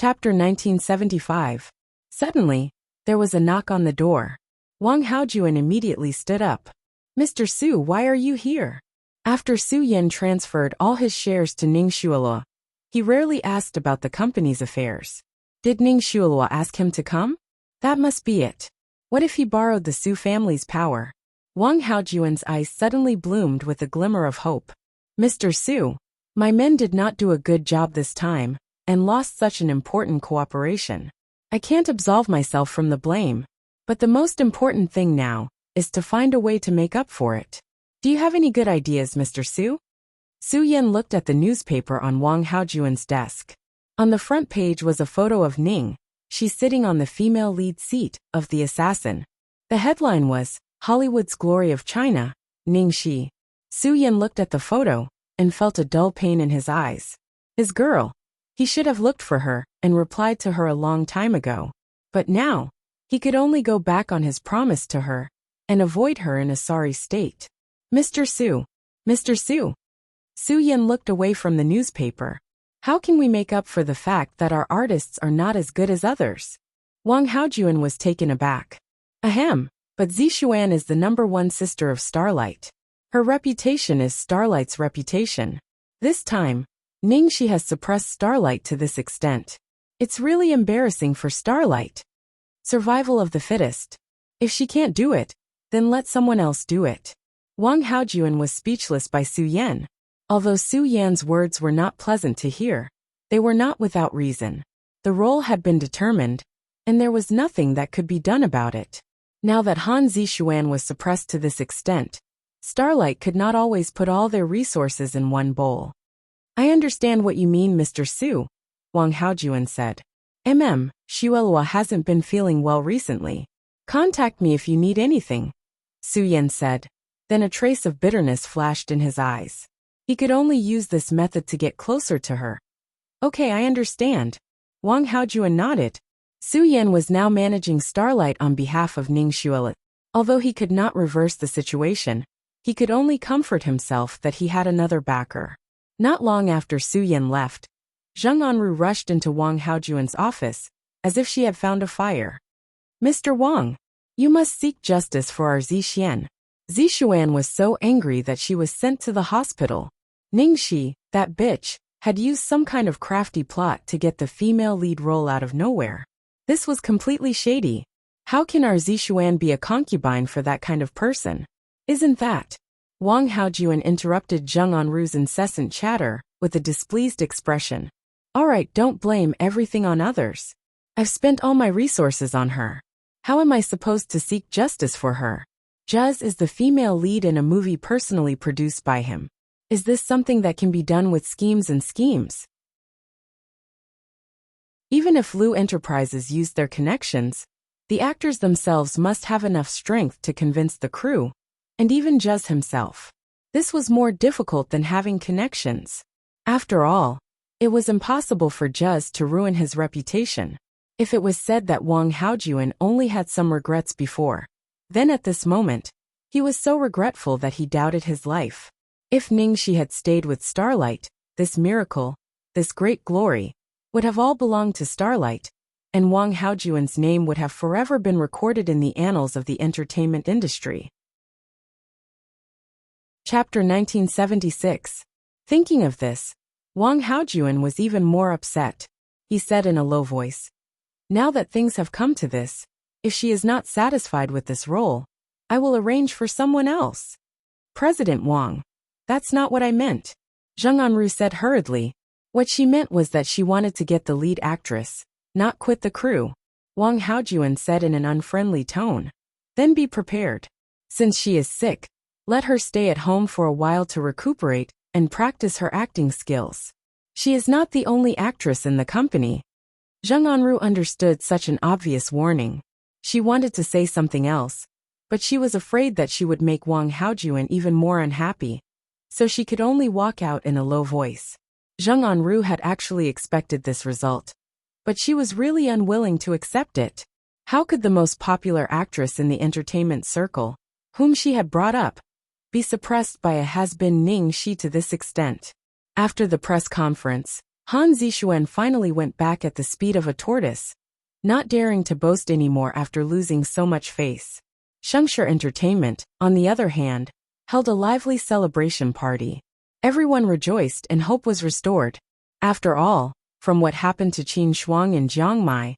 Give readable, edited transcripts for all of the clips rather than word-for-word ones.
Chapter 1975. Suddenly, there was a knock on the door. Wang Haojuan immediately stood up. Mr. Su, why are you here? After Su Yan transferred all his shares to Ning Xueluo, he rarely asked about the company's affairs. Did Ning Xueluo ask him to come? That must be it. What if he borrowed the Su family's power? Wang Haojuan's eyes suddenly bloomed with a glimmer of hope. Mr. Su, my men did not do a good job this time, and lost such an important cooperation. I can't absolve myself from the blame, but the most important thing now is to find a way to make up for it. Do you have any good ideas, Mr. Su? Su Yan looked at the newspaper on Wang Haojuan's desk. On the front page was a photo of Ning. She's sitting on the female lead seat of The Assassin. The headline was, Hollywood's Glory of China, Ning Shi. Su Yan looked at the photo and felt a dull pain in his eyes. His girl. He should have looked for her and replied to her a long time ago. But now, he could only go back on his promise to her and avoid her in a sorry state. Mr. Su. Mr. Su. Su Yan looked away from the newspaper. How can we make up for the fact that our artists are not as good as others? Wang Haojuan was taken aback. Ahem, but Zixuan is the #1 sister of Starlight. Her reputation is Starlight's reputation. This time, Ning Shi has suppressed Starlight to this extent. It's really embarrassing for Starlight. Survival of the fittest. If she can't do it, then let someone else do it. Wang Haojuan was speechless by Su Yan. Although Su Yan's words were not pleasant to hear, they were not without reason. The role had been determined, and there was nothing that could be done about it. Now that Han Zixuan was suppressed to this extent, Starlight could not always put all their resources in one bowl. I understand what you mean, Mr. Su, Wang Haojuan said. Xueluo hasn't been feeling well recently. Contact me if you need anything, Su Yan said. Then a trace of bitterness flashed in his eyes. He could only use this method to get closer to her. Okay, I understand. Wang Haojuan nodded. Su Yan was now managing Starlight on behalf of Ning Xueluo. Although he could not reverse the situation, he could only comfort himself that he had another backer. Not long after Su Yan left, Zheng Anru rushed into Wang Haojuan's office, as if she had found a fire. Mr. Wang, you must seek justice for our Zixian. Zixuan was so angry that she was sent to the hospital. Ning Shi, that bitch, had used some kind of crafty plot to get the female lead role out of nowhere. This was completely shady. How can our Zixuan be a concubine for that kind of person? Isn't that? Wang Haojuan interrupted Zheng Anru's incessant chatter with a displeased expression. Alright, don't blame everything on others. I've spent all my resources on her. How am I supposed to seek justice for her? Juz is the female lead in a movie personally produced by him. Is this something that can be done with schemes and schemes? Even if Lu Enterprises used their connections, the actors themselves must have enough strength to convince the crew, and even Juz himself. This was more difficult than having connections. After all, it was impossible for Juz to ruin his reputation. If it was said that Wang Haojuan only had some regrets before, then at this moment, he was so regretful that he doubted his life. If Ning Shi had stayed with Starlight, this miracle, this great glory, would have all belonged to Starlight, and Wang Haojuan's name would have forever been recorded in the annals of the entertainment industry. Chapter 1976. Thinking of this, Wang Haojuan was even more upset. He said in a low voice, now that things have come to this, if she is not satisfied with this role, I will arrange for someone else. President Wang. That's not what I meant. Zheng Anru said hurriedly. What she meant was that she wanted to get the lead actress, not quit the crew. Wang Haojuan said in an unfriendly tone. Then be prepared. Since she is sick, let her stay at home for a while to recuperate and practice her acting skills. She is not the only actress in the company. Zheng Anru understood such an obvious warning. She wanted to say something else, but she was afraid that she would make Wang Haojuan even more unhappy, so she could only walk out in a low voice. Zheng Anru had actually expected this result, but she was really unwilling to accept it. How could the most popular actress in the entertainment circle, whom she had brought up, be suppressed by a has-been Ning Shi to this extent? After the press conference, Han Zixuan finally went back at the speed of a tortoise, not daring to boast anymore after losing so much face. Shengshe Entertainment, on the other hand, held a lively celebration party. Everyone rejoiced and hope was restored. After all, from what happened to Qin Shuang and Jiang Mai,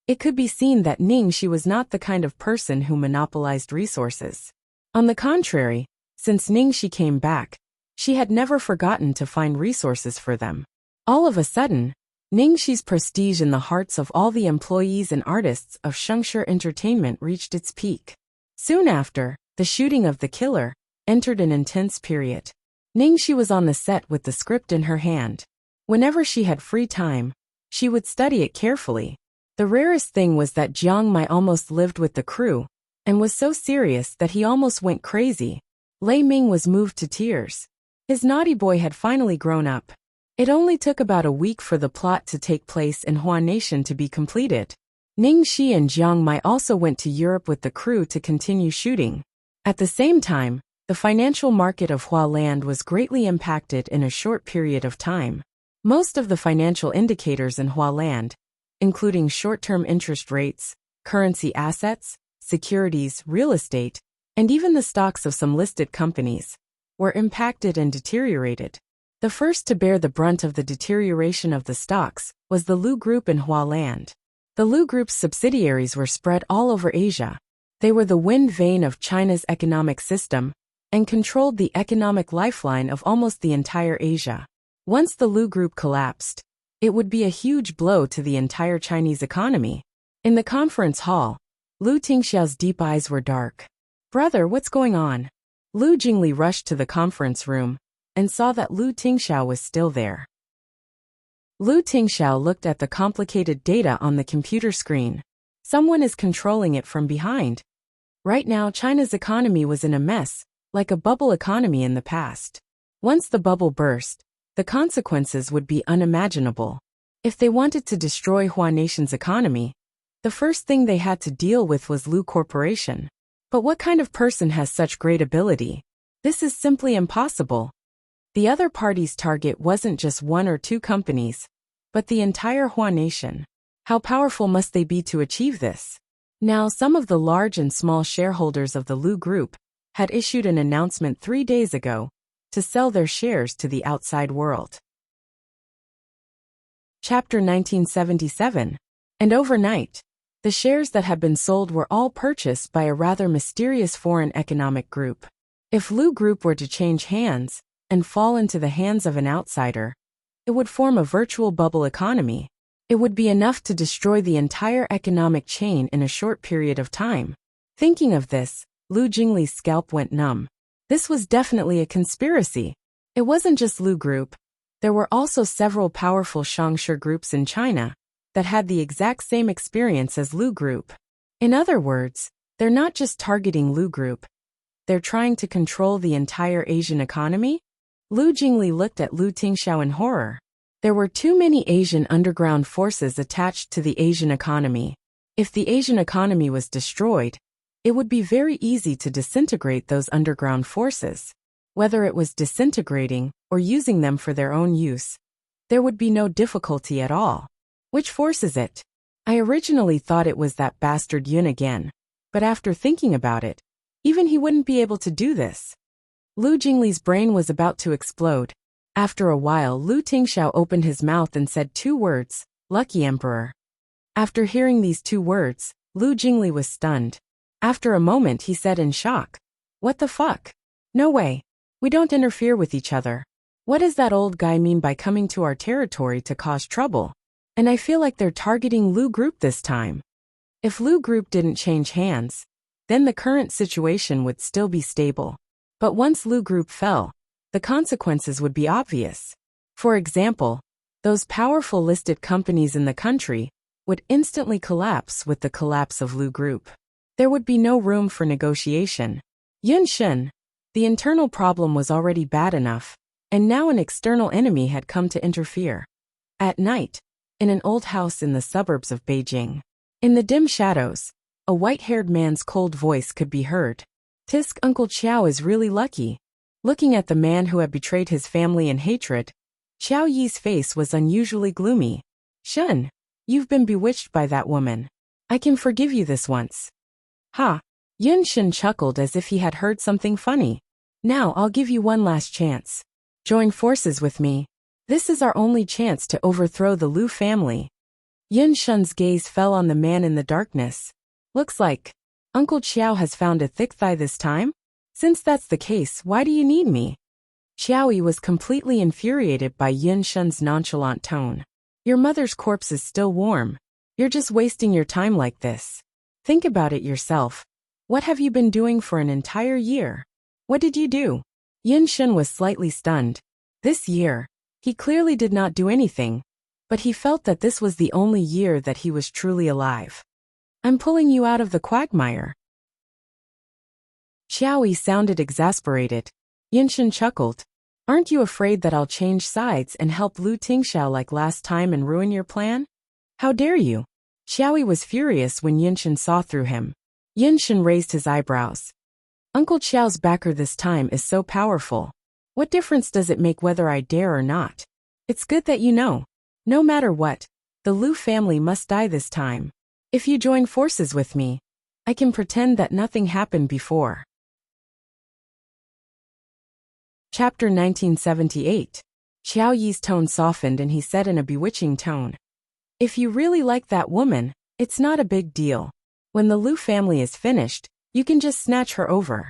it could be seen that Ningxi was not the kind of person who monopolized resources. On the contrary, since Ningxi came back, she had never forgotten to find resources for them. All of a sudden, Ningxi's prestige in the hearts of all the employees and artists of Shengshe Entertainment reached its peak. Soon after, the shooting of The Killer entered an intense period. Ningxi was on the set with the script in her hand. Whenever she had free time, she would study it carefully. The rarest thing was that Jiang Mai almost lived with the crew, and was so serious that he almost went crazy. Lei Ming was moved to tears. His naughty boy had finally grown up. It only took about a week for the plot to take place in Hua Nation to be completed. Ningxi and Jiang Mai also went to Europe with the crew to continue shooting. At the same time, the financial market of Hua Land was greatly impacted in a short period of time. Most of the financial indicators in Hua Land, including short-term interest rates, currency assets, securities, real estate, and even the stocks of some listed companies, were impacted and deteriorated. The first to bear the brunt of the deterioration of the stocks was the Lu Group in Hua Land. The Lu Group's subsidiaries were spread all over Asia. They were the wind vane of China's economic system and controlled the economic lifeline of almost the entire Asia. Once the Lu Group collapsed, it would be a huge blow to the entire Chinese economy. In the conference hall, Lu Tingxiao's deep eyes were dark. "Brother, what's going on?" Lu Jingli rushed to the conference room and saw that Lu Tingxiao was still there. Lu Tingxiao looked at the complicated data on the computer screen. Someone is controlling it from behind. Right now, China's economy was in a mess, like a bubble economy in the past. Once the bubble burst, the consequences would be unimaginable. If they wanted to destroy Hua Nation's economy, the first thing they had to deal with was Lu Corporation. But what kind of person has such great ability? This is simply impossible. The other party's target wasn't just one or two companies, but the entire Hua Nation. How powerful must they be to achieve this? Now, some of the large and small shareholders of the Lu Group had issued an announcement 3 days ago to sell their shares to the outside world. Chapter 1977. And overnight, the shares that had been sold were all purchased by a rather mysterious foreign economic group. If Lu Group were to change hands and fall into the hands of an outsider, it would form a virtual bubble economy. It would be enough to destroy the entire economic chain in a short period of time. Thinking of this, Lu Jingli's scalp went numb. This was definitely a conspiracy. It wasn't just Lu Group. There were also several powerful Shengshe groups in China that had the exact same experience as Lu Group. In other words, they're not just targeting Lu Group. They're trying to control the entire Asian economy? Lu Jingli looked at Lu Tingxiao in horror. There were too many Asian underground forces attached to the Asian economy. If the Asian economy was destroyed, it would be very easy to disintegrate those underground forces. Whether it was disintegrating or using them for their own use, there would be no difficulty at all. Which force is it? I originally thought it was that bastard Yun again, but after thinking about it, even he wouldn't be able to do this. Lu Jingli's brain was about to explode. After a while, Lu Tingxiao opened his mouth and said 2 words, "Lucky Emperor." After hearing these 2 words, Lu Jingli was stunned. After a moment, he said in shock, "What the fuck? No way. We don't interfere with each other. What does that old guy mean by coming to our territory to cause trouble? And I feel like they're targeting Lu Group this time." If Lu Group didn't change hands, then the current situation would still be stable. But once Lu Group fell, the consequences would be obvious. For example, those powerful listed companies in the country would instantly collapse with the collapse of Lu Group. There would be no room for negotiation. Yun Shen, the internal problem was already bad enough, and now an external enemy had come to interfere. At night, in an old house in the suburbs of Beijing, in the dim shadows, a white-haired man's cold voice could be heard. "Tisk, Uncle Qiao is really lucky." Looking at the man who had betrayed his family in hatred, Xiao Yi's face was unusually gloomy. Shun, you've been bewitched by that woman. I can forgive you this once. Ha! Yun Shun chuckled as if he had heard something funny. Now I'll give you one last chance. Join forces with me. This is our only chance to overthrow the Lu family. Yun Shun's gaze fell on the man in the darkness. Looks like Uncle Qiao has found a thick thigh this time? Since that's the case, why do you need me? Xiao Yi was completely infuriated by Yun Shun's nonchalant tone. Your mother's corpse is still warm. You're just wasting your time like this. Think about it yourself. What have you been doing for an entire year? What did you do? Yun Shun was slightly stunned. This year, he clearly did not do anything, but he felt that this was the only year that he was truly alive. I'm pulling you out of the quagmire. Xiao Yi sounded exasperated. Yun Shun chuckled. Aren't you afraid that I'll change sides and help Lu Tingxiao like last time and ruin your plan? How dare you? Xiao Yi was furious when Yun Shun saw through him. Yun Shun raised his eyebrows. Uncle Qiao's backer this time is so powerful. What difference does it make whether I dare or not? It's good that you know. No matter what, the Lu family must die this time. If you join forces with me, I can pretend that nothing happened before. Chapter 1978. Xiao Yi's tone softened and he said in a bewitching tone. If you really like that woman, it's not a big deal. When the Lu family is finished, you can just snatch her over.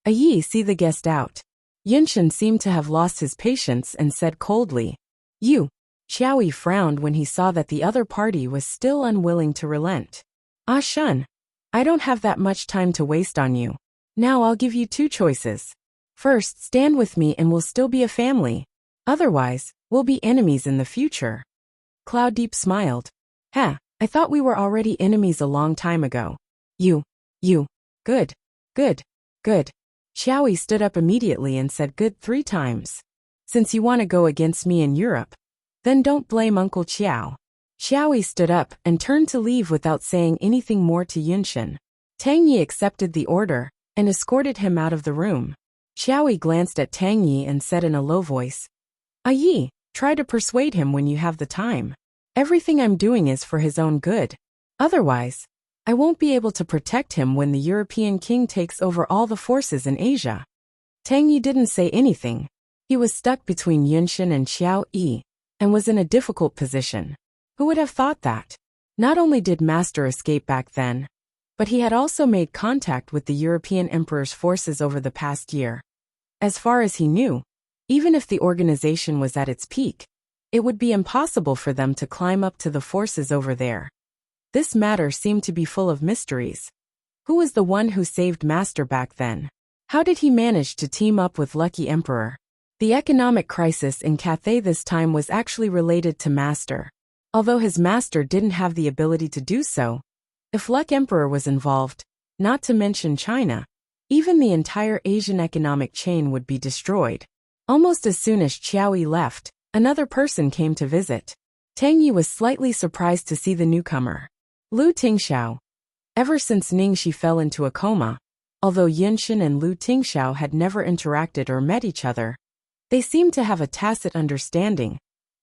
Yi, see the guest out. Yun Shun seemed to have lost his patience and said coldly. You. Xiao Yi frowned when he saw that the other party was still unwilling to relent. Ah Shun, I don't have that much time to waste on you. Now I'll give you two choices. First, stand with me and we'll still be a family. Otherwise, we'll be enemies in the future. Cloud Deep smiled. I thought we were already enemies a long time ago. You. Good. Xiao Yi stood up immediately and said good 3 times. Since you want to go against me in Europe, then don't blame Uncle Qiao. Xiao Yi stood up and turned to leave without saying anything more to Yun Shun. Tang Yi accepted the order and escorted him out of the room. Xiao Yi glanced at Tang Yi and said in a low voice, Yi, try to persuade him when you have the time. Everything I'm doing is for his own good. Otherwise, I won't be able to protect him when the European king takes over all the forces in Asia. Tang Yi didn't say anything. He was stuck between Yun Shun and Xiao Yi, and was in a difficult position. Who would have thought that? Not only did Master escape back then, but he had also made contact with the European Emperor's forces over the past year. As far as he knew, even if the organization was at its peak, it would be impossible for them to climb up to the forces over there. This matter seemed to be full of mysteries. Who was the one who saved Master back then? How did he manage to team up with Lucky Emperor? The economic crisis in Cathay this time was actually related to Master. Although his master didn't have the ability to do so, if Luck Emperor was involved, not to mention China, even the entire Asian economic chain would be destroyed. Almost as soon as Xiao Yi left, another person came to visit. Tang Yi was slightly surprised to see the newcomer. Lu Tingxiao. Ever since Ningxi fell into a coma, although Yun Shun and Lu Tingxiao had never interacted or met each other, they seemed to have a tacit understanding,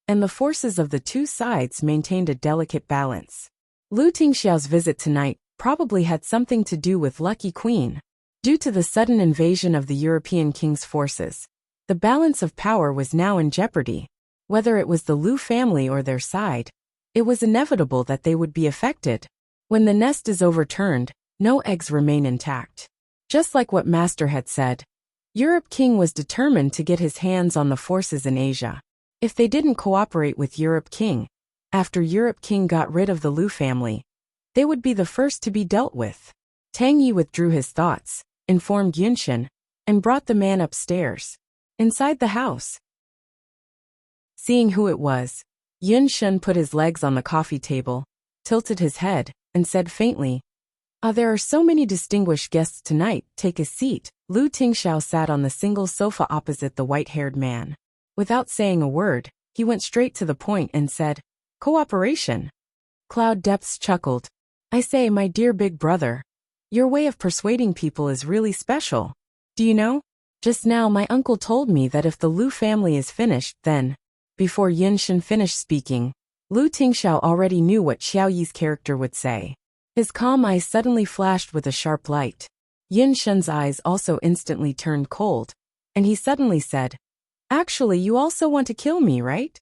and the forces of the two sides maintained a delicate balance. Lu Tingxiao's visit tonight probably had something to do with Lucky Queen. Due to the sudden invasion of the European king's forces, the balance of power was now in jeopardy. Whether it was the Lu family or their side, it was inevitable that they would be affected. When the nest is overturned, no eggs remain intact. Just like what Master had said, Europe King was determined to get his hands on the forces in Asia. If they didn't cooperate with Europe King, after Europe King got rid of the Lu family, they would be the first to be dealt with. Tang Yi withdrew his thoughts, informed Yun Shun, and brought the man upstairs. Inside the house, seeing who it was, Yun Shun put his legs on the coffee table, tilted his head, and said faintly, there are so many distinguished guests tonight, take a seat. Lu Tingxiao sat on the single sofa opposite the white-haired man. Without saying a word, he went straight to the point and said, Cooperation. Cloud Depths chuckled. I say, my dear big brother, your way of persuading people is really special. Do you know? Just now my uncle told me that if the Lu family is finished, then, Before Yin Shan finished speaking, Lu Tingxiao already knew what Xiao Yi's character would say. His calm eyes suddenly flashed with a sharp light. Yin Shan's eyes also instantly turned cold, and he suddenly said, "Actually, you also want to kill me, right?"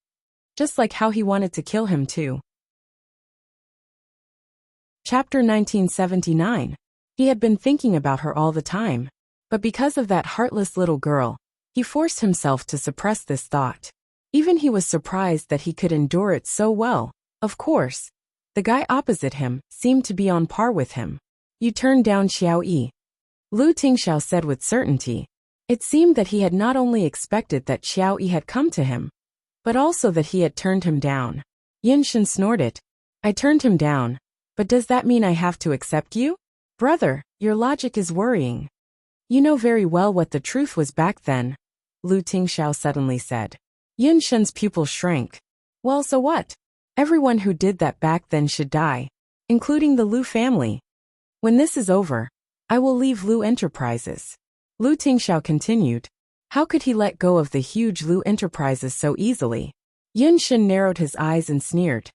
Just like how he wanted to kill him too. Chapter 1979. He had been thinking about her all the time, but because of that heartless little girl, he forced himself to suppress this thought. Even he was surprised that he could endure it so well. Of course, the guy opposite him seemed to be on par with him. "You turned down Xiao Yi," Lu Tingxiao said with certainty. It seemed that he had not only expected that Xiao Yi had come to him, but also that he had turned him down. Yin Shan snorted. "I turned him down, but does that mean I have to accept you? Brother, your logic is worrying. You know very well what the truth was back then," Lu Tingxiao suddenly said. Yin Shan's pupil shrank. "Well, so what? Everyone who did that back then should die, including the Lu family. When this is over, I will leave Lu Enterprises." Lu Tingxiao continued. How could he let go of the huge Lu Enterprises so easily? Yin Shan narrowed his eyes and sneered.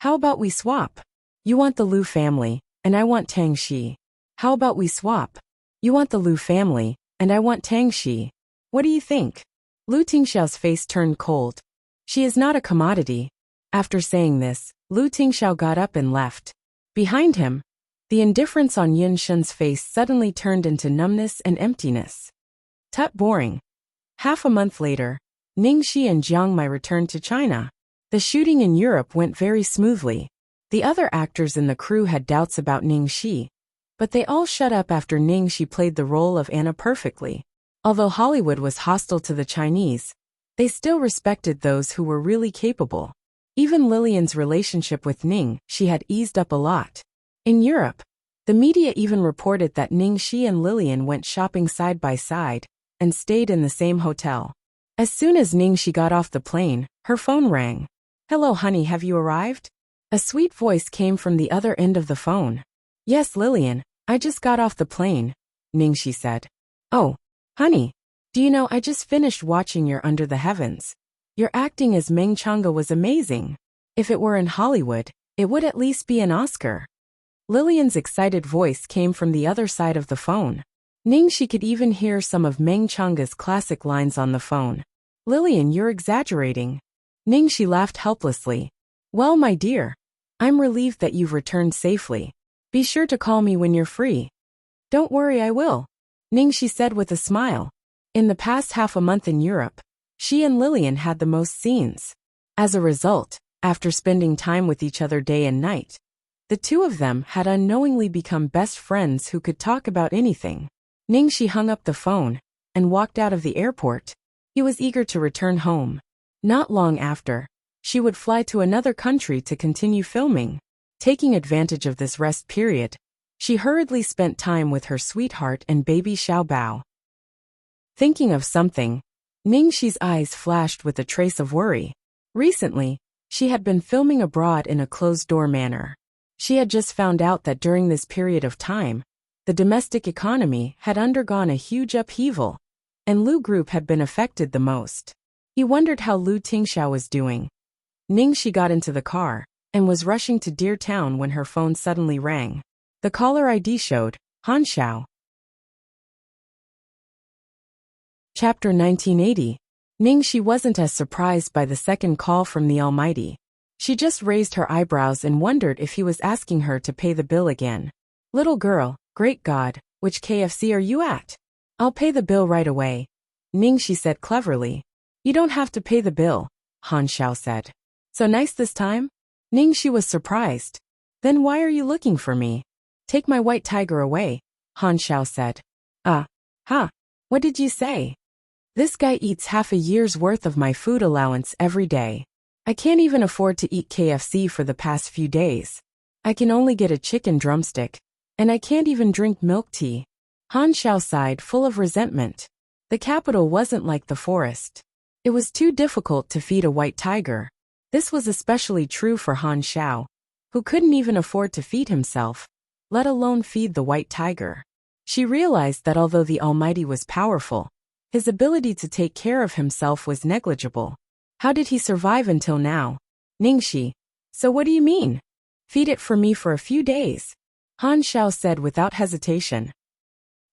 "How about we swap? You want the Lu family, and I want Tang Shi. How about we swap? You want the Lu family, and I want Tang Shi. What do you think?" Lu Tingxiao's face turned cold. "She is not a commodity." After saying this, Lu Tingxiao got up and left. Behind him, the indifference on Yin Shan's face suddenly turned into numbness and emptiness. Tut, boring. Half a month later, Ningxi and Jiang Mai returned to China. The shooting in Europe went very smoothly. The other actors in the crew had doubts about Ningxi, but they all shut up after Ningxi played the role of Anna perfectly. Although Hollywood was hostile to the Chinese, they still respected those who were really capable. Even Lillian's relationship with Ningxi had eased up a lot. In Europe, the media even reported that Ningxi and Lillian went shopping side by side and stayed in the same hotel. As soon as Ningxi got off the plane, her phone rang. "Hello, honey, have you arrived?" A sweet voice came from the other end of the phone. "Yes, Lillian, I just got off the plane," Ningxi said. "Oh, honey, do you know I just finished watching your Under the Heavens. Your acting as Meng Chang'e was amazing. If it were in Hollywood, it would at least be an Oscar." Lillian's excited voice came from the other side of the phone. Ningxi could even hear some of Meng Chang'e's classic lines on the phone. "Lillian, you're exaggerating." Ningxi laughed helplessly. "Well, my dear, I'm relieved that you've returned safely. Be sure to call me when you're free." "Don't worry, I will," Ningxi said with a smile. In the past half a month in Europe, she and Lillian had the most scenes. As a result, after spending time with each other day and night, the two of them had unknowingly become best friends who could talk about anything. Ningxi hung up the phone and walked out of the airport. He was eager to return home. Not long after, she would fly to another country to continue filming. Taking advantage of this rest period, she hurriedly spent time with her sweetheart and baby Xiaobao. Thinking of something, Ningxi's eyes flashed with a trace of worry. Recently, she had been filming abroad in a closed-door manner. She had just found out that during this period of time, the domestic economy had undergone a huge upheaval, and Lu Group had been affected the most. He wondered how Lu Tingxiao was doing. Ningxi got into the car and was rushing to Deer Town when her phone suddenly rang. The caller ID showed Han Xiao. Chapter 1980. Ningxi wasn't as surprised by the second call from the Almighty. She just raised her eyebrows and wondered if he was asking her to pay the bill again. "Little girl, great God, which KFC are you at?" "I'll pay the bill right away," Ningxi said cleverly. "You don't have to pay the bill," Han Xiao said. "So nice this time?" Ningxi was surprised. "Then why are you looking for me?" "Take my white tiger away," Han Xiao said. What did you say?" "This guy eats half a year's worth of my food allowance every day. I can't even afford to eat KFC for the past few days. I can only get a chicken drumstick, and I can't even drink milk tea." Han Xiao sighed, full of resentment. The capital wasn't like the forest. It was too difficult to feed a white tiger. This was especially true for Han Xiao, who couldn't even afford to feed himself, let alone feed the white tiger. She realized that although the Almighty was powerful, his ability to take care of himself was negligible. How did he survive until now? Ningxi. So what do you mean? Feed it for me for a few days, Han Xiao said without hesitation.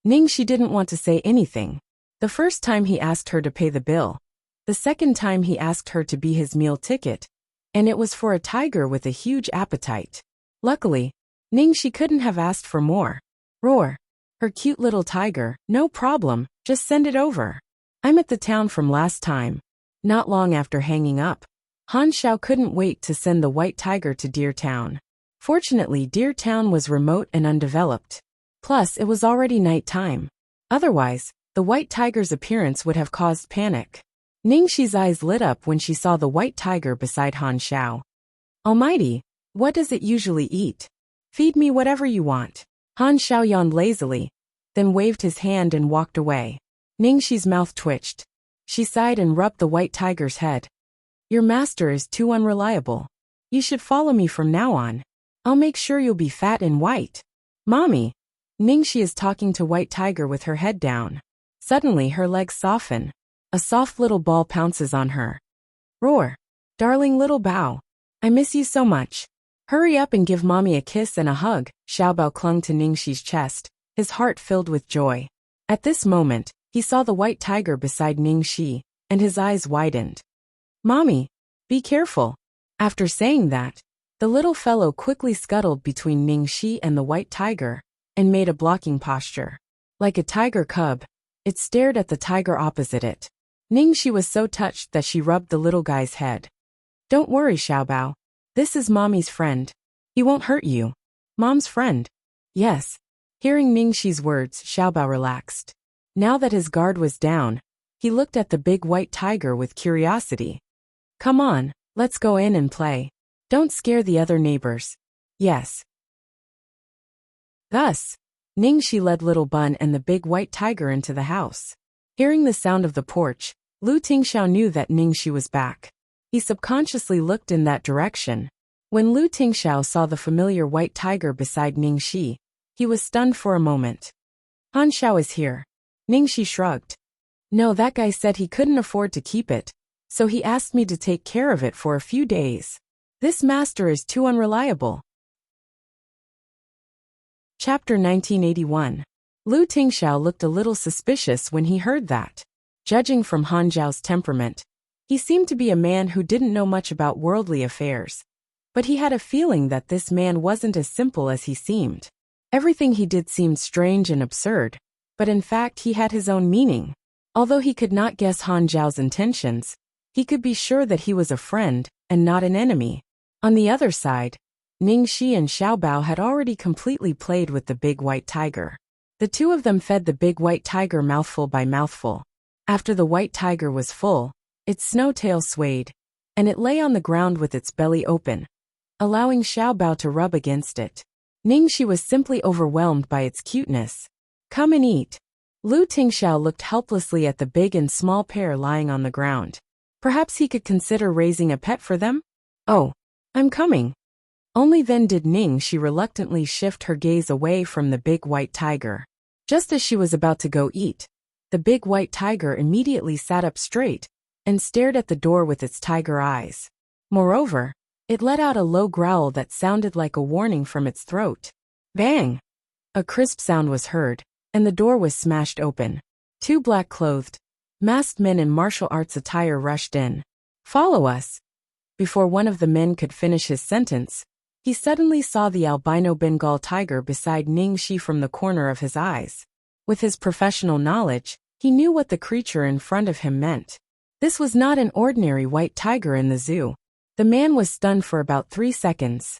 Ningxi didn't want to say anything. The first time he asked her to pay the bill. The second time he asked her to be his meal ticket. And it was for a tiger with a huge appetite. Luckily, Ningxi couldn't have asked for more. Roar. Her cute little tiger, no problem, just send it over. I'm at the town from last time. Not long after hanging up, Han Xiao couldn't wait to send the white tiger to Deer Town. Fortunately, Deer Town was remote and undeveloped. Plus, it was already night time. Otherwise, the white tiger's appearance would have caused panic. Ningxi's eyes lit up when she saw the white tiger beside Han Xiao. Almighty, what does it usually eat? Feed me whatever you want. Han Xiao yawned lazily, then waved his hand and walked away. Ningxi's mouth twitched. She sighed and rubbed the white tiger's head. Your master is too unreliable. You should follow me from now on. I'll make sure you'll be fat and white. Mommy. Ningxi is talking to White Tiger with her head down. Suddenly her legs soften. A soft little ball pounces on her. Roar. Darling little Bao. I miss you so much. Hurry up and give mommy a kiss and a hug. Xiaobao clung to Ningxi's chest, his heart filled with joy. At this moment, he saw the white tiger beside Ningxi, and his eyes widened. Mommy, be careful. After saying that, the little fellow quickly scuttled between Ningxi and the white tiger, and made a blocking posture. Like a tiger cub, it stared at the tiger opposite it. Ningxi was so touched that she rubbed the little guy's head. Don't worry, Xiaobao. This is mommy's friend. He won't hurt you. Mom's friend. Yes. Hearing Ningxi's words, Xiaobao relaxed. Now that his guard was down, he looked at the big white tiger with curiosity. Come on, let's go in and play. Don't scare the other neighbors. Yes. Thus, Ningxi led Little Bun and the big white tiger into the house. Hearing the sound of the porch, Lu Tingxiao knew that Ningxi was back. He subconsciously looked in that direction. When Lu Tingxiao saw the familiar white tiger beside Ningxi, he was stunned for a moment. Han Xiao is here. Ningxi shrugged. No, that guy said he couldn't afford to keep it, so he asked me to take care of it for a few days. This master is too unreliable. Chapter 1981. Lu Tingxiao looked a little suspicious when he heard that. Judging from Han Zhao's temperament, he seemed to be a man who didn't know much about worldly affairs. But he had a feeling that this man wasn't as simple as he seemed. Everything he did seemed strange and absurd, but in fact he had his own meaning. Although he could not guess Han Zhao's intentions, he could be sure that he was a friend, and not an enemy. On the other side, Ningxi and Xiaobao had already completely played with the big white tiger. The two of them fed the big white tiger mouthful by mouthful. After the white tiger was full, its snow tail swayed, and it lay on the ground with its belly open, allowing Xiaobao to rub against it. Ningxi was simply overwhelmed by its cuteness. Come and eat. Lu Tingxiao looked helplessly at the big and small pair lying on the ground. Perhaps he could consider raising a pet for them? Oh, I'm coming. Only then did Ningxi reluctantly shift her gaze away from the big white tiger. Just as she was about to go eat, the big white tiger immediately sat up straight and stared at the door with its tiger eyes. Moreover, it let out a low growl that sounded like a warning from its throat. Bang! A crisp sound was heard, and the door was smashed open. Two black-clothed, masked men in martial arts attire rushed in. Follow us. Before one of the men could finish his sentence, he suddenly saw the albino Bengal tiger beside Ningxi from the corner of his eyes. With his professional knowledge, he knew what the creature in front of him meant. This was not an ordinary white tiger in the zoo. The man was stunned for about 3 seconds.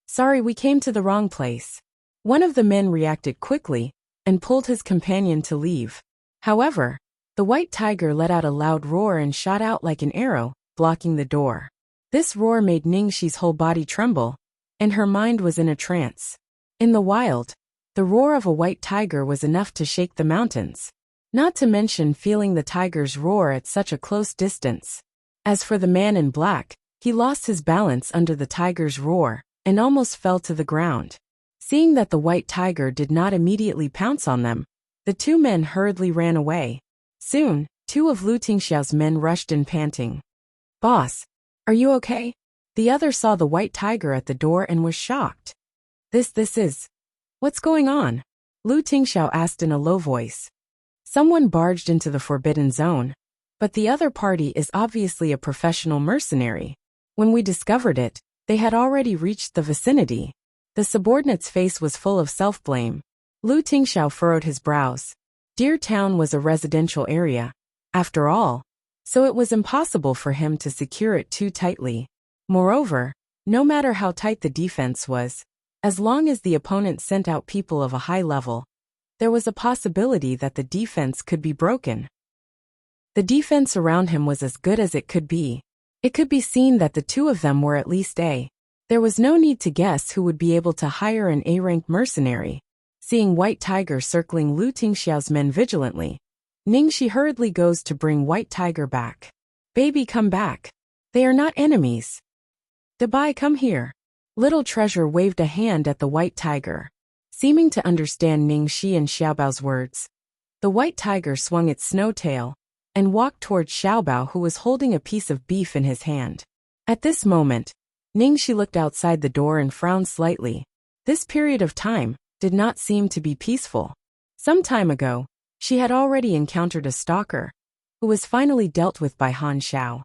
Sorry, we came to the wrong place. One of the men reacted quickly and pulled his companion to leave. However, the white tiger let out a loud roar and shot out like an arrow, blocking the door. This roar made Ningxi's whole body tremble, and her mind was in a trance. In the wild, the roar of a white tiger was enough to shake the mountains. Not to mention feeling the tiger's roar at such a close distance. As for the man in black, he lost his balance under the tiger's roar and almost fell to the ground. Seeing that the white tiger did not immediately pounce on them, the two men hurriedly ran away. Soon, two of Lu Tingxiao's men rushed in panting. Boss, are you okay? The other saw the white tiger at the door and was shocked. This is. What's going on? Lu Tingxiao asked in a low voice. Someone barged into the forbidden zone, but the other party is obviously a professional mercenary. When we discovered it, they had already reached the vicinity. The subordinate's face was full of self-blame. Lu Tingxiao furrowed his brows. Deer Town was a residential area, after all, so it was impossible for him to secure it too tightly. Moreover, no matter how tight the defense was, as long as the opponent sent out people of a high level, there was a possibility that the defense could be broken. The defense around him was as good as it could be. It could be seen that the two of them were at least A. There was no need to guess who would be able to hire an A-rank mercenary. Seeing White Tiger circling Lu Tingxiao's men vigilantly, Ningxi hurriedly goes to bring White Tiger back. Baby, come back. They are not enemies. Dabai, come here. Little Treasure waved a hand at the White Tiger. Seeming to understand Ningxi and Xiaobao's words, the White Tiger swung its snow tail and walked towards Xiaobao, who was holding a piece of beef in his hand. At this moment, Ningxi looked outside the door and frowned slightly. This period of time did not seem to be peaceful. Some time ago, she had already encountered a stalker, who was finally dealt with by Han Xiao.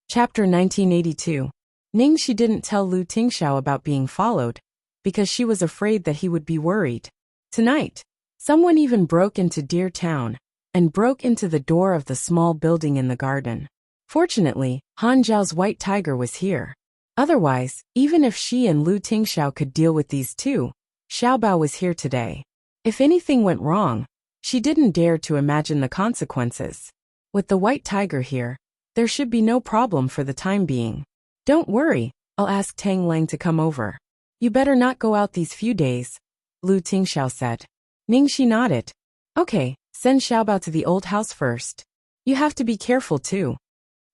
Chapter 1982. Ningxi didn't tell Lu Tingxiao about being followed, because she was afraid that he would be worried. Tonight, someone even broke into Deer Town, and broke into the door of the small building in the garden. Fortunately, Han Zhao's White Tiger was here. Otherwise, even if she and Lu Tingxiao could deal with these two, Xiaobao was here today. If anything went wrong, she didn't dare to imagine the consequences. With the White Tiger here, there should be no problem for the time being. Don't worry, I'll ask Tang Lang to come over. You better not go out these few days, Lu Tingxiao said. Ningxi nodded. Okay, send Xiaobao to the old house first. You have to be careful too.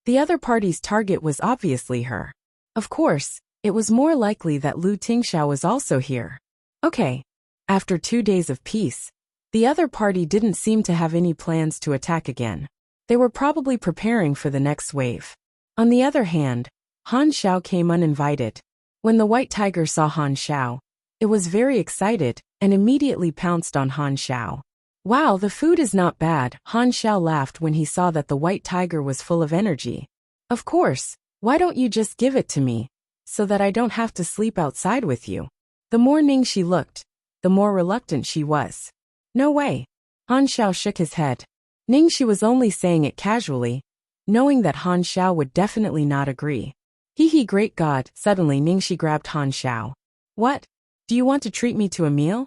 The other party's target was obviously her. Of course, it was more likely that Lu Tingxiao was also here. Okay. After 2 days of peace, the other party didn't seem to have any plans to attack again. They were probably preparing for the next wave. On the other hand, Han Xiao came uninvited. When the White Tiger saw Han Xiao, it was very excited and immediately pounced on Han Xiao. Wow, the food is not bad, Han Xiao laughed when he saw that the White Tiger was full of energy. Of course, why don't you just give it to me, so that I don't have to sleep outside with you? The more Ningxi looked, the more reluctant she was. No way. Han Xiao shook his head. Ningxi was only saying it casually, knowing that Han Xiao would definitely not agree. Hee, great God, suddenly Ningxi grabbed Han Xiao. What? Do you want to treat me to a meal?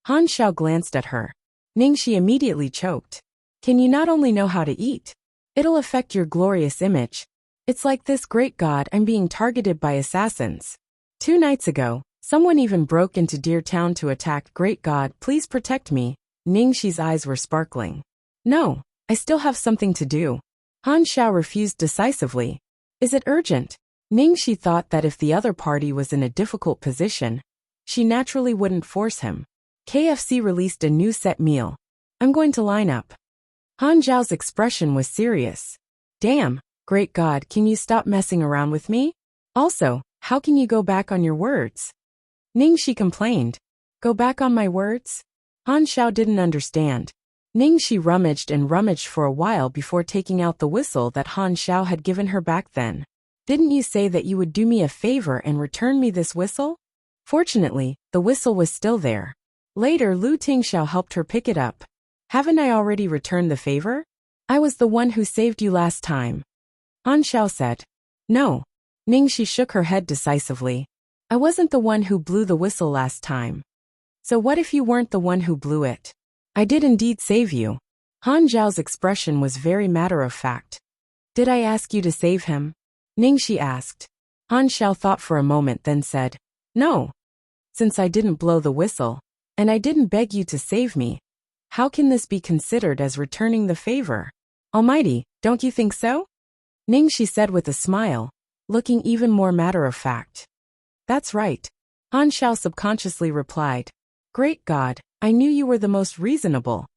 Han Xiao glanced at her. Ningxi immediately choked. Can you not only know how to eat? It'll affect your glorious image. It's like this, great God, I'm being targeted by assassins. 2 nights ago, someone even broke into Deer Town to attack. Great God, please protect me. Ningxi's eyes were sparkling. No, I still have something to do. Han Xiao refused decisively. Is it urgent? Ningxi thought that if the other party was in a difficult position, she naturally wouldn't force him. KFC released a new set meal. I'm going to line up. Han Zhao's expression was serious. Damn, great God, can you stop messing around with me? Also, how can you go back on your words? Ningxi complained. Go back on my words? Han Xiao didn't understand. Ningxi rummaged and rummaged for a while before taking out the whistle that Han Xiao had given her back then. Didn't you say that you would do me a favor and return me this whistle? Fortunately, the whistle was still there. Later, Lu Tingxiao helped her pick it up. Haven't I already returned the favor? I was the one who saved you last time. Han Xiao said. No. Ningxi shook her head decisively. I wasn't the one who blew the whistle last time. So what if you weren't the one who blew it? I did indeed save you. Han Zhao's expression was very matter-of-fact. Did I ask you to save him? Ningxi asked. Han Xiao thought for a moment, then said, No. Since I didn't blow the whistle, and I didn't beg you to save me, how can this be considered as returning the favor? Almighty, don't you think so? Ningxi said with a smile, looking even more matter-of-fact. That's right. Han Xiao subconsciously replied. Great God, I knew you were the most reasonable.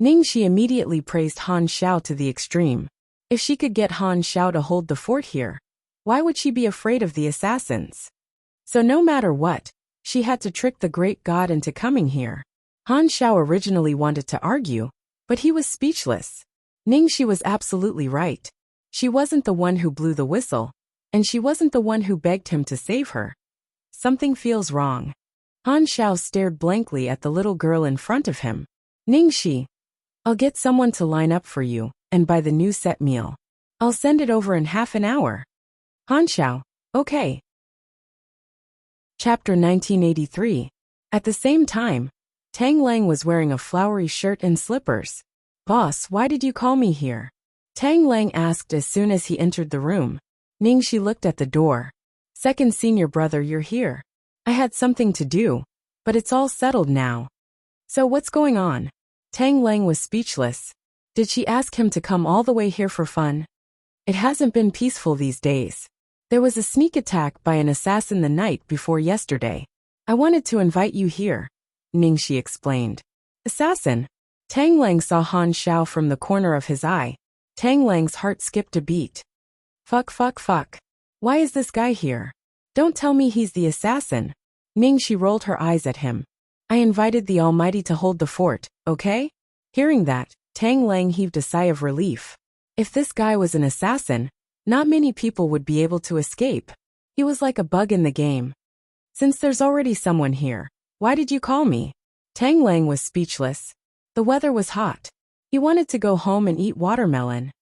Ningxi immediately praised Han Xiao to the extreme. If she could get Han Xiao to hold the fort here, why would she be afraid of the assassins? So no matter what, she had to trick the great god into coming here. Han Xiao originally wanted to argue, but he was speechless. Ningxi was absolutely right. She wasn't the one who blew the whistle, and she wasn't the one who begged him to save her. Something feels wrong. Han Xiao stared blankly at the little girl in front of him. Ningxi, I'll get someone to line up for you, and buy the new set meal. I'll send it over in half an hour. Han Xiao, okay. Chapter 1983. At the same time, Tang Lang was wearing a flowery shirt and slippers. Boss, why did you call me here? Tang Lang asked as soon as he entered the room. Ningxi looked at the door. Second senior brother, you're here. I had something to do, but it's all settled now. So what's going on? Tang Lang was speechless. Did she ask him to come all the way here for fun? It hasn't been peaceful these days. There was a sneak attack by an assassin the night before yesterday. I wanted to invite you here, Ningxi explained. Assassin? Tang Lang saw Han Xiao from the corner of his eye. Tang Lang's heart skipped a beat. Fuck. Why is this guy here? Don't tell me he's the assassin. Ningxi rolled her eyes at him. I invited the Almighty to hold the fort, okay? Hearing that, Tang Lang heaved a sigh of relief. If this guy was an assassin, not many people would be able to escape. He was like a bug in the game. Since there's already someone here, why did you call me? Tang Lang was speechless. The weather was hot. He wanted to go home and eat watermelon.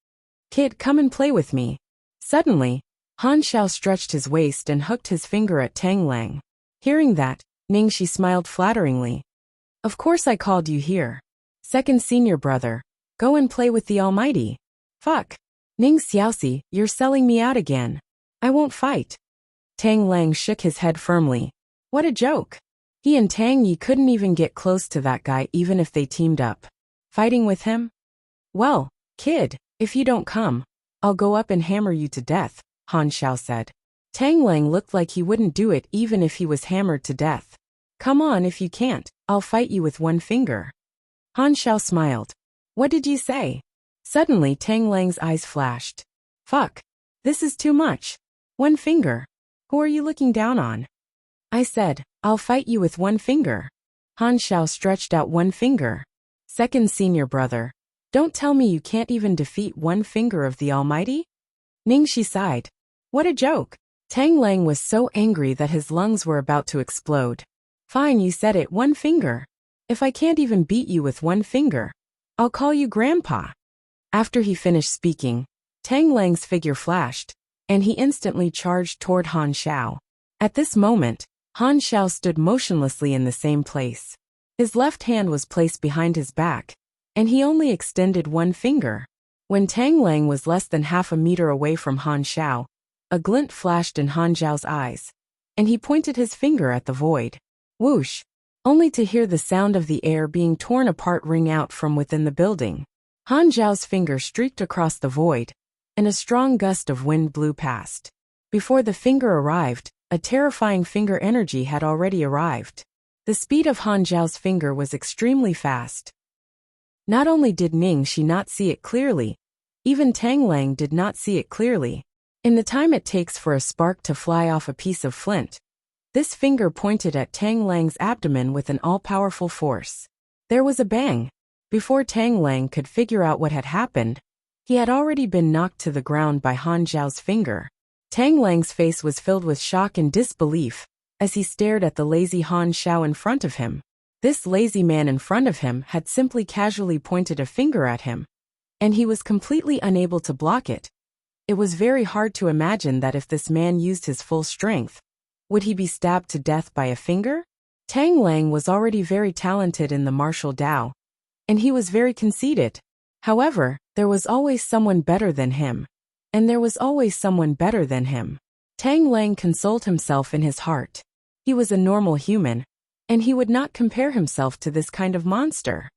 Kid, come and play with me. Suddenly, Han Xiao stretched his waist and hooked his finger at Tang Lang. Hearing that, Ningxi smiled flatteringly. Of course I called you here. Second senior brother, go and play with the Almighty. Fuck. Ning Xiaoxi, you're selling me out again. I won't fight. Tang Lang shook his head firmly. What a joke. He and Tang Yi couldn't even get close to that guy even if they teamed up. Fighting with him? Well, kid, if you don't come, I'll go up and hammer you to death, Han Xiao said. Tang Lang looked like he wouldn't do it even if he was hammered to death. Come on, if you can't, I'll fight you with one finger. Han Xiao smiled. What did you say? Suddenly Tang Lang's eyes flashed. Fuck. This is too much. One finger. Who are you looking down on? I said, I'll fight you with one finger. Han Xiao stretched out one finger. Second senior brother, don't tell me you can't even defeat one finger of the Almighty? Ningxi sighed. What a joke. Tang Lang was so angry that his lungs were about to explode. Fine, you said it, one finger. If I can't even beat you with one finger, I'll call you Grandpa. After he finished speaking, Tang Lang's figure flashed, and he instantly charged toward Han Xiao. At this moment, Han Xiao stood motionlessly in the same place. His left hand was placed behind his back, and he only extended one finger. When Tang Lang was less than half a meter away from Han Xiao, a glint flashed in Han Xiao's eyes, and he pointed his finger at the void. Whoosh! Only to hear the sound of the air being torn apart ring out from within the building. Han Xiao's finger streaked across the void, and a strong gust of wind blew past. Before the finger arrived, a terrifying finger energy had already arrived. The speed of Han Xiao's finger was extremely fast. Not only did Ningxi not see it clearly, even Tang Lang did not see it clearly. In the time it takes for a spark to fly off a piece of flint, this finger pointed at Tang Lang's abdomen with an all-powerful force. There was a bang. Before Tang Lang could figure out what had happened, he had already been knocked to the ground by Han Xiao's finger. Tang Lang's face was filled with shock and disbelief as he stared at the lazy Han Xiao in front of him. This lazy man in front of him had simply casually pointed a finger at him, and he was completely unable to block it. It was very hard to imagine that if this man used his full strength, would he be stabbed to death by a finger? Tang Lang was already very talented in the martial Dao, and he was very conceited. However, there was always someone better than him, and there was always someone better than him. Tang Lang consoled himself in his heart. He was a normal human, and he would not compare himself to this kind of monster.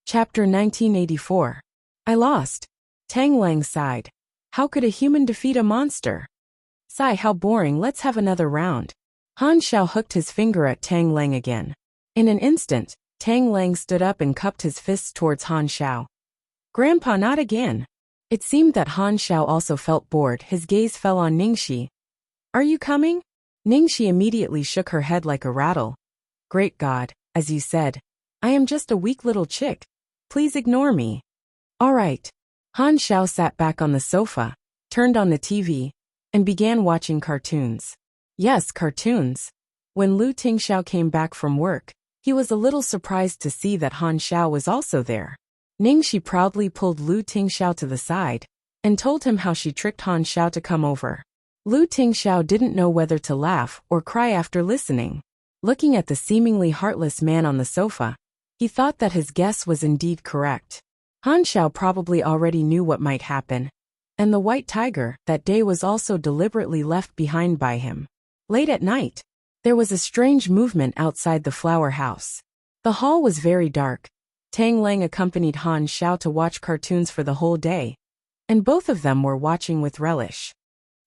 Chapter 1984. I lost. Tang Lang sighed. How could a human defeat a monster? Sigh, how boring, let's have another round. Han Xiao hooked his finger at Tang Lang again. In an instant, Tang Lang stood up and cupped his fists towards Han Xiao. Grandpa, not again. It seemed that Han Xiao also felt bored. His gaze fell on Ningxi. Are you coming? Ningxi immediately shook her head like a rattle. Great God, as you said. I am just a weak little chick. Please ignore me. All right. Han Xiao sat back on the sofa, turned on the TV, and began watching cartoons. Yes, cartoons. When Lu Tingxiao came back from work, he was a little surprised to see that Han Xiao was also there. Ningxi proudly pulled Lu Tingxiao to the side and told him how she tricked Han Xiao to come over. Lu Tingxiao didn't know whether to laugh or cry after listening. Looking at the seemingly heartless man on the sofa, he thought that his guess was indeed correct. Han Xiao probably already knew what might happen, and the white tiger that day was also deliberately left behind by him. Late at night, there was a strange movement outside the flower house. The hall was very dark. Tang Lang accompanied Han Xiao to watch cartoons for the whole day, and both of them were watching with relish.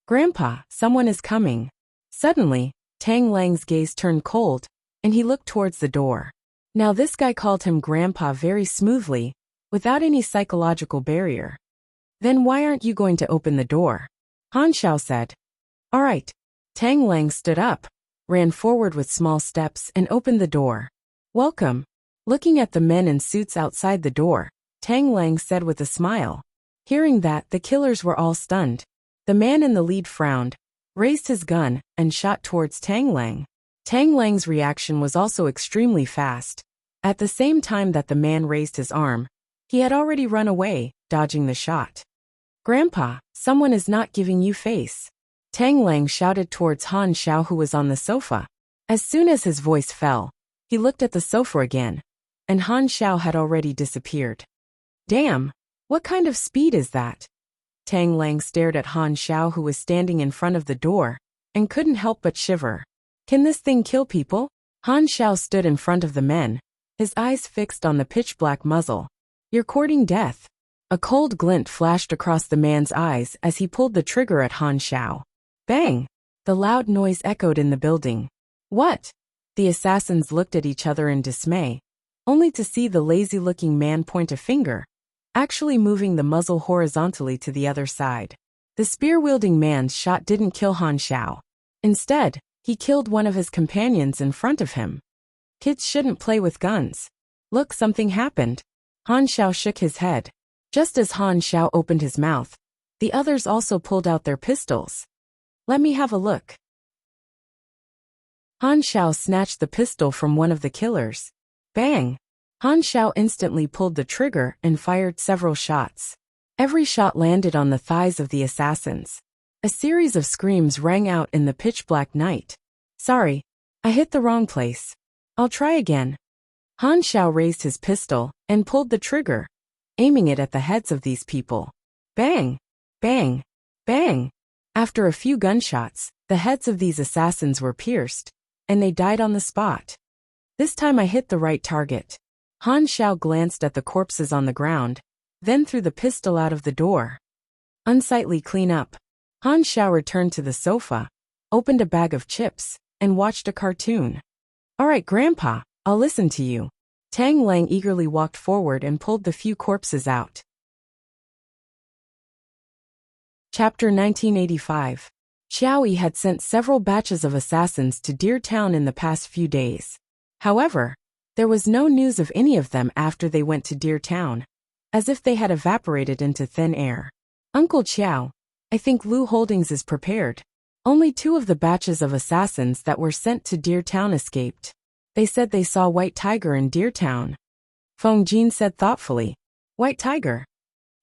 Grandpa, someone is coming. Suddenly, Tang Lang's gaze turned cold, and he looked towards the door. Now this guy called him Grandpa very smoothly, without any psychological barrier. Then why aren't you going to open the door? Han Xiao said. All right. Tang Lang stood up, ran forward with small steps and opened the door. Welcome. Looking at the men in suits outside the door, Tang Lang said with a smile. Hearing that, the killers were all stunned. The man in the lead frowned, raised his gun, and shot towards Tang Lang. Tang Lang's reaction was also extremely fast. At the same time that the man raised his arm, he had already run away, dodging the shot. Grandpa, someone is not giving you face. Tang Lang shouted towards Han Xiao, who was on the sofa. As soon as his voice fell, he looked at the sofa again, and Han Xiao had already disappeared. Damn, what kind of speed is that? Tang Lang stared at Han Xiao, who was standing in front of the door, and couldn't help but shiver. Can this thing kill people? Han Xiao stood in front of the men, his eyes fixed on the pitch-black muzzle. You're courting death. A cold glint flashed across the man's eyes as he pulled the trigger at Han Xiao. Bang! The loud noise echoed in the building. What? The assassins looked at each other in dismay, only to see the lazy-looking man point a finger, actually moving the muzzle horizontally to the other side. The spear-wielding man's shot didn't kill Han Xiao. Instead, he killed one of his companions in front of him. Kids shouldn't play with guns. Look, something happened. Han Xiao shook his head. Just as Han Xiao opened his mouth, the others also pulled out their pistols. Let me have a look. Han Xiao snatched the pistol from one of the killers. Bang! Han Xiao instantly pulled the trigger and fired several shots. Every shot landed on the thighs of the assassins. A series of screams rang out in the pitch-black night. Sorry, I hit the wrong place. I'll try again. Han Xiao raised his pistol and pulled the trigger, aiming it at the heads of these people. Bang! Bang! Bang! After a few gunshots, the heads of these assassins were pierced, and they died on the spot. This time I hit the right target. Han Xiao glanced at the corpses on the ground, then threw the pistol out of the door. Unsightly cleanup. Han Xiao returned to the sofa, opened a bag of chips, and watched a cartoon. All right, Grandpa, I'll listen to you. Tang Lang eagerly walked forward and pulled the few corpses out. Chapter 1985. Xiao Yi had sent several batches of assassins to Deer Town in the past few days. However, there was no news of any of them after they went to Deer Town, as if they had evaporated into thin air. Uncle Qiao, I think Lu Holdings is prepared. Only 2 of the batches of assassins that were sent to Deer Town escaped. They said they saw White Tiger in Deer Town. Feng Jin said thoughtfully. White Tiger?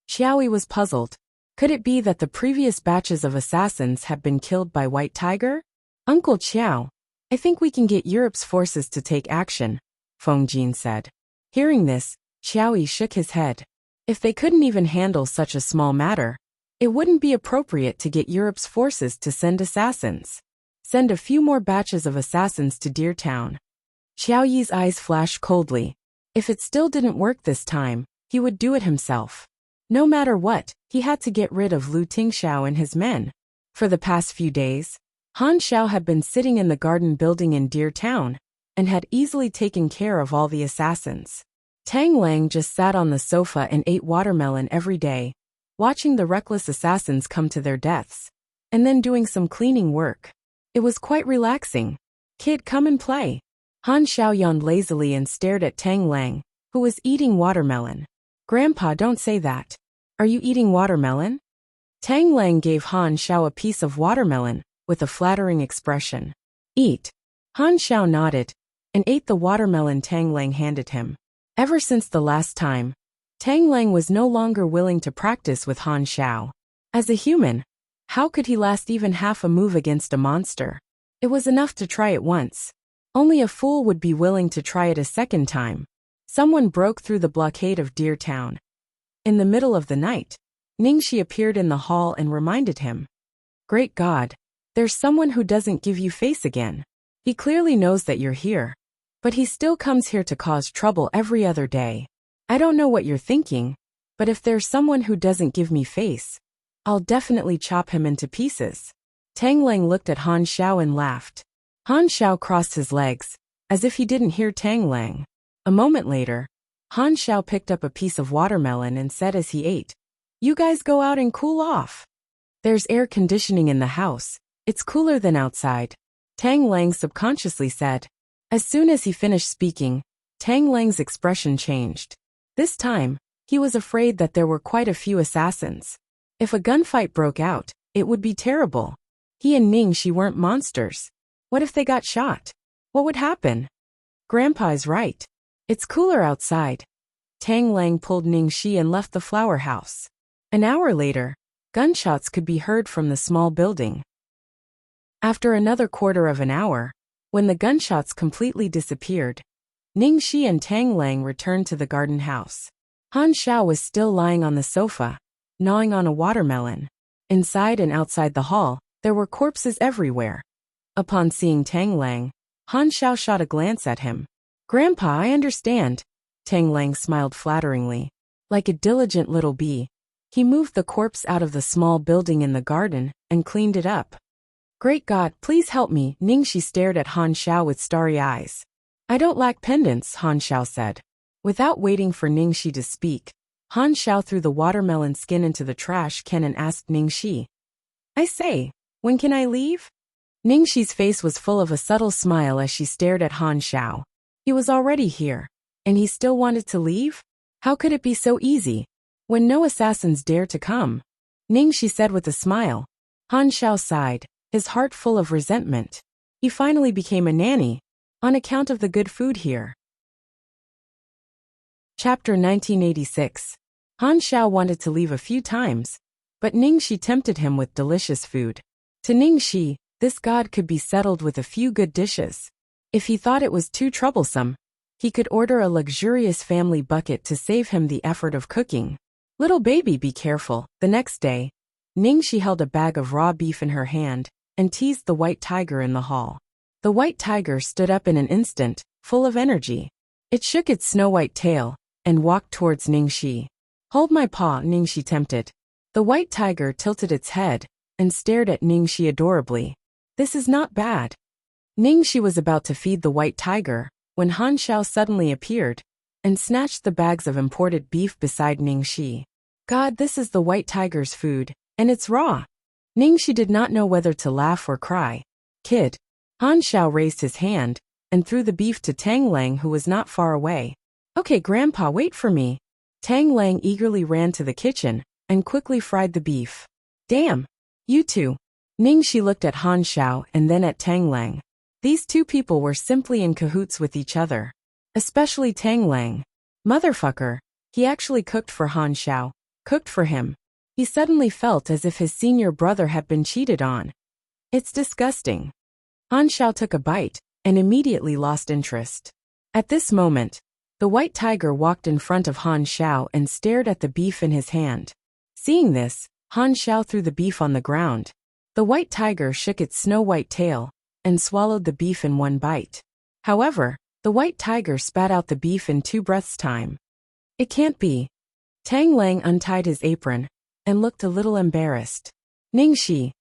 Xiao Yi was puzzled. Could it be that the previous batches of assassins had been killed by White Tiger? Uncle Qiao, I think we can get Europe's forces to take action, Feng Jin said. Hearing this, Xiao Yi shook his head. If they couldn't even handle such a small matter, it wouldn't be appropriate to get Europe's forces to send assassins. Send a few more batches of assassins to Deer Town. Xiao Yi's eyes flashed coldly. If it still didn't work this time, he would do it himself. No matter what, he had to get rid of Lu Tingxiao and his men. For the past few days, Han Xiao had been sitting in the garden building in Deer Town, and had easily taken care of all the assassins. Tang Lang just sat on the sofa and ate watermelon every day, watching the reckless assassins come to their deaths, and then doing some cleaning work. It was quite relaxing. Kid, come and play. Han Xiao yawned lazily and stared at Tang Lang, who was eating watermelon. Grandpa, don't say that. Are you eating watermelon? Tang Lang gave Han Xiao a piece of watermelon, with a flattering expression. Eat. Han Xiao nodded, and ate the watermelon Tang Lang handed him. Ever since the last time, Tang Lang was no longer willing to practice with Han Xiao. As a human, how could he last even half a move against a monster? It was enough to try it once. Only a fool would be willing to try it a second time. Someone broke through the blockade of Deer Town. In the middle of the night, Ningxi appeared in the hall and reminded him. Great God, there's someone who doesn't give you face again. He clearly knows that you're here, but he still comes here to cause trouble every other day. I don't know what you're thinking, but if there's someone who doesn't give me face, I'll definitely chop him into pieces. Tang Lang looked at Han Xiao and laughed. Han Xiao crossed his legs, as if he didn't hear Tang Lang. A moment later, Han Xiao picked up a piece of watermelon and said as he ate, You guys go out and cool off. There's air conditioning in the house. It's cooler than outside. Tang Lang subconsciously said. As soon as he finished speaking, Tang Lang's expression changed. This time, he was afraid that there were quite a few assassins. If a gunfight broke out, it would be terrible. He and Ningxi weren't monsters. What if they got shot? What would happen? Grandpa is right. It's cooler outside. Tang Lang pulled Ningxi and left the flower house. An hour later, gunshots could be heard from the small building. After another quarter of an hour, when the gunshots completely disappeared, Ningxi and Tang Lang returned to the garden house. Han Xiao was still lying on the sofa, gnawing on a watermelon. Inside and outside the hall, there were corpses everywhere. Upon seeing Tang Lang, Han Xiao shot a glance at him. Grandpa, I understand. Tang Lang smiled flatteringly. Like a diligent little bee, he moved the corpse out of the small building in the garden and cleaned it up. Great God, please help me. Ningxi stared at Han Xiao with starry eyes. I don't lack pendants, Han Xiao said. Without waiting for Ningxi to speak, Han Xiao threw the watermelon skin into the trash can and asked Ningxi. I say, when can I leave? Ningxi's face was full of a subtle smile as she stared at Han Xiao. He was already here, and he still wanted to leave? How could it be so easy, when no assassins dare to come? Ningxi said with a smile. Han Xiao sighed, his heart full of resentment. He finally became a nanny, on account of the good food here. Chapter 1986. Han Xiao wanted to leave a few times, but Ningxi tempted him with delicious food. To Ningxi, this god could be settled with a few good dishes. If he thought it was too troublesome, he could order a luxurious family bucket to save him the effort of cooking. Little baby, be careful. The next day, Ningxi held a bag of raw beef in her hand and teased the white tiger in the hall. The white tiger stood up in an instant, full of energy. It shook its snow-white tail and walked towards Ningxi. Hold my paw, Ningxi tempted. The white tiger tilted its head and stared at Ningxi adorably. This is not bad. Ningxi was about to feed the white tiger when Han Xiao suddenly appeared and snatched the bags of imported beef beside Ningxi. God, this is the white tiger's food, and it's raw. Ningxi did not know whether to laugh or cry. Kid. Han Xiao raised his hand and threw the beef to Tang Lang, who was not far away. Okay, Grandpa, wait for me. Tang Lang eagerly ran to the kitchen and quickly fried the beef. Damn. You two. Ningxi looked at Han Xiao and then at Tang Lang. These two people were simply in cahoots with each other. Especially Tang Lang. Motherfucker. He actually cooked for Han Xiao. Cooked for him. He suddenly felt as if his senior brother had been cheated on. It's disgusting. Han Xiao took a bite and immediately lost interest. At this moment, the white tiger walked in front of Han Xiao and stared at the beef in his hand. Seeing this, Han Xiao threw the beef on the ground. The white tiger shook its snow-white tail and swallowed the beef in one bite. However, the white tiger spat out the beef in 2 breaths' time. It can't be. Tang Lang untied his apron and looked a little embarrassed. Ningxi.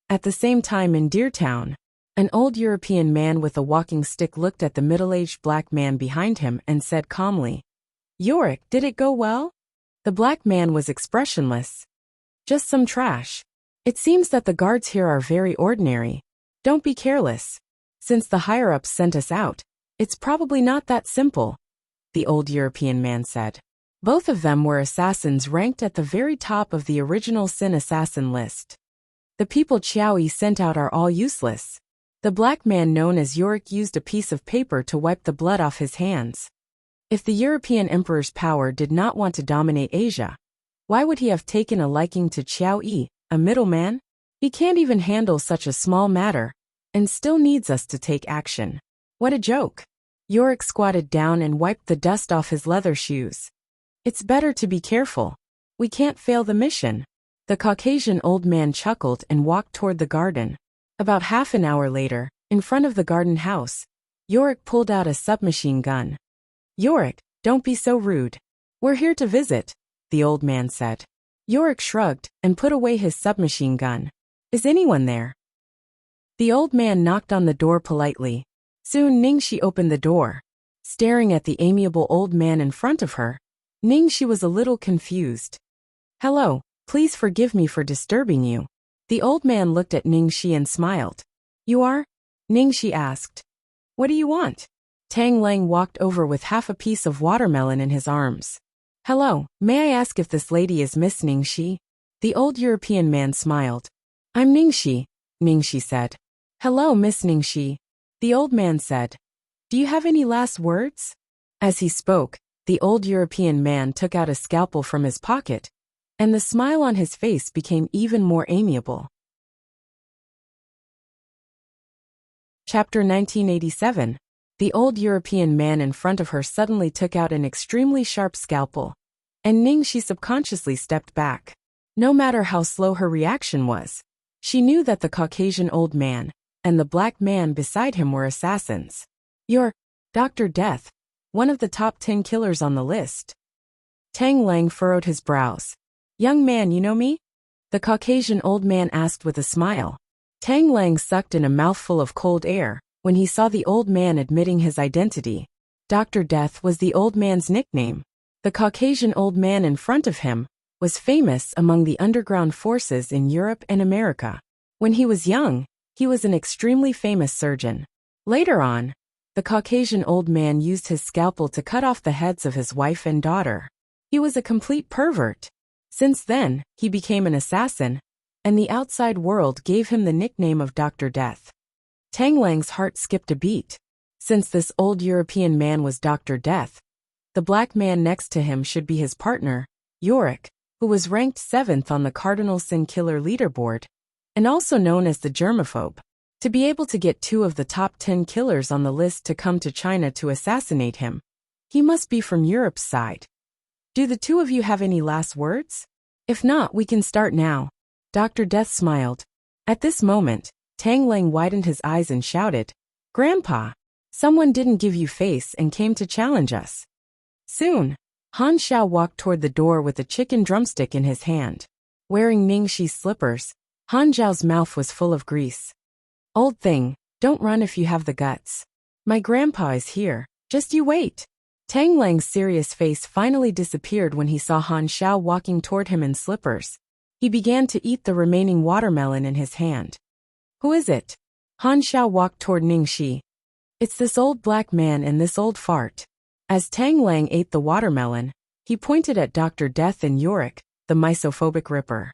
At the same time in Deer Town, an old European man with a walking stick looked at the middle-aged black man behind him and said calmly, Yorick, did it go well? The black man was expressionless. Just some trash. It seems that the guards here are very ordinary. Don't be careless. Since the higher-ups sent us out, it's probably not that simple, the old European man said. Both of them were assassins ranked at the very top of the original Sin assassin list. The people Qiao Yi sent out are all useless. The black man known as Yorick used a piece of paper to wipe the blood off his hands. If the European emperor's power did not want to dominate Asia, why would he have taken a liking to Qiao Yi, a middleman? He can't even handle such a small matter, and still needs us to take action. What a joke. Yorick squatted down and wiped the dust off his leather shoes. It's better to be careful. We can't fail the mission. The Caucasian old man chuckled and walked toward the garden. About half an hour later, in front of the garden house, Yorick pulled out a submachine gun. Yorick, don't be so rude. We're here to visit, the old man said. Yorick shrugged and put away his submachine gun. Is anyone there? The old man knocked on the door politely. Soon Ningxi opened the door. Staring at the amiable old man in front of her, Ningxi was a little confused. Hello, please forgive me for disturbing you. The old man looked at Ningxi and smiled. You are? Ningxi asked. What do you want? Tang Lang walked over with half a piece of watermelon in his arms. Hello, may I ask if this lady is Miss Ningxi? The old European man smiled. I'm Ningxi, Ningxi said. Hello, Miss Ningxi, the old man said. Do you have any last words? As he spoke, the old European man took out a scalpel from his pocket, and the smile on his face became even more amiable. Chapter 1987. The old European man in front of her suddenly took out an extremely sharp scalpel, and Ningxi subconsciously stepped back. No matter how slow her reaction was, she knew that the Caucasian old man and the black man beside him were assassins. You're Dr. Death, one of the top 10 killers on the list. Tang Lang furrowed his brows. Young man, you know me? The Caucasian old man asked with a smile. Tang Lang sucked in a mouthful of cold air when he saw the old man admitting his identity. Dr. Death was the old man's nickname. The Caucasian old man in front of him was famous among the underground forces in Europe and America. When he was young, he was an extremely famous surgeon. Later on, the Caucasian old man used his scalpel to cut off the heads of his wife and daughter. He was a complete pervert. Since then, he became an assassin, and the outside world gave him the nickname of Dr. Death. Tang Lang's heart skipped a beat. Since this old European man was Dr. Death, the black man next to him should be his partner, Yorick, who was ranked 7th on the Cardinal Sin Killer leaderboard, and also known as the germaphobe. To be able to get 2 of the top 10 killers on the list to come to China to assassinate him, he must be from Europe's side. Do the 2 of you have any last words? If not, we can start now. Dr. Death smiled. At this moment, Tang Lang widened his eyes and shouted, Grandpa, someone didn't give you face and came to challenge us. Soon, Han Xiao walked toward the door with a chicken drumstick in his hand. Wearing Ningxi's slippers, Han Xiao's mouth was full of grease. Old thing, don't run if you have the guts. My grandpa is here, just you wait. Tang Lang's serious face finally disappeared when he saw Han Xiao walking toward him in slippers. He began to eat the remaining watermelon in his hand. Who is it? Han Xiao walked toward Ningxi. It's this old black man and this old fart. As Tang Lang ate the watermelon, he pointed at Dr. Death and Yorick, the misophobic ripper.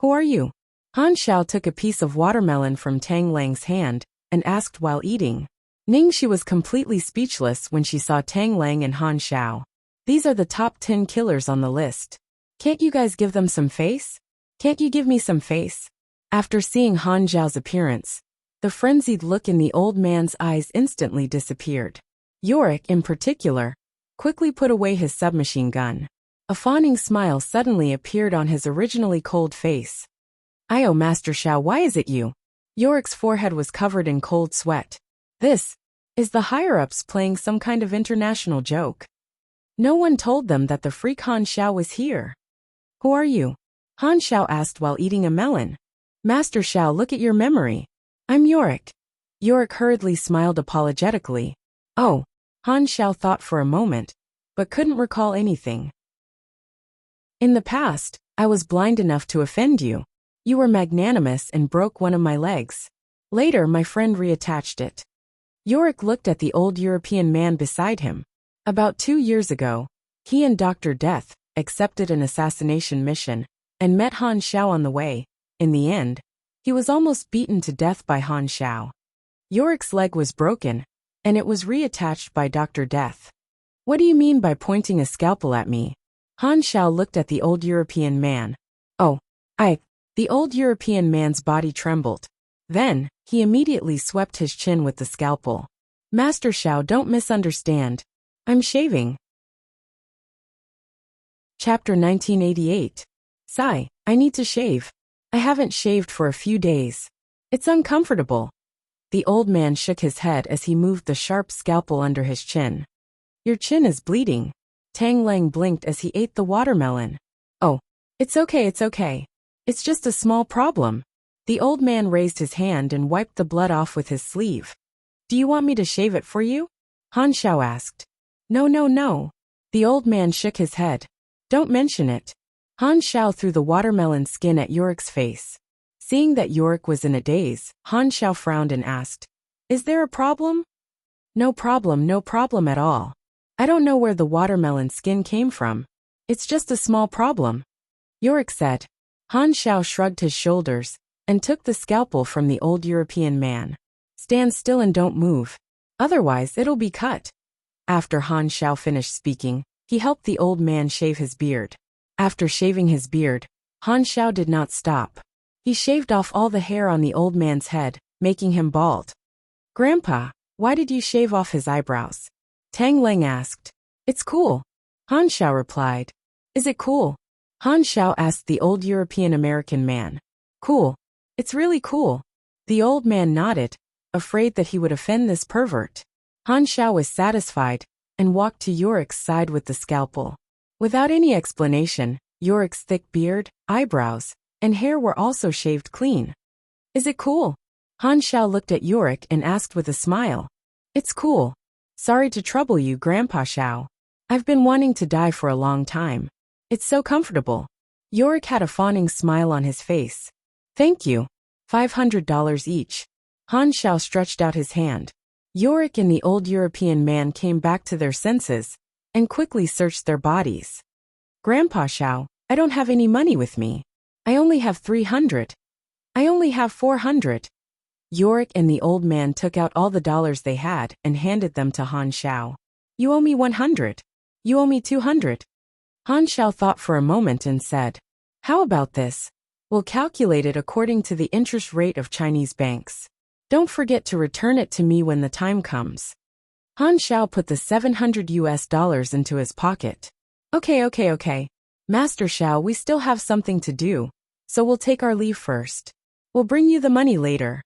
Who are you? Han Xiao took a piece of watermelon from Tang Lang's hand and asked while eating. Ningxi was completely speechless when she saw Tang Lang and Han Xiao. These are the top 10 killers on the list. Can't you guys give them some face? Can't you give me some face? After seeing Han Xiao's appearance, the frenzied look in the old man's eyes instantly disappeared. Yorick, in particular, quickly put away his submachine gun. A fawning smile suddenly appeared on his originally cold face. "Ayo, Master Xiao, why is it you?" Yorick's forehead was covered in cold sweat. This is the higher-ups playing some kind of international joke. No one told them that the freak Han Xiao was here. Who are you? Han Xiao asked while eating a melon. Master Xiao, look at your memory. I'm Yorick. Yorick hurriedly smiled apologetically. Oh, Han Xiao thought for a moment, but couldn't recall anything. In the past, I was blind enough to offend you. You were magnanimous and broke one of my legs. Later, my friend reattached it. Yorick looked at the old European man beside him. About 2 years ago, he and Dr. Death accepted an assassination mission and met Han Xiao on the way. In the end, he was almost beaten to death by Han Xiao. Yorick's leg was broken, and it was reattached by Dr. Death. What do you mean by pointing a scalpel at me? Han Xiao looked at the old European man. Oh, The old European man's body trembled. Then, he immediately swept his chin with the scalpel. Master Xiao, don't misunderstand. I'm shaving. Chapter 1988. Sigh, I need to shave. I haven't shaved for a few days. It's uncomfortable. The old man shook his head as he moved the sharp scalpel under his chin. Your chin is bleeding. Tang Lang blinked as he ate the watermelon. Oh, it's okay. It's just a small problem. The old man raised his hand and wiped the blood off with his sleeve. Do you want me to shave it for you? Han Xiao asked. No. The old man shook his head. Don't mention it. Han Xiao threw the watermelon skin at Yorick's face. Seeing that Yorick was in a daze, Han Xiao frowned and asked, Is there a problem? No problem at all. I don't know where the watermelon skin came from. It's just a small problem. Yorick said. Han Xiao shrugged his shoulders and took the scalpel from the old European man. Stand still and don't move. Otherwise, it'll be cut. After Han Xiao finished speaking, he helped the old man shave his beard. After shaving his beard, Han Xiao did not stop. He shaved off all the hair on the old man's head, making him bald. Grandpa, why did you shave off his eyebrows? Tang Lang asked. It's cool. Han Xiao replied. Is it cool? Han Xiao asked the old European American man. Cool. It's really cool. The old man nodded, afraid that he would offend this pervert. Han Xiao was satisfied and walked to Yorick's side with the scalpel. Without any explanation, Yorick's thick beard, eyebrows, and hair were also shaved clean. Is it cool? Han Xiao looked at Yorick and asked with a smile. It's cool. Sorry to trouble you, Grandpa Xiao. I've been wanting to die for a long time. It's so comfortable. Yorick had a fawning smile on his face. Thank you. $500 each. Han Xiao stretched out his hand. Yorick and the old European man came back to their senses and quickly searched their bodies. Grandpa Xiao, I don't have any money with me. I only have 300. I only have 400. Yorick and the old man took out all the dollars they had and handed them to Han Xiao. You owe me 100. You owe me 200. Han Xiao thought for a moment and said, How about this? We'll calculate it according to the interest rate of Chinese banks. Don't forget to return it to me when the time comes. Han Xiao put the $700 into his pocket. Okay. Master Xiao, we still have something to do, so we'll take our leave first. We'll bring you the money later.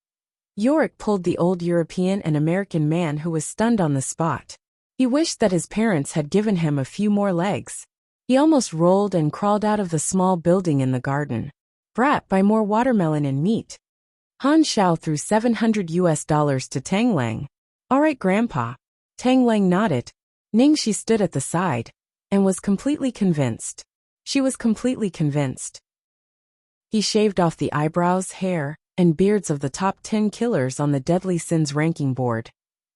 Yorick pulled the old European and American man who was stunned on the spot. He wished that his parents had given him a few more legs. He almost rolled and crawled out of the small building in the garden. Brat, buy more watermelon and meat. Han Xiao threw $700 to Tang Lang. All right, Grandpa. Tang Lang nodded. Ningxi stood at the side and was completely convinced. She was completely convinced. He shaved off the eyebrows, hair, and beards of the top 10 killers on the Deadly Sins ranking board,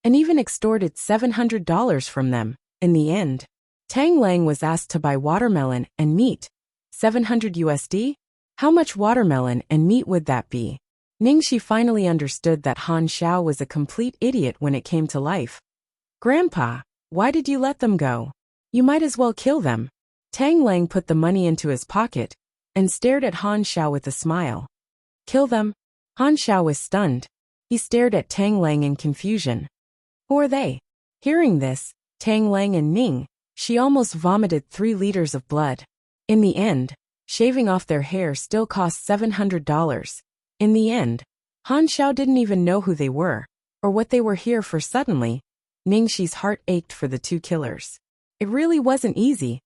and even extorted $700 from them. In the end, Tang Lang was asked to buy watermelon and meat. $700? How much watermelon and meat would that be? Ningxi finally understood that Han Xiao was a complete idiot when it came to life. Grandpa, why did you let them go? You might as well kill them. Tang Lang put the money into his pocket and stared at Han Xiao with a smile. Kill them? Han Xiao was stunned. He stared at Tang Lang in confusion. Who are they? Hearing this, Tang Lang and Ningxi almost vomited 3 liters of blood. In the end, shaving off their hair still cost $700. In the end, Han Xiao didn't even know who they were, or what they were here for. Suddenly, Ningxi's heart ached for the 2 killers. It really wasn't easy.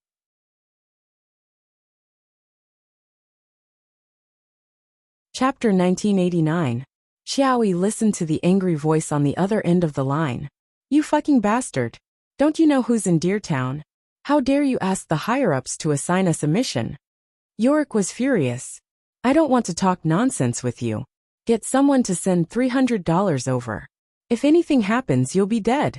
Chapter 1989. Xiaoyi listened to the angry voice on the other end of the line. You fucking bastard. Don't you know who's in Deer Town? How dare you ask the higher-ups to assign us a mission? Yorick was furious. I don't want to talk nonsense with you. Get someone to send $300 over. If anything happens, you'll be dead.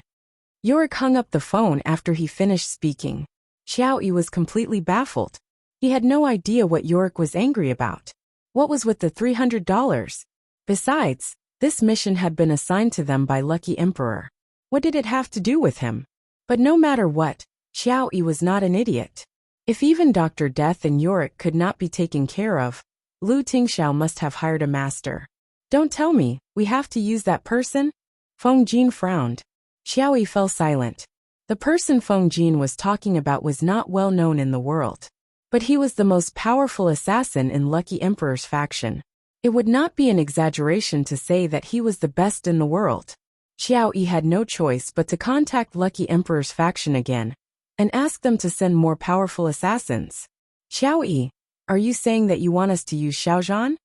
Yorick hung up the phone after he finished speaking. Xiao Yi was completely baffled. He had no idea what Yorick was angry about. What was with the $300? Besides, this mission had been assigned to them by Lucky Emperor. What did it have to do with him? But no matter what, Xiao Yi was not an idiot. If even Dr. Death and Yorick could not be taken care of, Lu Tingxiao must have hired a master. Don't tell me, we have to use that person? Feng Jin frowned. Xiao Yi fell silent. The person Feng Jin was talking about was not well known in the world. But he was the most powerful assassin in Lucky Emperor's faction. It would not be an exaggeration to say that he was the best in the world. Xiao Yi had no choice but to contact Lucky Emperor's faction again, and ask them to send more powerful assassins. Xiao Yi, are you saying that you want us to use Xiaozhan?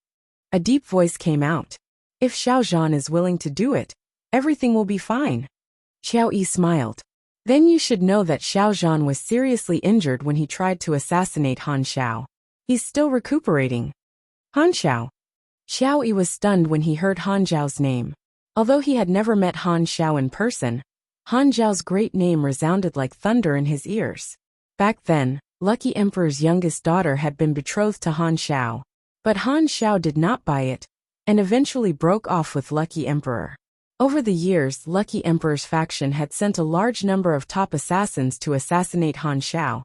A deep voice came out. If Xiaozhan is willing to do it, everything will be fine. Xiao Yi smiled. Then you should know that Xiaozhan was seriously injured when he tried to assassinate Han Xiao. He's still recuperating. Han Xiao. Xiao Yi was stunned when he heard Han Xiao's name. Although he had never met Han Xiao in person, Han Xiao's great name resounded like thunder in his ears. Back then, Lucky Emperor's youngest daughter had been betrothed to Han Xiao. But Han Xiao did not buy it, and eventually broke off with Lucky Emperor. Over the years, Lucky Emperor's faction had sent a large number of top assassins to assassinate Han Xiao,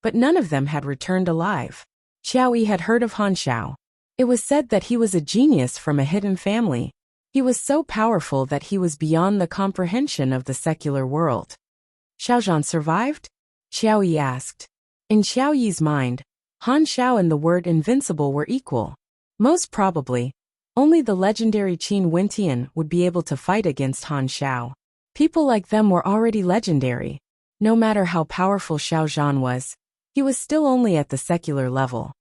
but none of them had returned alive. Xiao Yi had heard of Han Xiao. It was said that he was a genius from a hidden family. He was so powerful that he was beyond the comprehension of the secular world. Xiaozhan survived? Xiao Yi asked. In Xiao Yi's mind, Han Xiao and the word invincible were equal. Most probably, only the legendary Qin Wentian would be able to fight against Han Xiao. People like them were already legendary. No matter how powerful Xiaozhan was, he was still only at the secular level.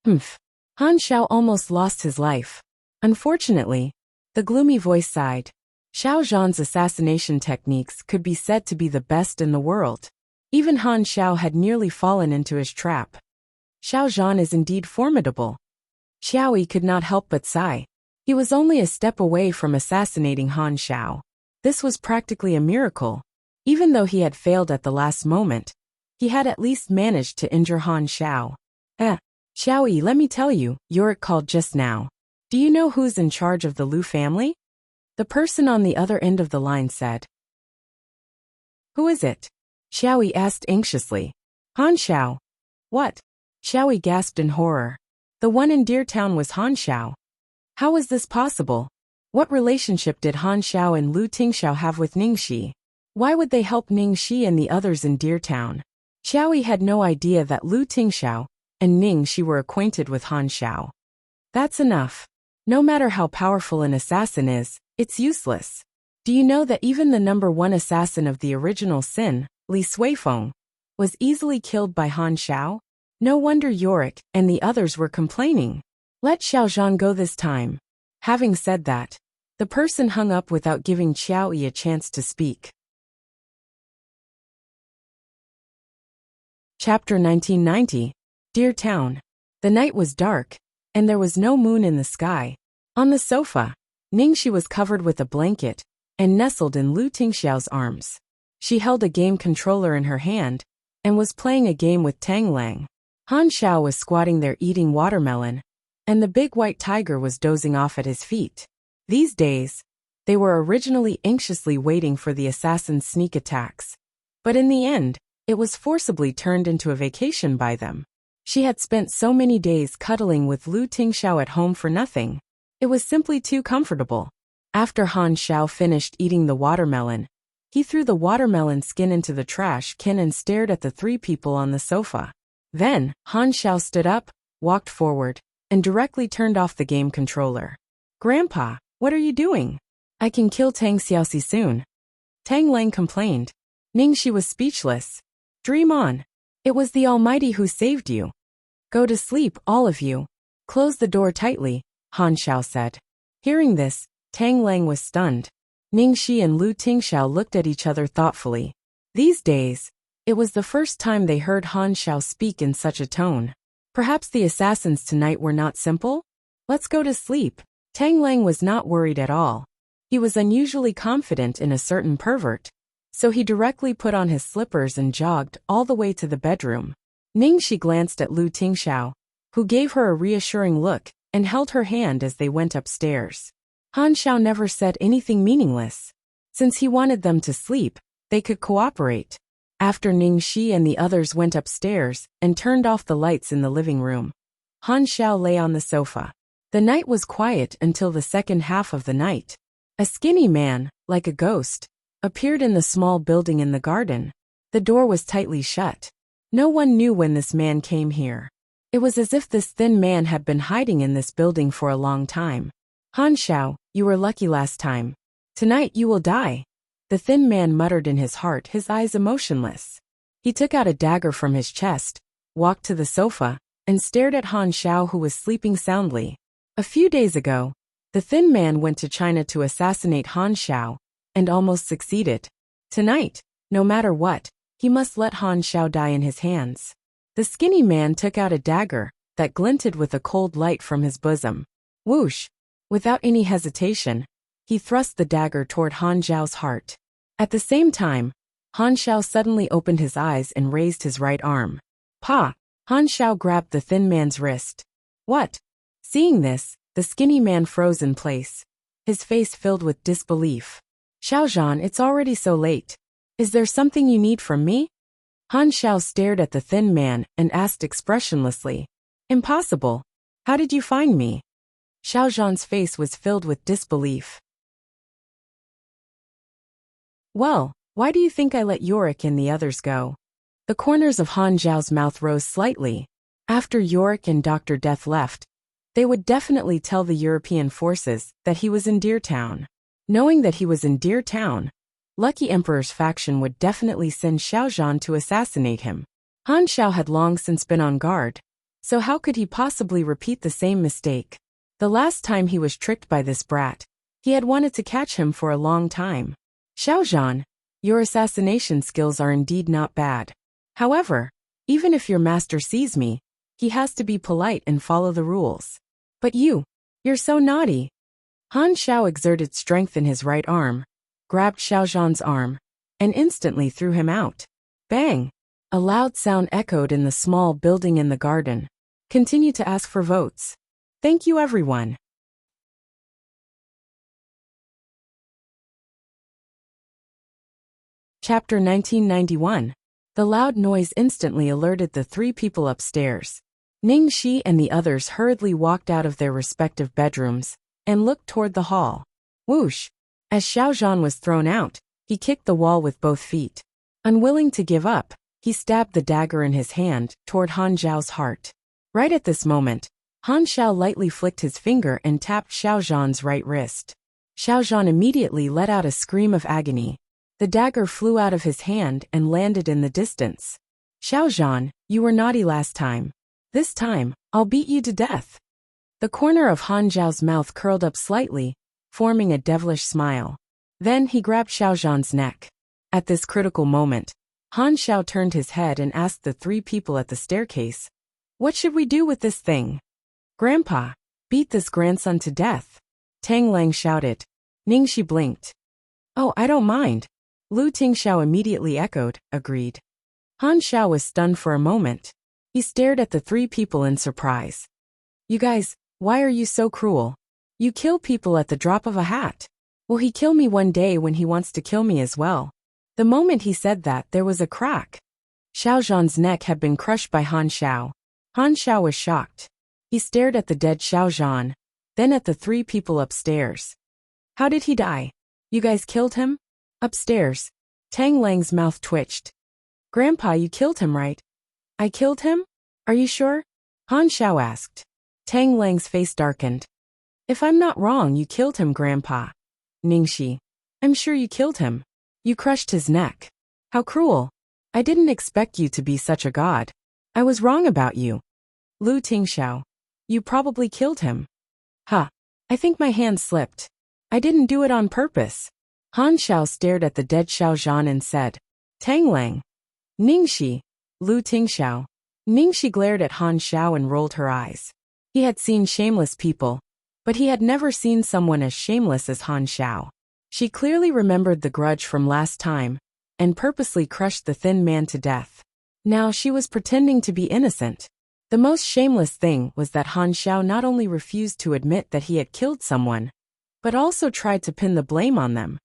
Han Xiao almost lost his life. Unfortunately, the gloomy voice sighed. Xiaozhan's assassination techniques could be said to be the best in the world. Even Han Xiao had nearly fallen into his trap. Xiaozhan is indeed formidable. Xiao Yi could not help but sigh. He was only a step away from assassinating Han Xiao. This was practically a miracle. Even though he had failed at the last moment, he had at least managed to injure Han Xiao. Xiao Yi, let me tell you, Yorick called just now. Do you know who's in charge of the Lu family? The person on the other end of the line said. Who is it? Xiao Yi asked anxiously. Han Xiao. What? Xiao Yi gasped in horror. The one in Deer Town was Han Xiao. How was this possible? What relationship did Han Xiao and Lu Tingxiao have with Ningxi? Why would they help Ningxi and the others in Deer Town? Xiao Yi had no idea that Lu Tingxiao and Ningxi were acquainted with Han Xiao. That's enough. No matter how powerful an assassin is, it's useless. Do you know that even the number one assassin of the original sin, Li Suifeng, was easily killed by Han Xiao? No wonder Yorick and the others were complaining. Let Xiaozhan go this time. Having said that, the person hung up without giving Xiao Yi a chance to speak. Chapter 1990. Dear Town. The night was dark, and there was no moon in the sky. On the sofa, Ningxi was covered with a blanket and nestled in Lu Tingxiao's arms. She held a game controller in her hand and was playing a game with Tang Lang. Han Xiao was squatting there eating watermelon, and the big white tiger was dozing off at his feet. These days, they were originally anxiously waiting for the assassin's sneak attacks. But in the end, it was forcibly turned into a vacation by them. She had spent so many days cuddling with Lu Tingxiao at home for nothing. It was simply too comfortable. After Han Xiao finished eating the watermelon, he threw the watermelon skin into the trash can and stared at the three people on the sofa. Then, Han Xiao stood up, walked forward, and directly turned off the game controller. Grandpa, what are you doing? I can kill Tang Xiaoxi soon. Tang Lang complained. Ningxi was speechless. Dream on. It was the Almighty who saved you. Go to sleep, all of you. Close the door tightly, Han Xiao said. Hearing this, Tang Lang was stunned. Ningxi and Lu Tingxiao looked at each other thoughtfully. These days, It was the first time they heard Han Xiao speak in such a tone. Perhaps the assassins tonight were not simple? Let's go to sleep. Tang Lang was not worried at all. He was unusually confident in a certain pervert. So he directly put on his slippers and jogged all the way to the bedroom. Ningxi glanced at Lu Tingxiao, who gave her a reassuring look and held her hand as they went upstairs. Han Xiao never said anything meaningless. Since he wanted them to sleep, they could cooperate. After Ningxi and the others went upstairs and turned off the lights in the living room, Han Xiao lay on the sofa. The night was quiet until the second half of the night. A skinny man, like a ghost, appeared in the small building in the garden. The door was tightly shut. No one knew when this man came here. It was as if this thin man had been hiding in this building for a long time. Han Xiao, you were lucky last time. Tonight you will die. The thin man muttered in his heart, his eyes emotionless. He took out a dagger from his chest, walked to the sofa, and stared at Han Xiao, who was sleeping soundly. A few days ago, the thin man went to China to assassinate Han Xiao, and almost succeeded. Tonight, no matter what, he must let Han Xiao die in his hands. The skinny man took out a dagger that glinted with a cold light from his bosom. Whoosh! Without any hesitation, he thrust the dagger toward Han Xiao's heart. At the same time, Han Xiao suddenly opened his eyes and raised his right arm. Pa! Han Xiao grabbed the thin man's wrist. What? Seeing this, the skinny man froze in place, his face filled with disbelief. Xiaozhan, it's already so late. Is there something you need from me? Han Xiao stared at the thin man and asked expressionlessly. Impossible. How did you find me? Xiaozhan's face was filled with disbelief. Well, why do you think I let Yorick and the others go? The corners of Han Xiao's mouth rose slightly. After Yorick and Dr. Death left, they would definitely tell the European forces that he was in Deer Town. Knowing that he was in Deer Town, Lucky Emperor's faction would definitely send Xiaozhan to assassinate him. Han Xiao had long since been on guard, so how could he possibly repeat the same mistake? The last time he was tricked by this brat, he had wanted to catch him for a long time. Xiaozhan, your assassination skills are indeed not bad. However, even if your master sees me, he has to be polite and follow the rules. But you're so naughty. Han Xiao exerted strength in his right arm, grabbed Xiaozhan's arm, and instantly threw him out. Bang! A loud sound echoed in the small building in the garden. Continue to ask for votes. Thank you, everyone. Chapter 1991. The loud noise instantly alerted the three people upstairs. Ningxi and the others hurriedly walked out of their respective bedrooms and looked toward the hall. Whoosh! As Xiaozhan was thrown out, he kicked the wall with both feet. Unwilling to give up, he stabbed the dagger in his hand toward Han Xiao's heart. Right at this moment, Han Xiao lightly flicked his finger and tapped Xiaozhan's right wrist. Xiaozhan immediately let out a scream of agony. The dagger flew out of his hand and landed in the distance. Xiaozhan, you were naughty last time. This time, I'll beat you to death. The corner of Han Xiao's mouth curled up slightly, forming a devilish smile. Then he grabbed Xiaozhan's neck. At this critical moment, Han Xiao turned his head and asked the three people at the staircase, what should we do with this thing? Grandpa, beat this grandson to death. Tang Lang shouted. Ningxi blinked. Oh, I don't mind. Lu Tingxiao immediately echoed, agreed. Han Xiao was stunned for a moment. He stared at the three people in surprise. You guys, why are you so cruel? You kill people at the drop of a hat. Will he kill me one day when he wants to kill me as well? The moment he said that, there was a crack. Xiaozhan's neck had been crushed by Han Xiao. Han Xiao was shocked. He stared at the dead Xiaozhan, then at the three people upstairs. How did he die? You guys killed him? Upstairs. Tang Lang's mouth twitched. Grandpa, you killed him, right? I killed him? Are you sure? Han Xiao asked. Tang Lang's face darkened. If I'm not wrong, you killed him, Grandpa. Ningxi. I'm sure you killed him. You crushed his neck. How cruel. I didn't expect you to be such a god. I was wrong about you. Lu Tingxiao. You probably killed him. Huh. I think my hand slipped. I didn't do it on purpose. Han Xiao stared at the dead Xiaozhan and said, Tang Lang. Ningxi, Lu Tingxiao. Ningxi glared at Han Xiao and rolled her eyes. He had seen shameless people, but he had never seen someone as shameless as Han Xiao. She clearly remembered the grudge from last time, and purposely crushed the thin man to death. Now she was pretending to be innocent. The most shameless thing was that Han Xiao not only refused to admit that he had killed someone, but also tried to pin the blame on them,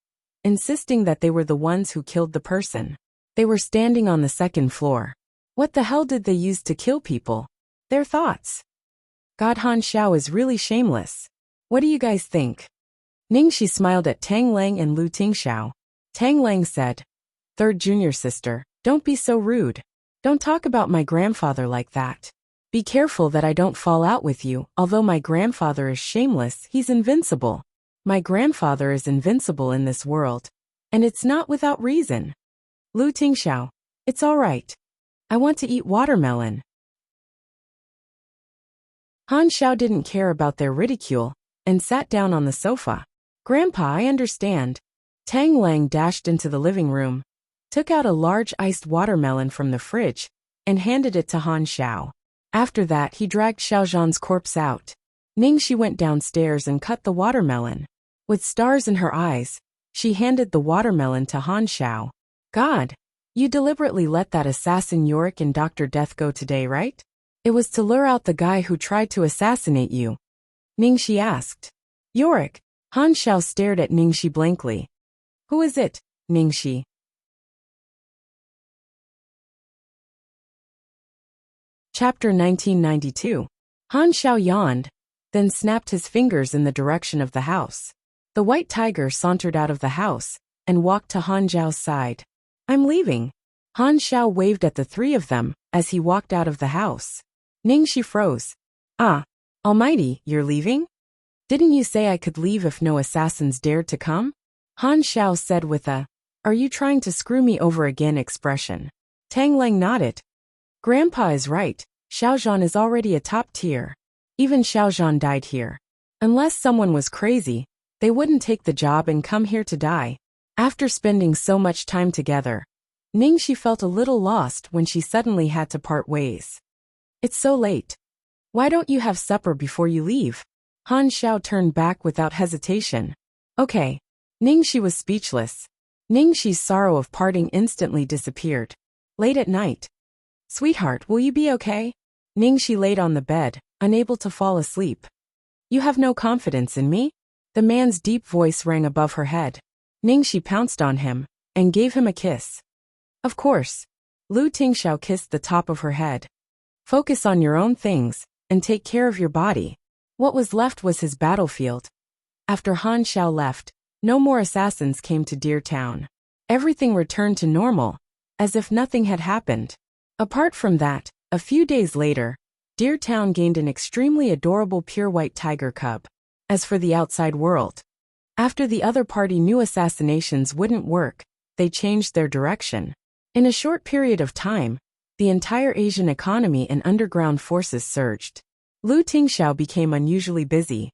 insisting that they were the ones who killed the person. They were standing on the second floor. What the hell did they use to kill people? Their thoughts. God, Han Xiao is really shameless. What do you guys think? Ningxi smiled at Tang Lang and Lu Tingxiao. Tang Lang said, "Third junior sister, don't be so rude. Don't talk about my grandfather like that. Be careful that I don't fall out with you. Although my grandfather is shameless, he's invincible. My grandfather is invincible in this world. And it's not without reason." Lu Tingxiao, "It's all right. I want to eat watermelon." Han Xiao didn't care about their ridicule, and sat down on the sofa. "Grandpa, I understand." Tang Lang dashed into the living room, took out a large iced watermelon from the fridge, and handed it to Han Xiao. After that he dragged Xiaozhan's corpse out. Ningxi went downstairs and cut the watermelon. With stars in her eyes, she handed the watermelon to Han Xiao. "God, you deliberately let that assassin Yorick and Dr. Death go today, right? It was to lure out the guy who tried to assassinate you?" Ningxi asked. "Yorick?" Han Xiao stared at Ningxi blankly. "Who is it, Ningxi?" Chapter 1992. Han Xiao yawned, then snapped his fingers in the direction of the house. The white tiger sauntered out of the house and walked to Han Xiao's side. "I'm leaving." Han Xiao waved at the three of them as he walked out of the house. Ningxi froze. "Ah, almighty, you're leaving? Didn't you say I could leave if no assassins dared to come?" Han Xiao said with a, "Are you trying to screw me over again?" expression. Tang Lang nodded. "Grandpa is right. Xiaozhan is already a top tier. Even Xiaozhan died here. Unless someone was crazy, they wouldn't take the job and come here to die." After spending so much time together, Ningxi felt a little lost when she suddenly had to part ways. "It's so late. Why don't you have supper before you leave?" Han Xiao turned back without hesitation. "Okay." Ningxi was speechless. Ningxi's sorrow of parting instantly disappeared. Late at night. "Sweetheart, will you be okay?" Ningxi laid on the bed, unable to fall asleep. "You have no confidence in me?" The man's deep voice rang above her head. Ningxi pounced on him and gave him a kiss. "Of course." Lu Tingxiao kissed the top of her head. "Focus on your own things and take care of your body." What was left was his battlefield. After Han Xiao left, no more assassins came to Deer Town. Everything returned to normal, as if nothing had happened. Apart from that, a few days later, Deer Town gained an extremely adorable pure white tiger cub. As for the outside world, after the other party knew assassinations wouldn't work, they changed their direction. In a short period of time, the entire Asian economy and underground forces surged. Lu Tingxiao became unusually busy,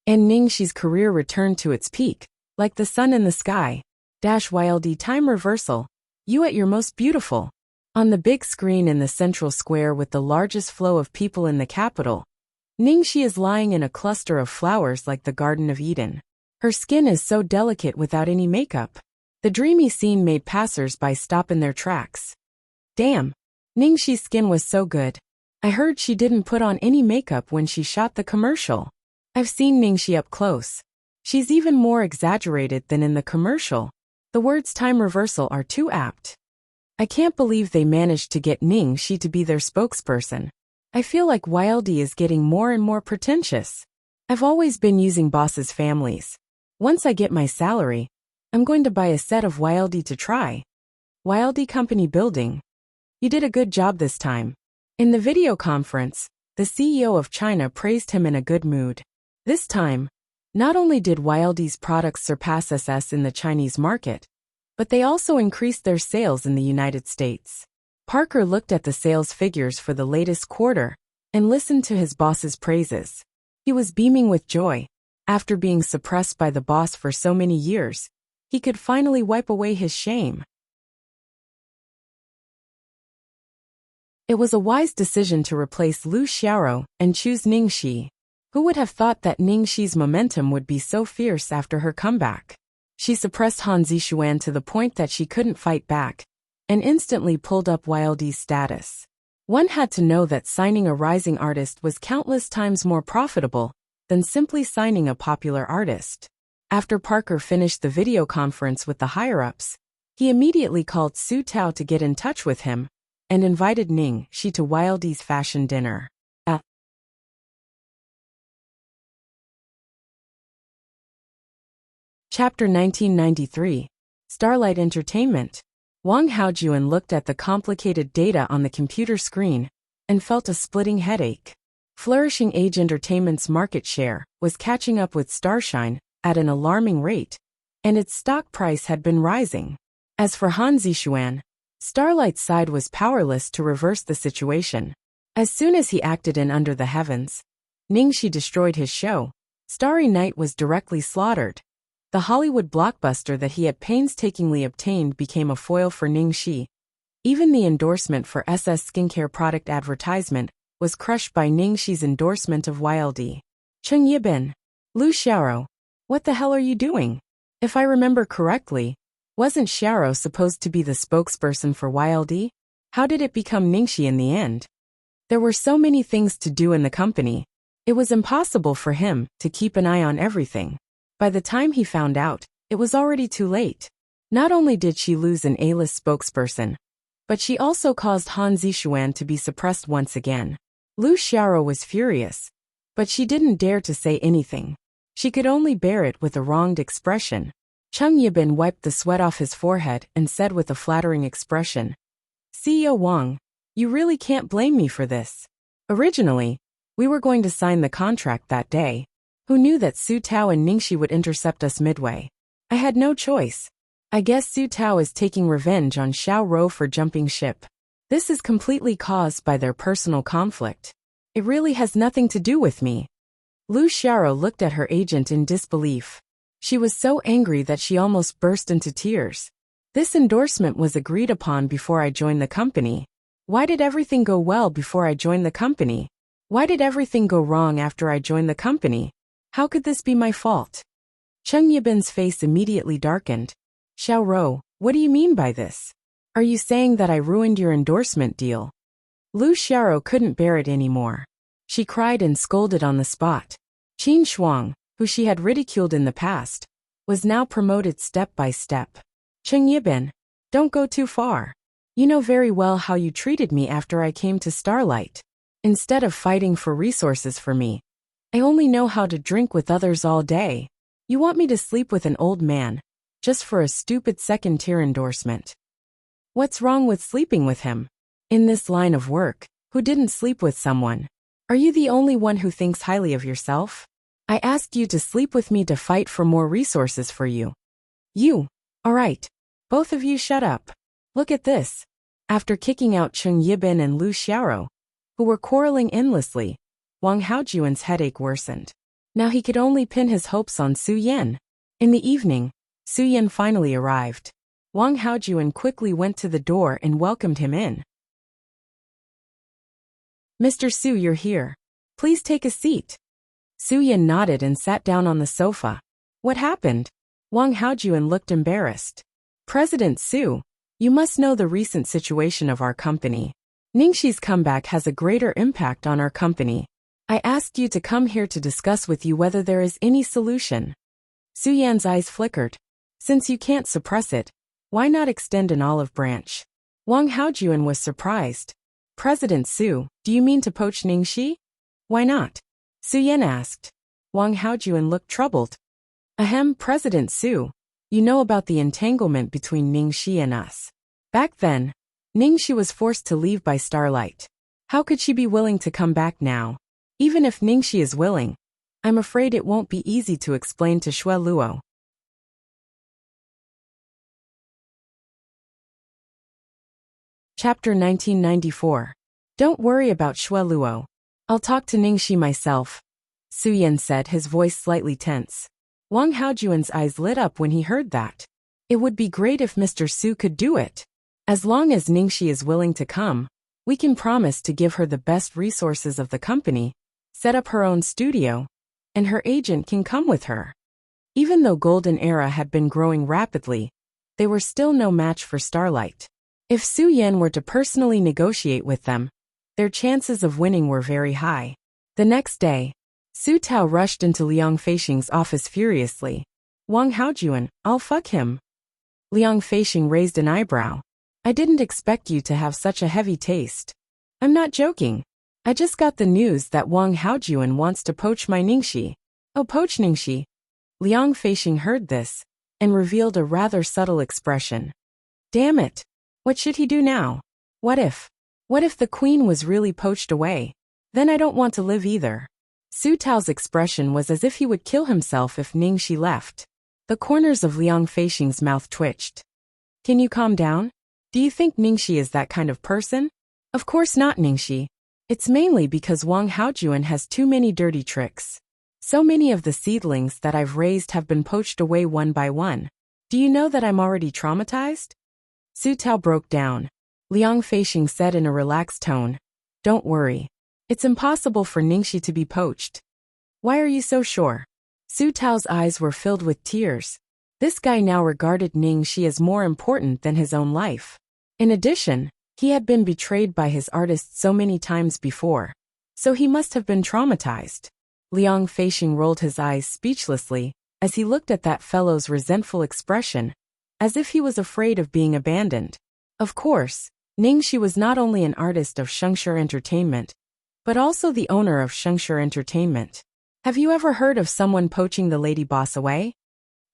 and Ningxi's career returned to its peak, like the sun in the sky. YLD time reversal. You at your most beautiful. On the big screen in the central square with the largest flow of people in the capital, Ningxi is lying in a cluster of flowers like the Garden of Eden. Her skin is so delicate without any makeup. The dreamy scene made passers-by stop in their tracks. Damn. Ningxi's skin was so good. I heard she didn't put on any makeup when she shot the commercial. I've seen Ningxi up close. She's even more exaggerated than in the commercial. The words time reversal are too apt. I can't believe they managed to get Ningxi to be their spokesperson. I feel like YLD is getting more and more pretentious. I've always been using bosses' families. Once I get my salary, I'm going to buy a set of YLD to try. YLD Company Building. You did a good job this time. In the video conference, the CEO of China praised him in a good mood. This time, not only did YLD's products surpass SS in the Chinese market, but they also increased their sales in the United States. Parker looked at the sales figures for the latest quarter and listened to his boss's praises. He was beaming with joy. After being suppressed by the boss for so many years, he could finally wipe away his shame. It was a wise decision to replace Lu Xiaoro and choose Ningxi. Who would have thought that Ningxi's momentum would be so fierce after her comeback? She suppressed Han Zixuan to the point that she couldn't fight back, and instantly pulled up YLD's status. One had to know that signing a rising artist was countless times more profitable than simply signing a popular artist. After Parker finished the video conference with the higher-ups, he immediately called Su Tao to get in touch with him and invited Ningxi to YLD's fashion dinner. Chapter 1993. Starlight Entertainment. Wang Haojuan looked at the complicated data on the computer screen and felt a splitting headache. Flourishing Age Entertainment's market share was catching up with Starshine at an alarming rate, and its stock price had been rising. As for Han Zixuan, Starlight's side was powerless to reverse the situation. As soon as he acted in Under the Heavens, Ningxi destroyed his show. Starry Night was directly slaughtered. The Hollywood blockbuster that he had painstakingly obtained became a foil for Ningxi. Even the endorsement for SS skincare product advertisement was crushed by Ningxi's endorsement of YLD. Cheng Yibin. Lu Xiaoro. What the hell are you doing? If I remember correctly, wasn't Xiaoro supposed to be the spokesperson for YLD? How did it become Ningxi in the end? There were so many things to do in the company. It was impossible for him to keep an eye on everything. By the time he found out, it was already too late. Not only did she lose an A-list spokesperson, but she also caused Han Zixuan to be suppressed once again. Lu Xiaoro was furious, but she didn't dare to say anything. She could only bear it with a wronged expression. Cheng Yibin wiped the sweat off his forehead and said with a flattering expression, CEO Wang, you really can't blame me for this. Originally, we were going to sign the contract that day. Who knew that Su Tao and Ningxi would intercept us midway? I had no choice. I guess Su Tao is taking revenge on Xiao Rou for jumping ship. This is completely caused by their personal conflict. It really has nothing to do with me. Lu Xiaoro looked at her agent in disbelief. She was so angry that she almost burst into tears. This endorsement was agreed upon before I joined the company. Why did everything go well before I joined the company? Why did everything go wrong after I joined the company? How could this be my fault? Cheng Yibin's face immediately darkened. Xiao Rou, what do you mean by this? Are you saying that I ruined your endorsement deal? Lu Xiaoro couldn't bear it anymore. She cried and scolded on the spot. Qin Shuang, who she had ridiculed in the past, was now promoted step by step. Cheng Yibin, don't go too far. You know very well how you treated me after I came to Starlight. Instead of fighting for resources for me, I only know how to drink with others all day. You want me to sleep with an old man, just for a stupid second-tier endorsement. What's wrong with sleeping with him? In this line of work, who didn't sleep with someone? Are you the only one who thinks highly of yourself? I asked you to sleep with me to fight for more resources for you. You. All right. Both of you shut up. Look at this. After kicking out Cheng Yibin and Lu Xiaoro, who were quarreling endlessly, Wang Haojuan's headache worsened. Now he could only pin his hopes on Su Yan. In the evening, Su Yan finally arrived. Wang Haojuan quickly went to the door and welcomed him in. Mr. Su, you're here. Please take a seat. Su Yan nodded and sat down on the sofa. What happened? Wang Haojuan looked embarrassed. President Su, you must know the recent situation of our company. Ningxi's comeback has a greater impact on our company. I asked you to come here to discuss with you whether there is any solution. Su Yan's eyes flickered. Since you can't suppress it, why not extend an olive branch? Wang Haojuan was surprised. President Su, do you mean to poach Ningxi? Why not? Su Yan asked. Wang Haojuan looked troubled. Ahem, President Su, you know about the entanglement between Ningxi and us. Back then, Ningxi was forced to leave by Starlight. How could she be willing to come back now? Even if Ningxi is willing, I'm afraid it won't be easy to explain to Xue Luo. Chapter 1994. Don't worry about Xue Luo. I'll talk to Ningxi myself, Su Yan said, his voice slightly tense. Wang Haojuan's eyes lit up when he heard that. It would be great if Mr. Su could do it. As long as Ningxi is willing to come, We can promise to give her the best resources of the company, set up her own studio, and her agent can come with her. Even though Golden Era had been growing rapidly, they were still no match for Starlight. If Su Yan were to personally negotiate with them, their chances of winning were very high. The next day, Su Tao rushed into Liang Feixing's office furiously. Wang Haojuan, I'll fuck him. Liang Feixing raised an eyebrow. I didn't expect you to have such a heavy taste. I'm not joking. I just got the news that Wang Haojuan wants to poach my Ningxi. Oh, poach Ningxi. Liang Feixing heard this and revealed a rather subtle expression. Damn it. What should he do now? What if the queen was really poached away? Then I don't want to live either. Su Tao's expression was as if he would kill himself if Ningxi left. The corners of Liang Feixing's mouth twitched. Can you calm down? Do you think Ningxi is that kind of person? Of course not, Ningxi. It's mainly because Wang Haojuan has too many dirty tricks. So many of the seedlings that I've raised have been poached away one by one. Do you know that I'm already traumatized? Su Tao broke down. Liang Feixing said in a relaxed tone, Don't worry. It's impossible for Ningxi to be poached. Why are you so sure? Su Tao's eyes were filled with tears. This guy now regarded Ningxi as more important than his own life. In addition, he had been betrayed by his artist so many times before. So he must have been traumatized. Liang Feixing rolled his eyes speechlessly as he looked at that fellow's resentful expression, as if he was afraid of being abandoned. Of course, Ningxi was not only an artist of Shengshe Entertainment, but also the owner of Shengshe Entertainment. Have you ever heard of someone poaching the lady boss away?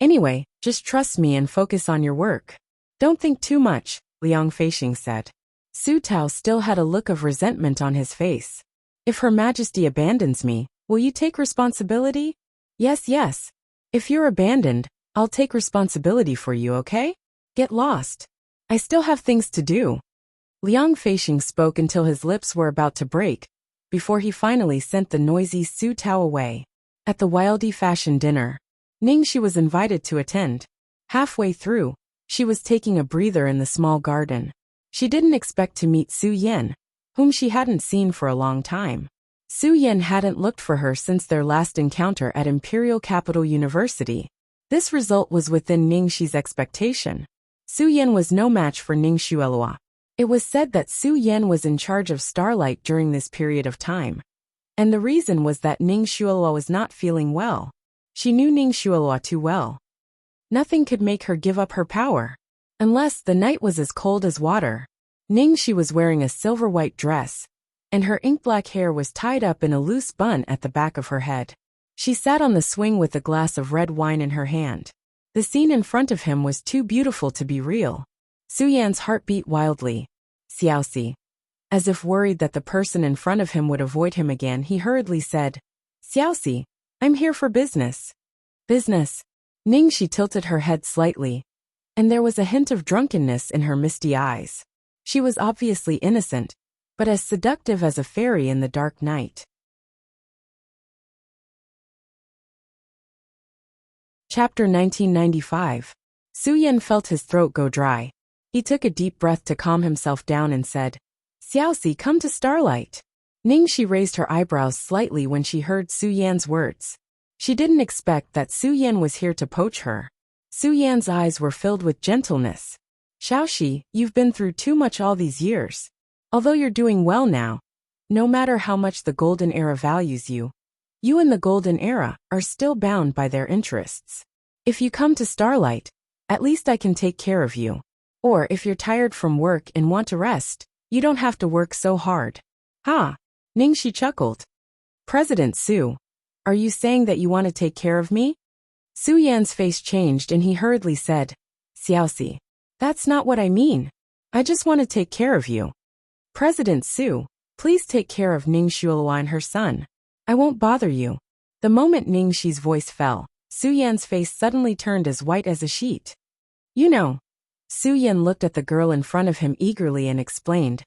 Anyway, just trust me and focus on your work. Don't think too much, Liang Feixing said. Su Tao still had a look of resentment on his face. If Her Majesty abandons me, will you take responsibility? Yes. If you're abandoned, I'll take responsibility for you, okay? Get lost. I still have things to do. Liang Feixing spoke until his lips were about to break, before he finally sent the noisy Su Tao away. At the Wildy fashion dinner, Ningxi was invited to attend. Halfway through, she was taking a breather in the small garden. She didn't expect to meet Su Yan, whom she hadn't seen for a long time. Su Yan hadn't looked for her since their last encounter at Imperial Capital University. This result was within Ningxi's expectation. Su Yan was no match for Ning Xuelua. It was said that Su Yan was in charge of Starlight during this period of time. And the reason was that Ning Xuelua was not feeling well. She knew Ning Xuelua too well. Nothing could make her give up her power. Unless the night was as cold as water. Ningxi was wearing a silver-white dress, and her ink-black hair was tied up in a loose bun at the back of her head. She sat on the swing with a glass of red wine in her hand. The scene in front of him was too beautiful to be real. Su Yan's heart beat wildly. Xiaoxi. As if worried that the person in front of him would avoid him again, he hurriedly said, Xiaoxi, I'm here for business. Business? Ningxi tilted her head slightly, and there was a hint of drunkenness in her misty eyes. She was obviously innocent, but as seductive as a fairy in the dark night. Chapter 1995. Su Yan felt his throat go dry. He took a deep breath to calm himself down and said, Xiaoxi, come to Starlight. Ningxi raised her eyebrows slightly when she heard Su Yan's words. She didn't expect that Su Yan was here to poach her. Su Yan's eyes were filled with gentleness. Xiaoxi, you've been through too much all these years. Although you're doing well now, no matter how much the Golden Era values you, you and the Golden Era are still bound by their interests. If you come to Starlight, at least I can take care of you. Or if you're tired from work and want to rest, you don't have to work so hard. Ha! Ningxi chuckled. President Su, are you saying that you want to take care of me? Su Yan's face changed and he hurriedly said, Xiaoxi, that's not what I mean. I just want to take care of you. President Su, please take care of Ning Xuelua and her son. I won't bother you. The moment Ningxi's voice fell, Su Yan's face suddenly turned as white as a sheet. You know. Su Yan looked at the girl in front of him eagerly and explained.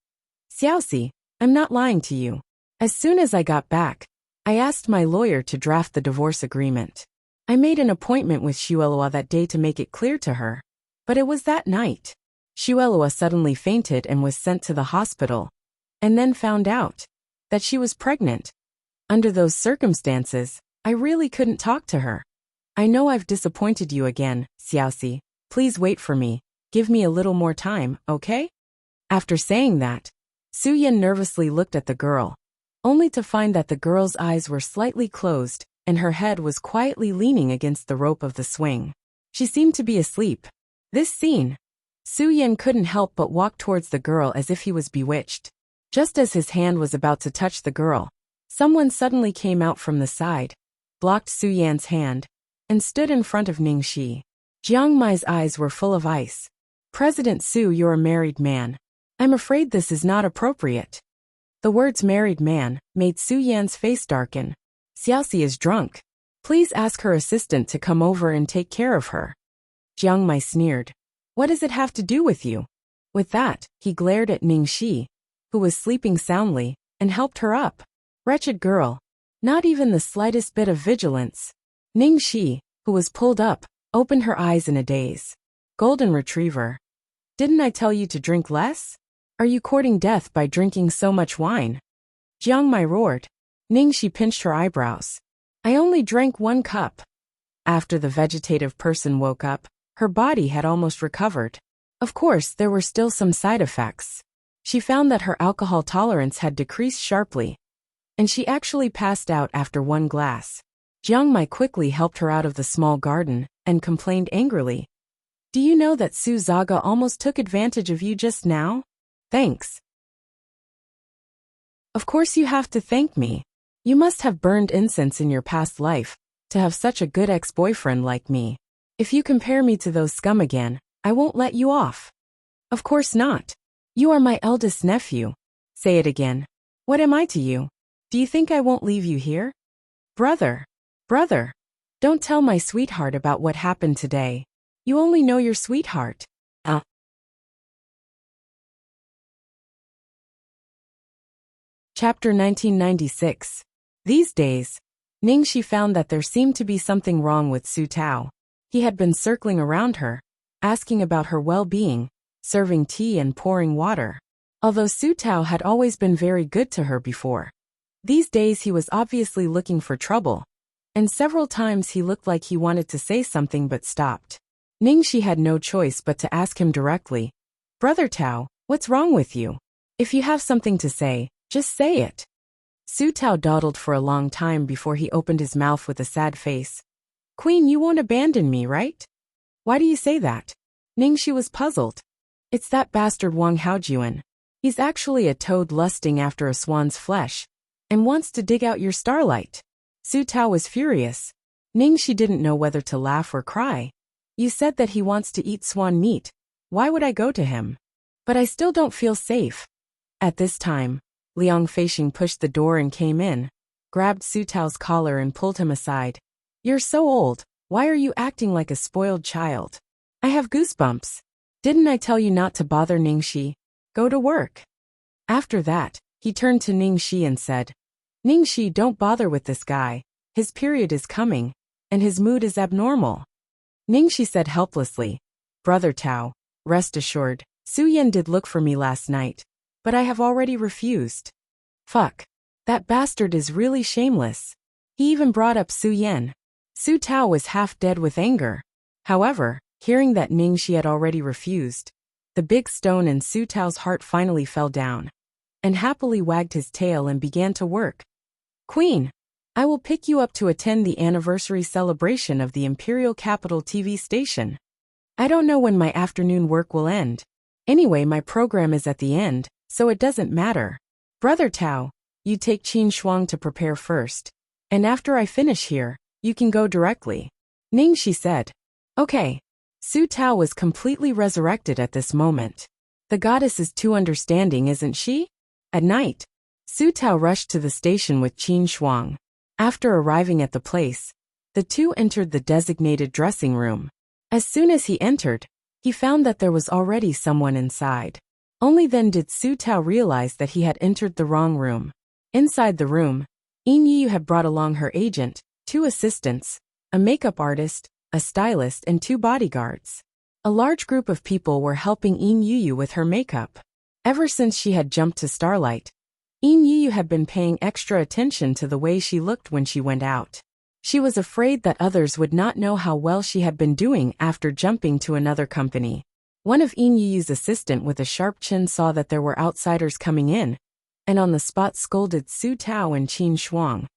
Xiaoxi, I'm not lying to you. As soon as I got back, I asked my lawyer to draft the divorce agreement. I made an appointment with Xuelua that day to make it clear to her. But it was that night. Xuelua suddenly fainted and was sent to the hospital. and then found out that she was pregnant. Under those circumstances, I really couldn't talk to her. I know I've disappointed you again, Xiaoxi. Please wait for me. Give me a little more time, okay? After saying that, Su Yan nervously looked at the girl, only to find that the girl's eyes were slightly closed and her head was quietly leaning against the rope of the swing. She seemed to be asleep. This scene, Su Yan couldn't help but walk towards the girl as if he was bewitched. Just as his hand was about to touch the girl, someone suddenly came out from the side, blocked Su Yan's hand, and stood in front of Ningxi. Jiang Mai's eyes were full of ice. President Su, you're a married man. I'm afraid this is not appropriate. The words married man made Su Yan's face darken. Xiaoxi is drunk. Please ask her assistant to come over and take care of her. Jiang Mai sneered. What does it have to do with you? With that, he glared at Ningxi, who was sleeping soundly, and helped her up. Wretched girl. Not even the slightest bit of vigilance. Ningxi, who was pulled up, opened her eyes in a daze. Golden retriever. Didn't I tell you to drink less? Are you courting death by drinking so much wine? Jiang Mai roared. Ningxi pinched her eyebrows. I only drank 1 cup. After the vegetative person woke up, her body had almost recovered. Of course, there were still some side effects. She found that her alcohol tolerance had decreased sharply, and she actually passed out after 1 glass. Jiang Mai quickly helped her out of the small garden and complained angrily. Do you know that Su Zaga almost took advantage of you just now? Thanks. Of course you have to thank me. You must have burned incense in your past life to have such a good ex-boyfriend like me. If you compare me to those scum again, I won't let you off. Of course not. You are my eldest nephew. Say it again. What am I to you? Do you think I won't leave you here? Brother. Don't tell my sweetheart about what happened today. You only know your sweetheart. Chapter 1996. These days, Ningxi found that there seemed to be something wrong with Su Tao. He had been circling around her, asking about her well-being, serving tea and pouring water. Although Su Tao had always been very good to her before, these days he was obviously looking for trouble, and several times he looked like he wanted to say something but stopped. Ningxi had no choice but to ask him directly, Brother Tao, what's wrong with you? If you have something to say, just say it. Su Tao dawdled for a long time before he opened his mouth with a sad face. Queen, you won't abandon me, right? Why do you say that? Ningxi was puzzled. It's that bastard Wang Haojuan. He's actually a toad lusting after a swan's flesh, and wants to dig out your starlight. Su Tao was furious. Ningxi didn't know whether to laugh or cry. You said that he wants to eat swan meat. Why would I go to him? But I still don't feel safe. At this time, Liang Feixing pushed the door and came in, grabbed Su Tao's collar and pulled him aside. You're so old, why are you acting like a spoiled child? I have goosebumps. Didn't I tell you not to bother Ningxi? Go to work. After that, he turned to Ningxi and said, Ningxi, don't bother with this guy. His period is coming, and his mood is abnormal. Ningxi said helplessly, Brother Tao, rest assured, Su Yan did look for me last night, but I have already refused. Fuck. That bastard is really shameless. He even brought up Su Yan. Su Tao was half dead with anger. However, hearing that Ningxi had already refused, the big stone in Su Tao's heart finally fell down, and happily wagged his tail and began to work. Queen, I will pick you up to attend the anniversary celebration of the Imperial Capital TV station. I don't know when my afternoon work will end. Anyway, my program is at the end, so it doesn't matter. Brother Tao, you take Qin Shuang to prepare first, and after I finish here, you can go directly. Ningxi said. Okay. Su Tao was completely resurrected at this moment. The goddess is too understanding, isn't she? At night, Su Tao rushed to the station with Qin Shuang. After arriving at the place, the two entered the designated dressing room. As soon as he entered, he found that there was already someone inside. Only then did Su Tao realize that he had entered the wrong room. Inside the room, Yin Yu had brought along her agent, 2 assistants, a makeup artist, a stylist, and 2 bodyguards. A large group of people were helping Yin Yu with her makeup. Ever since she had jumped to Starlight, Yin Yu had been paying extra attention to the way she looked when she went out. She was afraid that others would not know how well she had been doing after jumping to another company. One of Yin Yu's assistant with a sharp chin saw that there were outsiders coming in, and on the spot scolded Su Tao and Qin Shuang.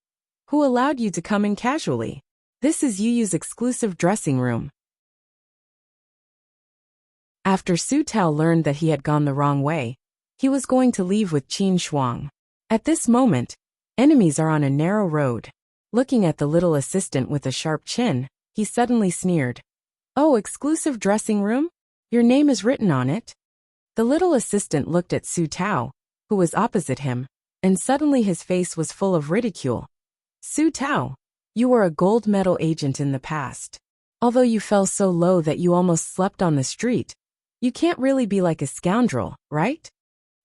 Who allowed you to come in casually? This is Yu's exclusive dressing room. After Su Tao learned that he had gone the wrong way, he was going to leave with Qin Shuang. At this moment, enemies are on a narrow road. Looking at the little assistant with a sharp chin, he suddenly sneered. Oh, exclusive dressing room? Your name is written on it? The little assistant looked at Su Tao, who was opposite him, and suddenly his face was full of ridicule. Su Tao, you were a gold medal agent in the past. Although you fell so low that you almost slept on the street, you can't really be like a scoundrel, right?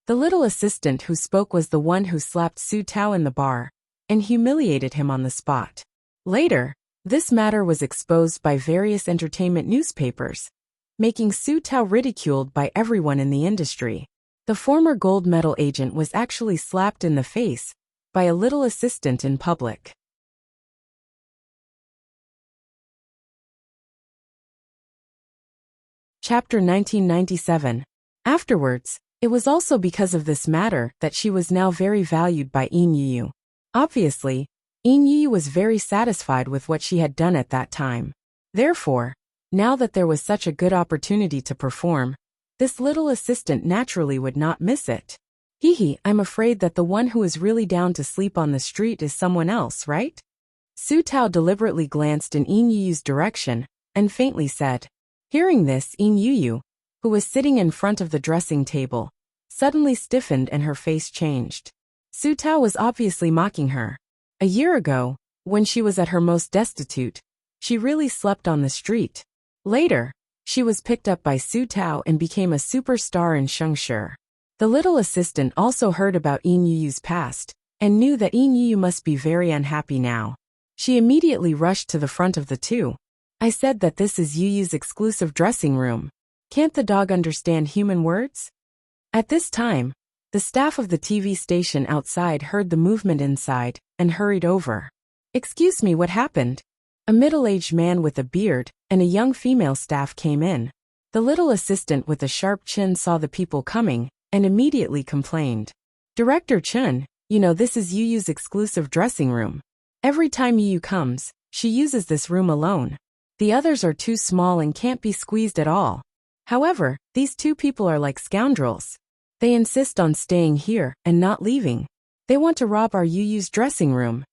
The little assistant who spoke was the one who slapped Su Tao in the bar and humiliated him on the spot. Later, this matter was exposed by various entertainment newspapers, making Su Tao ridiculed by everyone in the industry. The former gold medal agent was actually slapped in the face by a little assistant in public. Chapter 1997. Afterwards, it was also because of this matter that she was now very valued by Yin Yu. Obviously, Yin Yu was very satisfied with what she had done at that time. Therefore, now that there was such a good opportunity to perform, this little assistant naturally would not miss it. I'm afraid that the one who is really down to sleep on the street is someone else, right? Su Tao deliberately glanced in Yin Yu's direction and faintly said. Hearing this, Yin Yu, who was sitting in front of the dressing table, suddenly stiffened and her face changed. Su Tao was obviously mocking her. A year ago, when she was at her most destitute, she really slept on the street. Later, she was picked up by Su Tao and became a superstar in Shengshi. The little assistant also heard about Yin Yu's past and knew that Yin Yu must be very unhappy now. She immediately rushed to the front of the two. I said that this is Yu's exclusive dressing room. Can't the dog understand human words? At this time, the staff of the TV station outside heard the movement inside and hurried over. Excuse me, what happened? A middle-aged man with a beard and a young female staff came in. The little assistant with a sharp chin saw the people coming and immediately complained. Director Chun, this is Yu's exclusive dressing room. Every time Yu comes, she uses this room alone. The others are too small and can't be squeezed at all. However, these two people are like scoundrels. They insist on staying here and not leaving. They want to rob our Yu's dressing room.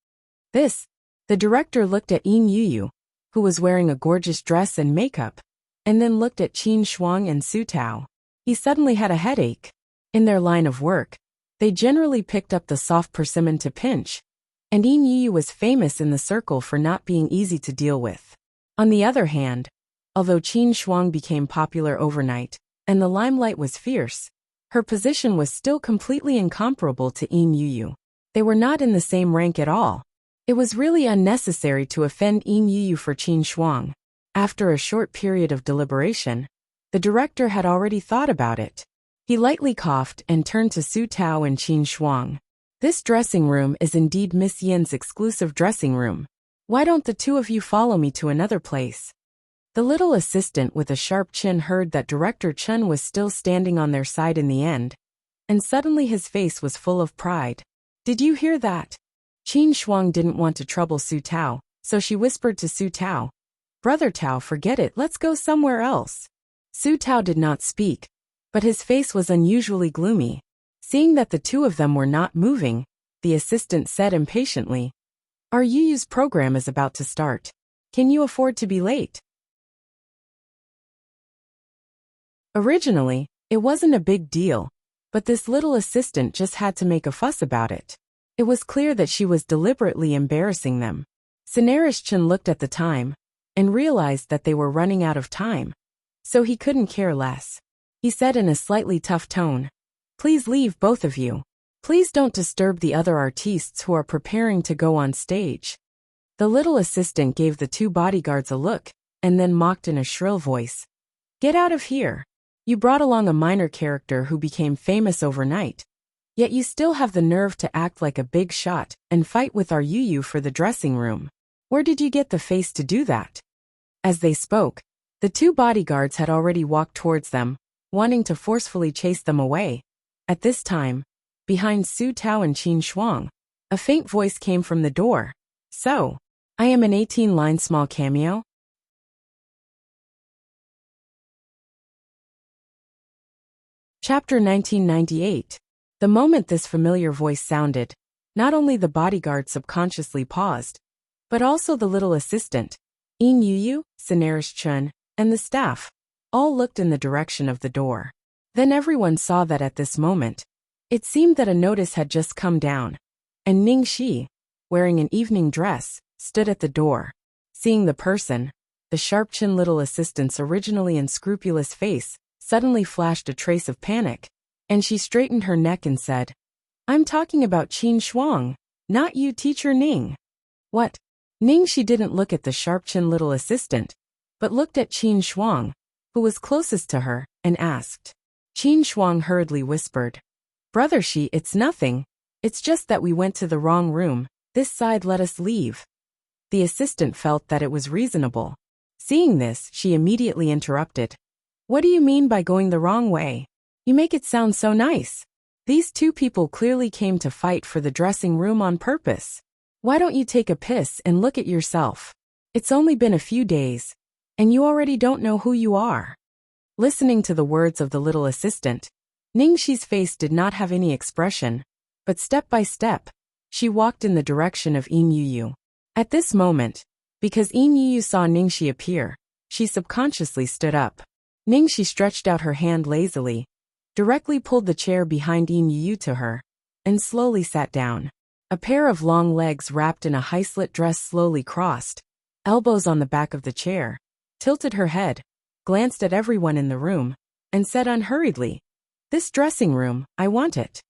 The director looked at Yin Yu, who was wearing a gorgeous dress and makeup, and then looked at Qin Shuang and Su Tao. He suddenly had a headache. In their line of work, they generally picked up the soft persimmon to pinch, and Yin Yu was famous in the circle for not being easy to deal with. On the other hand, although Qin Shuang became popular overnight, and the limelight was fierce, her position was still completely incomparable to Yin Yu. They were not in the same rank at all. It was really unnecessary to offend Yin Yu for Qin Shuang. After a short period of deliberation, the director had already thought about it. He lightly coughed and turned to Su Tao and Qin Shuang. This dressing room is indeed Miss Yin's exclusive dressing room. Why don't the two of you follow me to another place? The little assistant with a sharp chin heard that Director Chun was still standing on their side in the end, and suddenly his face was full of pride. Did you hear that? Qin Shuang didn't want to trouble Su Tao, so she whispered to Su Tao, Brother Tao, forget it, let's go somewhere else. Su Tao did not speak, but his face was unusually gloomy. Seeing that the two of them were not moving, the assistant said impatiently, Our Yu's program is about to start. Can you afford to be late? Originally, it wasn't a big deal, but this little assistant just had to make a fuss about it. It was clear that she was deliberately embarrassing them. Senarishchan looked at the time and realized that they were running out of time, so he couldn't care less. He said in a slightly tough tone, Please leave, both of you. Please don't disturb the other artistes who are preparing to go on stage. The little assistant gave the two bodyguards a look and then mocked in a shrill voice, Get out of here. You brought along a minor character who became famous overnight. Yet you still have the nerve to act like a big shot and fight with our Yu for the dressing room. Where did you get the face to do that? As they spoke, the two bodyguards had already walked towards them, wanting to forcefully chase them away. At this time, behind Su Tao and Qin Shuang, a faint voice came from the door. So, I am an 18-line small cameo? Chapter 1998. The moment this familiar voice sounded, not only the bodyguard subconsciously paused, but also the little assistant, Yin Yu, Cineris Chun, and the staff, all looked in the direction of the door. Then everyone saw that at this moment, it seemed that a notice had just come down, and Ning Shi, wearing an evening dress, stood at the door. Seeing the person, the sharp-chinned little assistant's originally unscrupulous face suddenly flashed a trace of panic, and she straightened her neck and said, "I'm talking about Qin Shuang, not you, Teacher Ning." What? Ning Shi didn't look at the sharp-chinned little assistant, but looked at Qin Shuang, who was closest to her, and asked. Qin Shuang hurriedly whispered, "Brother Shi, it's nothing. It's just that we went to the wrong room. This side let us leave." The assistant felt that it was reasonable. Seeing this, she immediately interrupted. "What do you mean by going the wrong way? You make it sound so nice. These two people clearly came to fight for the dressing room on purpose. Why don't you take a piss and look at yourself? It's only been a few days, and you already don't know who you are." Listening to the words of the little assistant, Ning Shi's face did not have any expression, but step by step, she walked in the direction of Yin Yu. At this moment, because Yin Yu saw Ning Shi appear, she subconsciously stood up. Ning Shi stretched out her hand lazily, directly pulled the chair behind Yin Yu to her, and slowly sat down. A pair of long legs wrapped in a high-slit dress slowly crossed, elbows on the back of the chair, tilted her head, glanced at everyone in the room, and said unhurriedly, "This dressing room, I want it."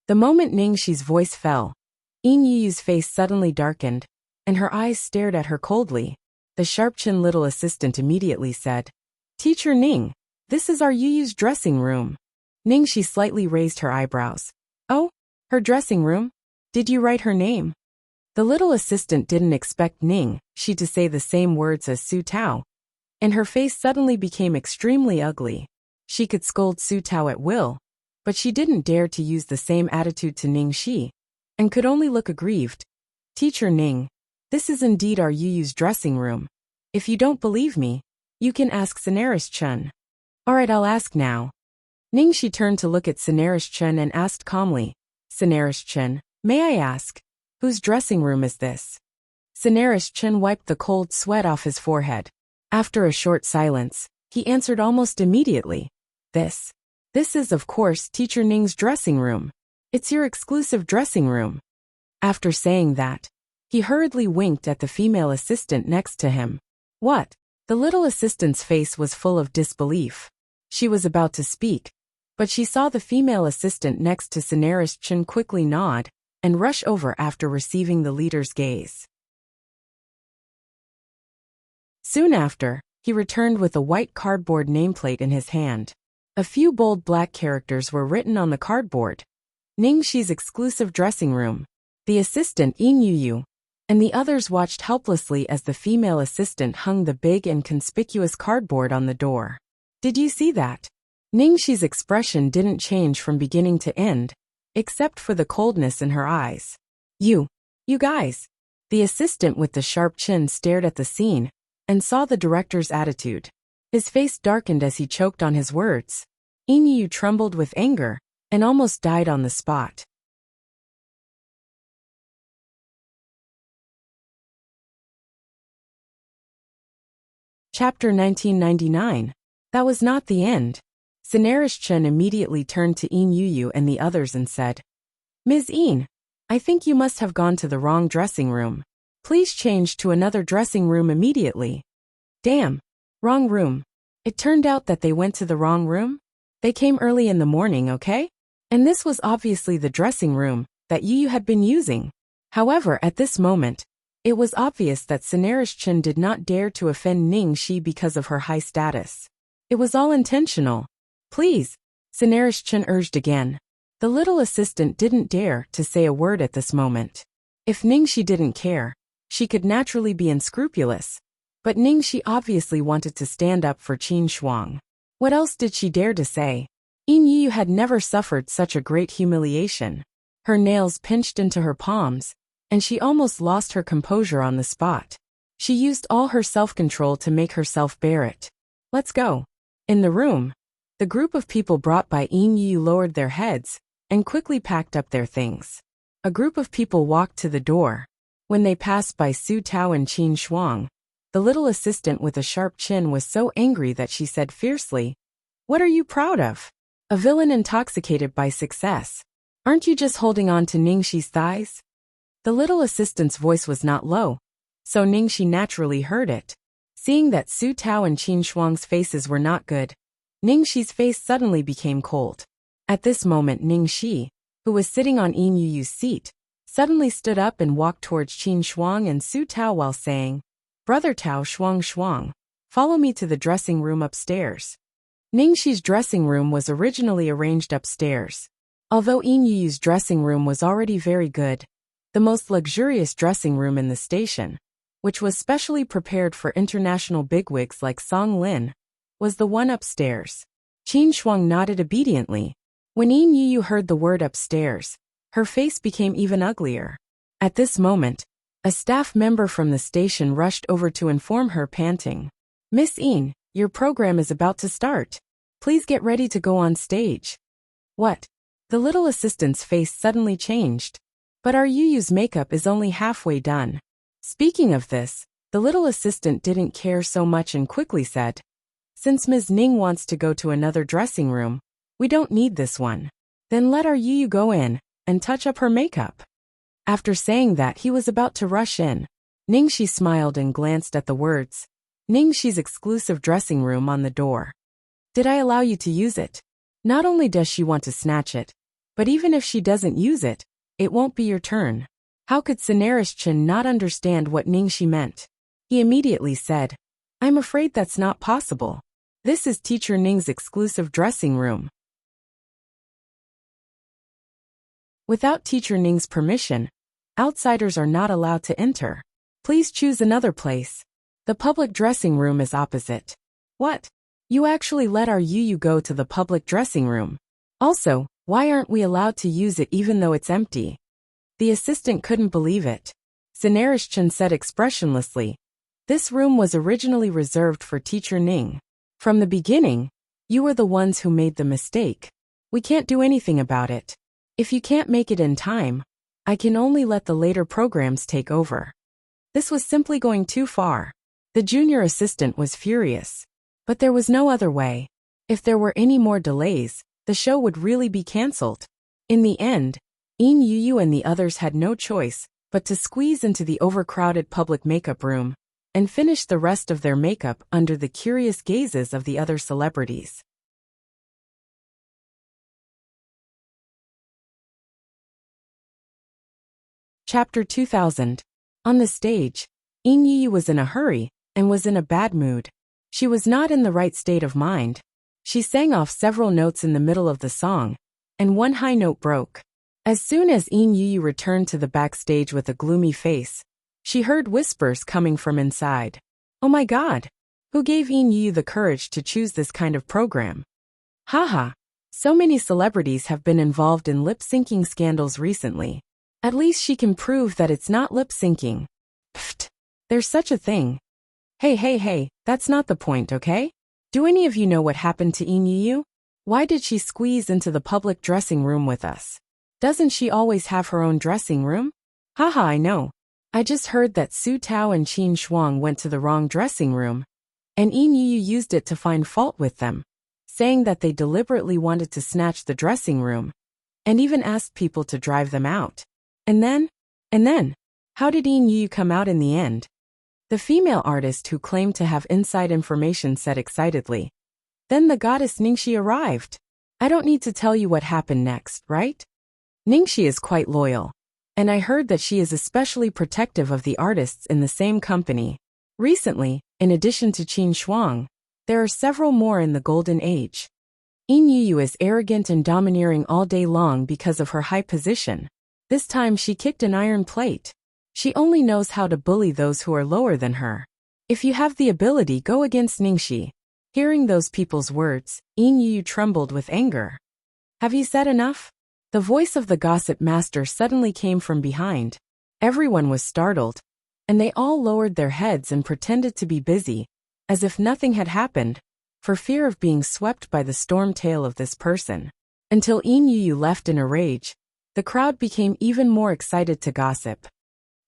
The moment Ning Shi's voice fell, Yin Yu's face suddenly darkened, and her eyes stared at her coldly. The sharp-chinned little assistant immediately said, "Teacher Ning, this is our Yu's dressing room." Ning Shi slightly raised her eyebrows. "Oh, her dressing room? Did you write her name?" The little assistant didn't expect Ning Shi to say the same words as Su Tao, and her face suddenly became extremely ugly. She could scold Su Tao at will, but she didn't dare to use the same attitude to Ning Shi, and could only look aggrieved. "Teacher Ning, this is indeed our Yu's dressing room. If you don't believe me, you can ask Cineris Chun." "Alright, I'll ask now." Ning Shi turned to look at Cineris Chun and asked calmly, "Cineris Chun, may I ask, whose dressing room is this?" Cineris Chun wiped the cold sweat off his forehead. After a short silence, he answered almost immediately, This is of course Teacher Ning's dressing room. It's your exclusive dressing room." After saying that, he hurriedly winked at the female assistant next to him. "What?" The little assistant's face was full of disbelief. She was about to speak, but she saw the female assistant next to Cineris Chun quickly nod and rush over after receiving the leader's gaze. Soon after, he returned with a white cardboard nameplate in his hand. A few bold black characters were written on the cardboard. Ning Shi's exclusive dressing room. The assistant Yin Yu and the others watched helplessly as the female assistant hung the big and conspicuous cardboard on the door. Did you see that? Ning Shi's expression didn't change from beginning to end, except for the coldness in her eyes. You guys. The assistant with the sharp chin stared at the scene and saw the director's attitude. His face darkened as he choked on his words. Yin Yu trembled with anger and almost died on the spot. Chapter 1999. That was not the end. Cineris Chun immediately turned to Yin Yu and the others and said, "Ms. Yin, I think you must have gone to the wrong dressing room. Please change to another dressing room immediately." Damn. Wrong room. It turned out that they went to the wrong room? They came early in the morning, okay? And this was obviously the dressing room that Yu had been using. However, at this moment, it was obvious that Cineris Chun did not dare to offend Ning Shi because of her high status. It was all intentional. Please, Enrich urged again. The little assistant didn't dare to say a word at this moment. If Ningxi didn't care, she could naturally be unscrupulous. But Ningxi obviously wanted to stand up for Qin Shuang. What else did she dare to say? Yin Yu had never suffered such a great humiliation. Her nails pinched into her palms, and she almost lost her composure on the spot. She used all her self-control to make herself bear it. Let's go. In the room, the group of people brought by Yin Yu lowered their heads and quickly packed up their things. A group of people walked to the door. When they passed by Su Tao and Qin Shuang, the little assistant with a sharp chin was so angry that she said fiercely, "What are you proud of? A villain intoxicated by success. Aren't you just holding on to Ningxi's thighs?" The little assistant's voice was not low, so Ningxi naturally heard it. Seeing that Su Tao and Qin Shuang's faces were not good, Ningxi's face suddenly became cold. At this moment Ningxi, who was sitting on Yin Yu's seat, suddenly stood up and walked towards Qin Shuang and Su Tao while saying, "Brother Tao Shuang, follow me to the dressing room upstairs." Ningxi's dressing room was originally arranged upstairs. Although Yin Yu's dressing room was already very good, the most luxurious dressing room in the station, which was specially prepared for international bigwigs like Song Lin, was the one upstairs. Qin Shuang nodded obediently. When Yin Yu heard the word upstairs, her face became even uglier. At this moment, a staff member from the station rushed over to inform her, panting, "Miss Yin, your program is about to start. Please get ready to go on stage." What? The little assistant's face suddenly changed. But our Yu's makeup is only halfway done. Speaking of this, the little assistant didn't care so much and quickly said, "Since Ms. Ning wants to go to another dressing room, we don't need this one. Then let our Yu go in and touch up her makeup." After saying that, he was about to rush in. Ningxi smiled and glanced at the words, "Ningxi's exclusive dressing room" on the door. "Did I allow you to use it? Not only does she want to snatch it, but even if she doesn't use it, it won't be your turn." How could Enrich not understand what Ningxi meant? He immediately said, "I'm afraid that's not possible. This is Teacher Ning's exclusive dressing room. Without Teacher Ning's permission, outsiders are not allowed to enter. Please choose another place. The public dressing room is opposite." What? You actually let our Yu go to the public dressing room? Also, why aren't we allowed to use it even though it's empty? The assistant couldn't believe it. Enrich said expressionlessly, "This room was originally reserved for Teacher Ning. From the beginning, you were the ones who made the mistake. We can't do anything about it. If you can't make it in time, I can only let the later programs take over." This was simply going too far. The junior assistant was furious. But there was no other way. If there were any more delays, the show would really be cancelled. In the end, Yin Yu and the others had no choice but to squeeze into the overcrowded public makeup room and finish the rest of their makeup under the curious gazes of the other celebrities. Chapter 2000. On the stage, Yin Yu was in a hurry and was in a bad mood. She was not in the right state of mind. She sang off several notes in the middle of the song, and one high note broke. As soon as Yin Yu returned to the backstage with a gloomy face, she heard whispers coming from inside. "Oh my God! Who gave Yin Yu the courage to choose this kind of program? Haha! So many celebrities have been involved in lip-syncing scandals recently. At least she can prove that it's not lip-syncing. Pfft! There's such a thing. Hey, that's not the point, okay? Do any of you know what happened to Yin Yu? Why did she squeeze into the public dressing room with us? Doesn't she always have her own dressing room? Haha, I know. I just heard that Su Tao and Qin Shuang went to the wrong dressing room, and Yin Yu used it to find fault with them, saying that they deliberately wanted to snatch the dressing room, and even asked people to drive them out. And then, how did Yin Yu come out in the end?" The female artist who claimed to have inside information said excitedly. "Then the goddess Ningxi arrived. I don't need to tell you what happened next, right? Ningxi is quite loyal, and I heard that she is especially protective of the artists in the same company. Recently, in addition to Qin Shuang, there are several more in the Golden Age. Yin Yu is arrogant and domineering all day long because of her high position. This time she kicked an iron plate. She only knows how to bully those who are lower than her. If you have the ability, go against Ningxi. Hearing those people's words, Yin Yu trembled with anger. Have you said enough? The voice of the gossip master suddenly came from behind. Everyone was startled, and they all lowered their heads and pretended to be busy, as if nothing had happened, for fear of being swept by the storm tail of this person. Until Yin Yu left in a rage, the crowd became even more excited to gossip.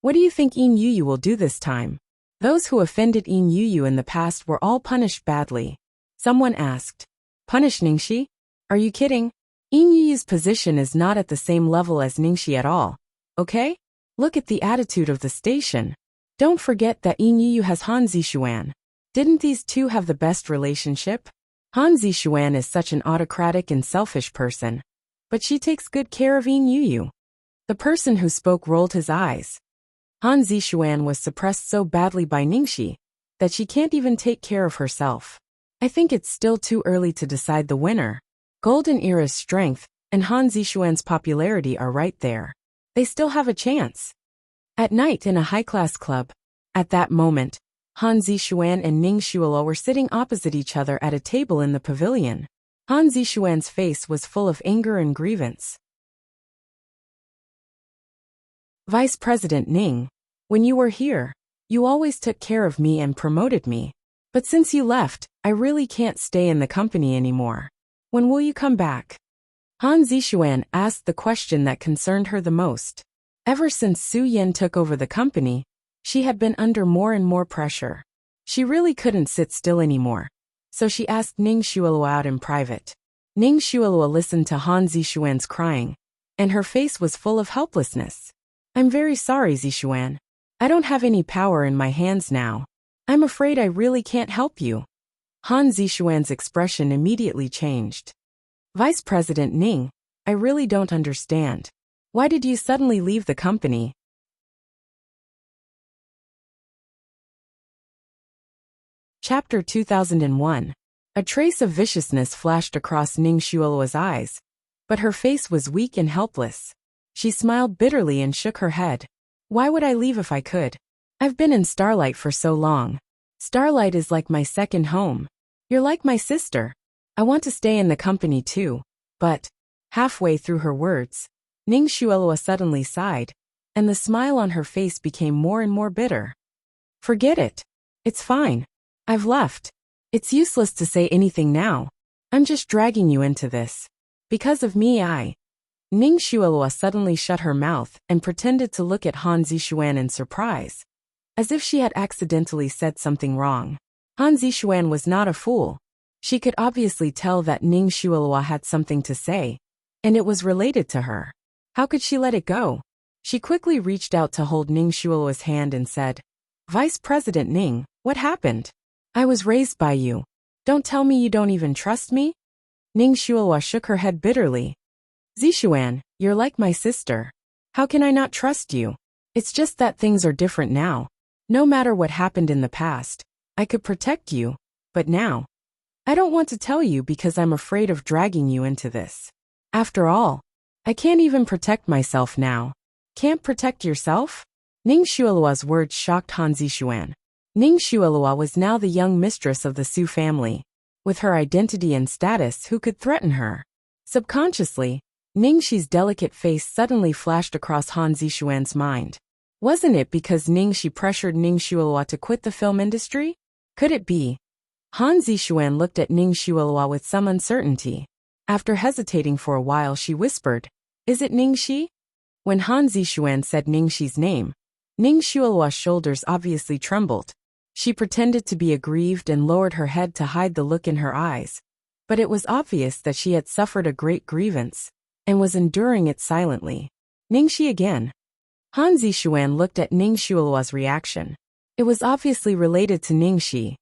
What do you think Yin Yu will do this time? Those who offended Yin Yu in the past were all punished badly. Someone asked, Punish Ningxi? Are you kidding? Yin Yu's position is not at the same level as Ningxi at all, okay? Look at the attitude of the station. Don't forget that Yin Yu has Han Zixuan. Didn't these two have the best relationship? Han Zixuan is such an autocratic and selfish person, but she takes good care of Yin Yu. The person who spoke rolled his eyes. Han Zixuan was suppressed so badly by Ningxi that she can't even take care of herself. I think it's still too early to decide the winner. Golden Era's strength and Han Zixuan's popularity are right there. They still have a chance. At night in a high-class club, at that moment, Han Zixuan and Ning Xuelo were sitting opposite each other at a table in the pavilion. Han Zixuan's face was full of anger and grievance. Vice President Ning, when you were here, you always took care of me and promoted me. But since you left, I really can't stay in the company anymore. When will you come back? Han Zixuan asked the question that concerned her the most. Ever since Su Yan took over the company, she had been under more and more pressure. She really couldn't sit still anymore. So she asked Ning Xuelo out in private. Ning Xuelo listened to Han Zixuan's crying, and her face was full of helplessness. I'm very sorry, Zixuan. I don't have any power in my hands now. I'm afraid I really can't help you. Han Zixuan's expression immediately changed. Vice President Ning, I really don't understand. Why did you suddenly leave the company? Chapter 2001. A trace of viciousness flashed across Ning Xueluo's eyes, but her face was weak and helpless. She smiled bitterly and shook her head. Why would I leave if I could? I've been in Starlight for so long. Starlight is like my second home. You're like my sister. I want to stay in the company too. But, halfway through her words, Ning Xueluo suddenly sighed, and the smile on her face became more and more bitter. Forget it. It's fine. I've left. It's useless to say anything now. I'm just dragging you into this. Because of me Ning Xueluo suddenly shut her mouth and pretended to look at Han Zixuan in surprise, as if she had accidentally said something wrong. Han Zixuan was not a fool. She could obviously tell that Ning Xueluo had something to say, and it was related to her. How could she let it go? She quickly reached out to hold Ning Xueluo's hand and said, Vice President Ning, what happened? I was raised by you. Don't tell me you don't even trust me? Ning Xueluo shook her head bitterly. Zixuan, you're like my sister. How can I not trust you? It's just that things are different now. No matter what happened in the past, I could protect you, but now, I don't want to tell you because I'm afraid of dragging you into this. After all, I can't even protect myself now. Can't protect yourself? Ning Xueluo's words shocked Han Zixuan. Ning Xueluo was now the young mistress of the Su family. With her identity and status, who could threaten her? Subconsciously, Ningxi's delicate face suddenly flashed across Han Zixuan's mind. Wasn't it because Ningxi pressured Ning Xueluo to quit the film industry? Could it be? Han Zixuan looked at Ning Xueluo with some uncertainty. After hesitating for a while, she whispered, Is it Ningxi? When Han Zixuan said Ningxi's name, Ning Xueluo's shoulders obviously trembled. She pretended to be aggrieved and lowered her head to hide the look in her eyes. But it was obvious that she had suffered a great grievance, and was enduring it silently. Ningxi again. Han Zixuan looked at Ning Xueluo's reaction. It was obviously related to Ningxi.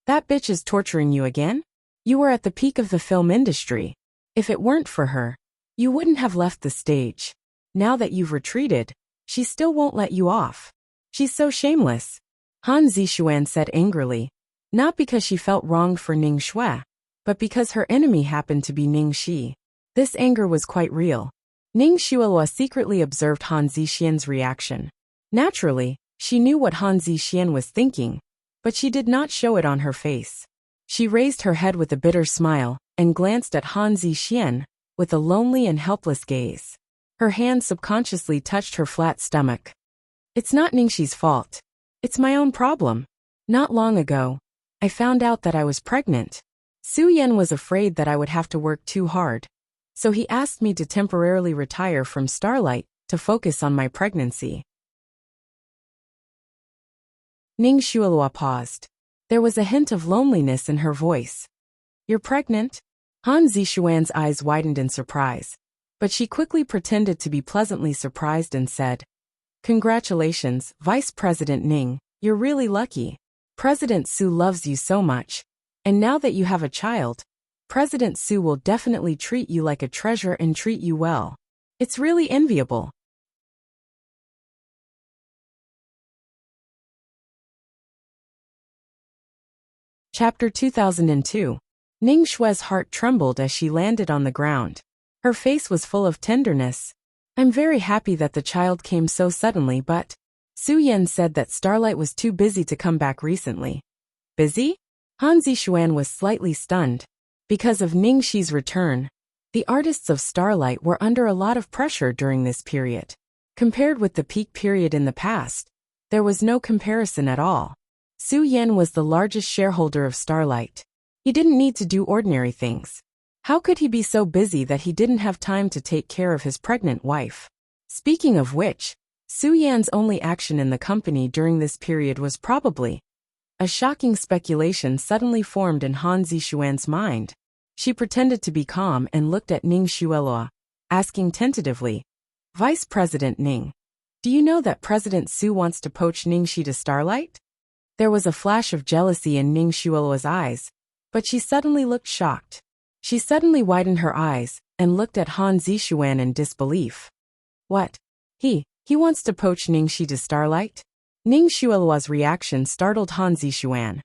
That bitch is torturing you again? You were at the peak of the film industry. If it weren't for her, you wouldn't have left the stage. Now that you've retreated, she still won't let you off. She's so shameless. Han Zixuan said angrily, not because she felt wronged for Ning Xue, but because her enemy happened to be Ning Shi. This anger was quite real. Ning Xuelua secretly observed Han Zixian's reaction. Naturally, she knew what Han Zixian was thinking, but she did not show it on her face. She raised her head with a bitter smile and glanced at Han Zixian with a lonely and helpless gaze. Her hand subconsciously touched her flat stomach. It's not Ningxi's fault. It's my own problem. Not long ago, I found out that I was pregnant. Su Yan was afraid that I would have to work too hard, so he asked me to temporarily retire from Starlight to focus on my pregnancy. Ning Xuelua paused. There was a hint of loneliness in her voice. You're pregnant? Han Zixuan's eyes widened in surprise, but she quickly pretended to be pleasantly surprised and said, Congratulations, Vice President Ning, you're really lucky. President Su loves you so much, and now that you have a child, President Su will definitely treat you like a treasure and treat you well. It's really enviable. Chapter 2002. Ning Shue's heart trembled as she landed on the ground. Her face was full of tenderness. I'm very happy that the child came so suddenly, but Su Yan said that Starlight was too busy to come back recently. Busy? Han Zixuan was slightly stunned. Because of Ning Shi's return, the artists of Starlight were under a lot of pressure during this period. Compared with the peak period in the past, there was no comparison at all. Su Yan was the largest shareholder of Starlight. He didn't need to do ordinary things. How could he be so busy that he didn't have time to take care of his pregnant wife? Speaking of which, Su Yan's only action in the company during this period was probably a shocking speculation suddenly formed in Han Zixuan's mind. She pretended to be calm and looked at Ning Xuelua, asking tentatively, Vice President Ning, do you know that President Su wants to poach Ning Shi to Starlight? There was a flash of jealousy in Ning Xuelua's eyes, but she suddenly looked shocked. She suddenly widened her eyes and looked at Han Zixuan in disbelief. What? He wants to poach Ning Shi to Starlight? Ning Xuelua's reaction startled Han Zixuan.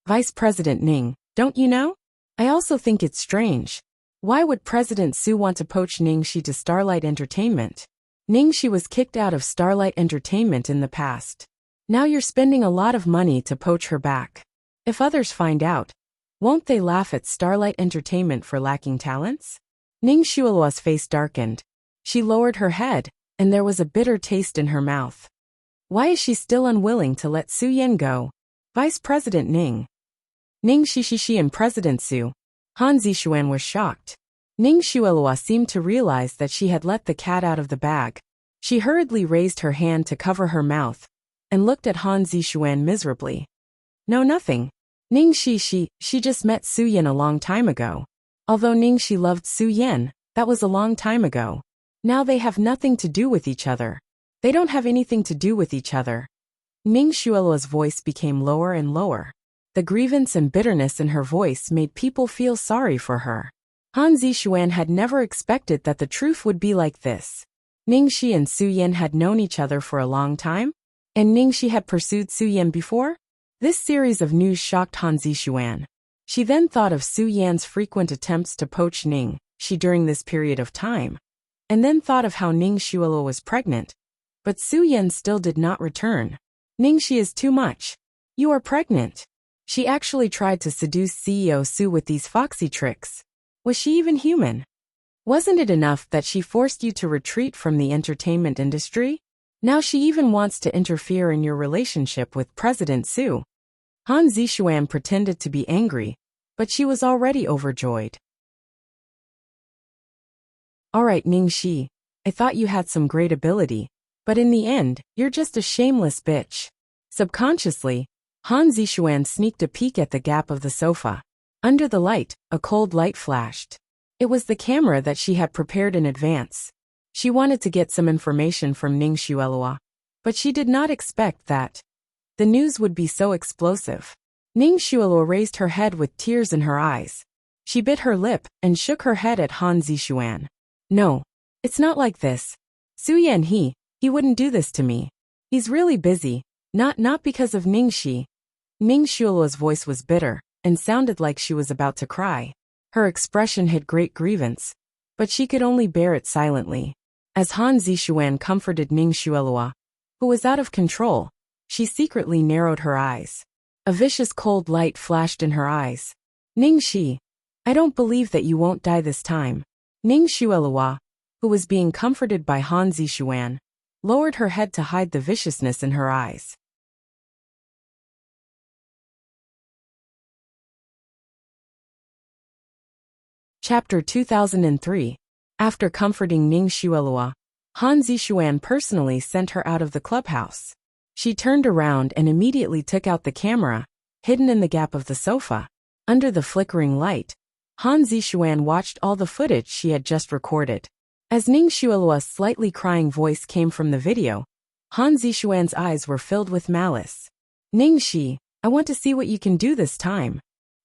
Vice President Ning, don't you know? I also think it's strange. Why would President Su want to poach Ning Shi to Starlight Entertainment? Ning Shi was kicked out of Starlight Entertainment in the past. Now you're spending a lot of money to poach her back. If others find out, won't they laugh at Starlight Entertainment for lacking talents? Ning Xuelua's face darkened. She lowered her head, and there was a bitter taste in her mouth. Why is she still unwilling to let Su Yan go? Vice President Ning. Ning Shi and President Su. Han Zixuan was shocked. Ning Xuelua seemed to realize that she had let the cat out of the bag. She hurriedly raised her hand to cover her mouth, and looked at Han Zixuan miserably. No, nothing. Ning Shi just met Su Yan a long time ago. Although Ning Shi loved Su Yan, that was a long time ago. Now they have nothing to do with each other. They don't have anything to do with each other. Ning Xuelua's voice became lower and lower. The grievance and bitterness in her voice made people feel sorry for her. Han Zixuan had never expected that the truth would be like this. Ning Shi and Su Yan had known each other for a long time? And Ning Shi had pursued Su Yan before? This series of news shocked Han Zixuan. She then thought of Su Yan's frequent attempts to poach Ning Shi during this period of time, and then thought of how Ning Xuelua was pregnant, but Su Yan still did not return. Ning Shi is too much. You are pregnant. She actually tried to seduce CEO Su with these foxy tricks. Was she even human? Wasn't it enough that she forced you to retreat from the entertainment industry? Now she even wants to interfere in your relationship with President Su. Han Zixuan pretended to be angry, but she was already overjoyed. Alright Ning Shi, I thought you had some great ability, but in the end, you're just a shameless bitch. Subconsciously, Han Zixuan sneaked a peek at the gap of the sofa. Under the light, a cold light flashed. It was the camera that she had prepared in advance. She wanted to get some information from Ning Xuelua, but she did not expect that the news would be so explosive. Ning Xuelua raised her head with tears in her eyes. She bit her lip and shook her head at Han Zixuan. No, it's not like this. Su Yan he wouldn't do this to me. He's really busy, not because of Ning Shi. Ning Xuelua's voice was bitter. and sounded like she was about to cry. Her expression hid great grievance, but she could only bear it silently. As Han Zishuan comforted Ning Xuelua, who was out of control, she secretly narrowed her eyes. A vicious cold light flashed in her eyes. Ning Shi, I don't believe that you won't die this time. Ning Xuelua, who was being comforted by Han Zishuan, lowered her head to hide the viciousness in her eyes. Chapter 2003. After comforting Ning Xuelua, Han Zishuan personally sent her out of the clubhouse. She turned around and immediately took out the camera, hidden in the gap of the sofa. Under the flickering light, Han Zishuan watched all the footage she had just recorded. As Ning Xuelua's slightly crying voice came from the video, Han Zishuan's eyes were filled with malice. Ning Shi, I want to see what you can do this time.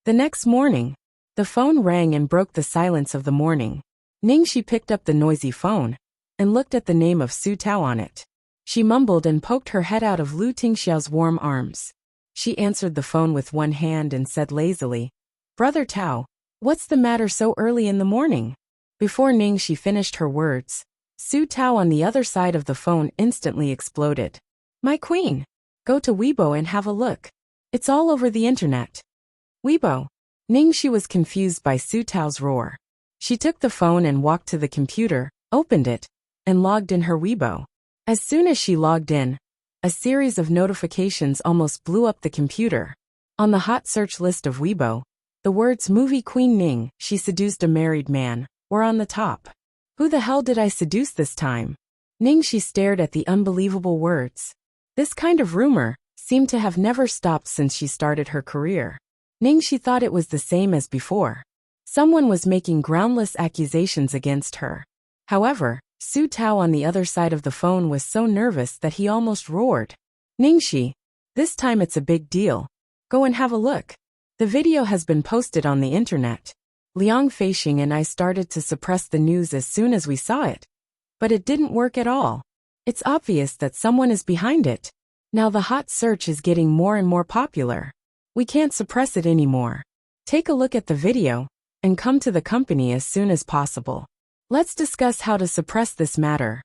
The next morning, the phone rang and broke the silence of the morning. Ning Shi picked up the noisy phone and looked at the name of Su Tao on it. She mumbled and poked her head out of Lu Tingxiao's warm arms. She answered the phone with one hand and said lazily, Brother Tao, what's the matter so early in the morning? Before Ning Shi finished her words, Su Tao on the other side of the phone instantly exploded. My queen! Go to Weibo and have a look. It's all over the internet. Weibo. Ning Shi was confused by Su Tao's roar. She took the phone and walked to the computer, opened it, and logged in her Weibo. As soon as she logged in, a series of notifications almost blew up the computer. On the hot search list of Weibo, the words Movie Queen Ning, she seduced a married man, were on the top. Who the hell did I seduce this time? Ning Shi stared at the unbelievable words. This kind of rumor seemed to have never stopped since she started her career. Ning Shi thought it was the same as before. Someone was making groundless accusations against her. However, Su Tao on the other side of the phone was so nervous that he almost roared. Ning Shi, this time it's a big deal. Go and have a look. The video has been posted on the internet. Liang Feixing and I started to suppress the news as soon as we saw it. But it didn't work at all. It's obvious that someone is behind it. Now the hot search is getting more and more popular. We can't suppress it anymore. Take a look at the video, and come to the company as soon as possible. Let's discuss how to suppress this matter.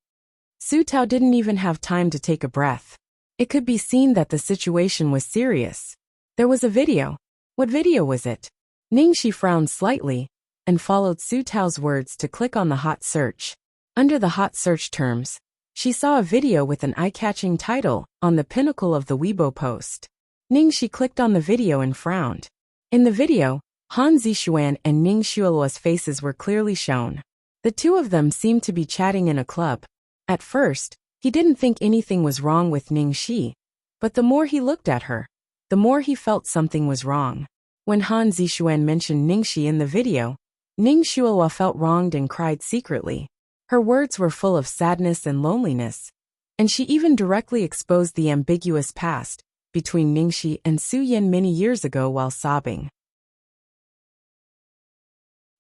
Su Tao didn't even have time to take a breath. It could be seen that the situation was serious. There was a video. What video was it? Ning Shi frowned slightly, and followed Su Tao's words to click on the hot search. Under the hot search terms, she saw a video with an eye-catching title on the pinnacle of the Weibo post. Ning Shi clicked on the video and frowned. In the video, Han Zishuan and Ning Xuelua's faces were clearly shown. The two of them seemed to be chatting in a club. At first, he didn't think anything was wrong with Ning Shi, but the more he looked at her, the more he felt something was wrong. When Han Zishuan mentioned Ning Shi in the video, Ning Xuelua felt wronged and cried secretly. Her words were full of sadness and loneliness, and she even directly exposed the ambiguous past between Ning Shi and Su Yin many years ago while sobbing.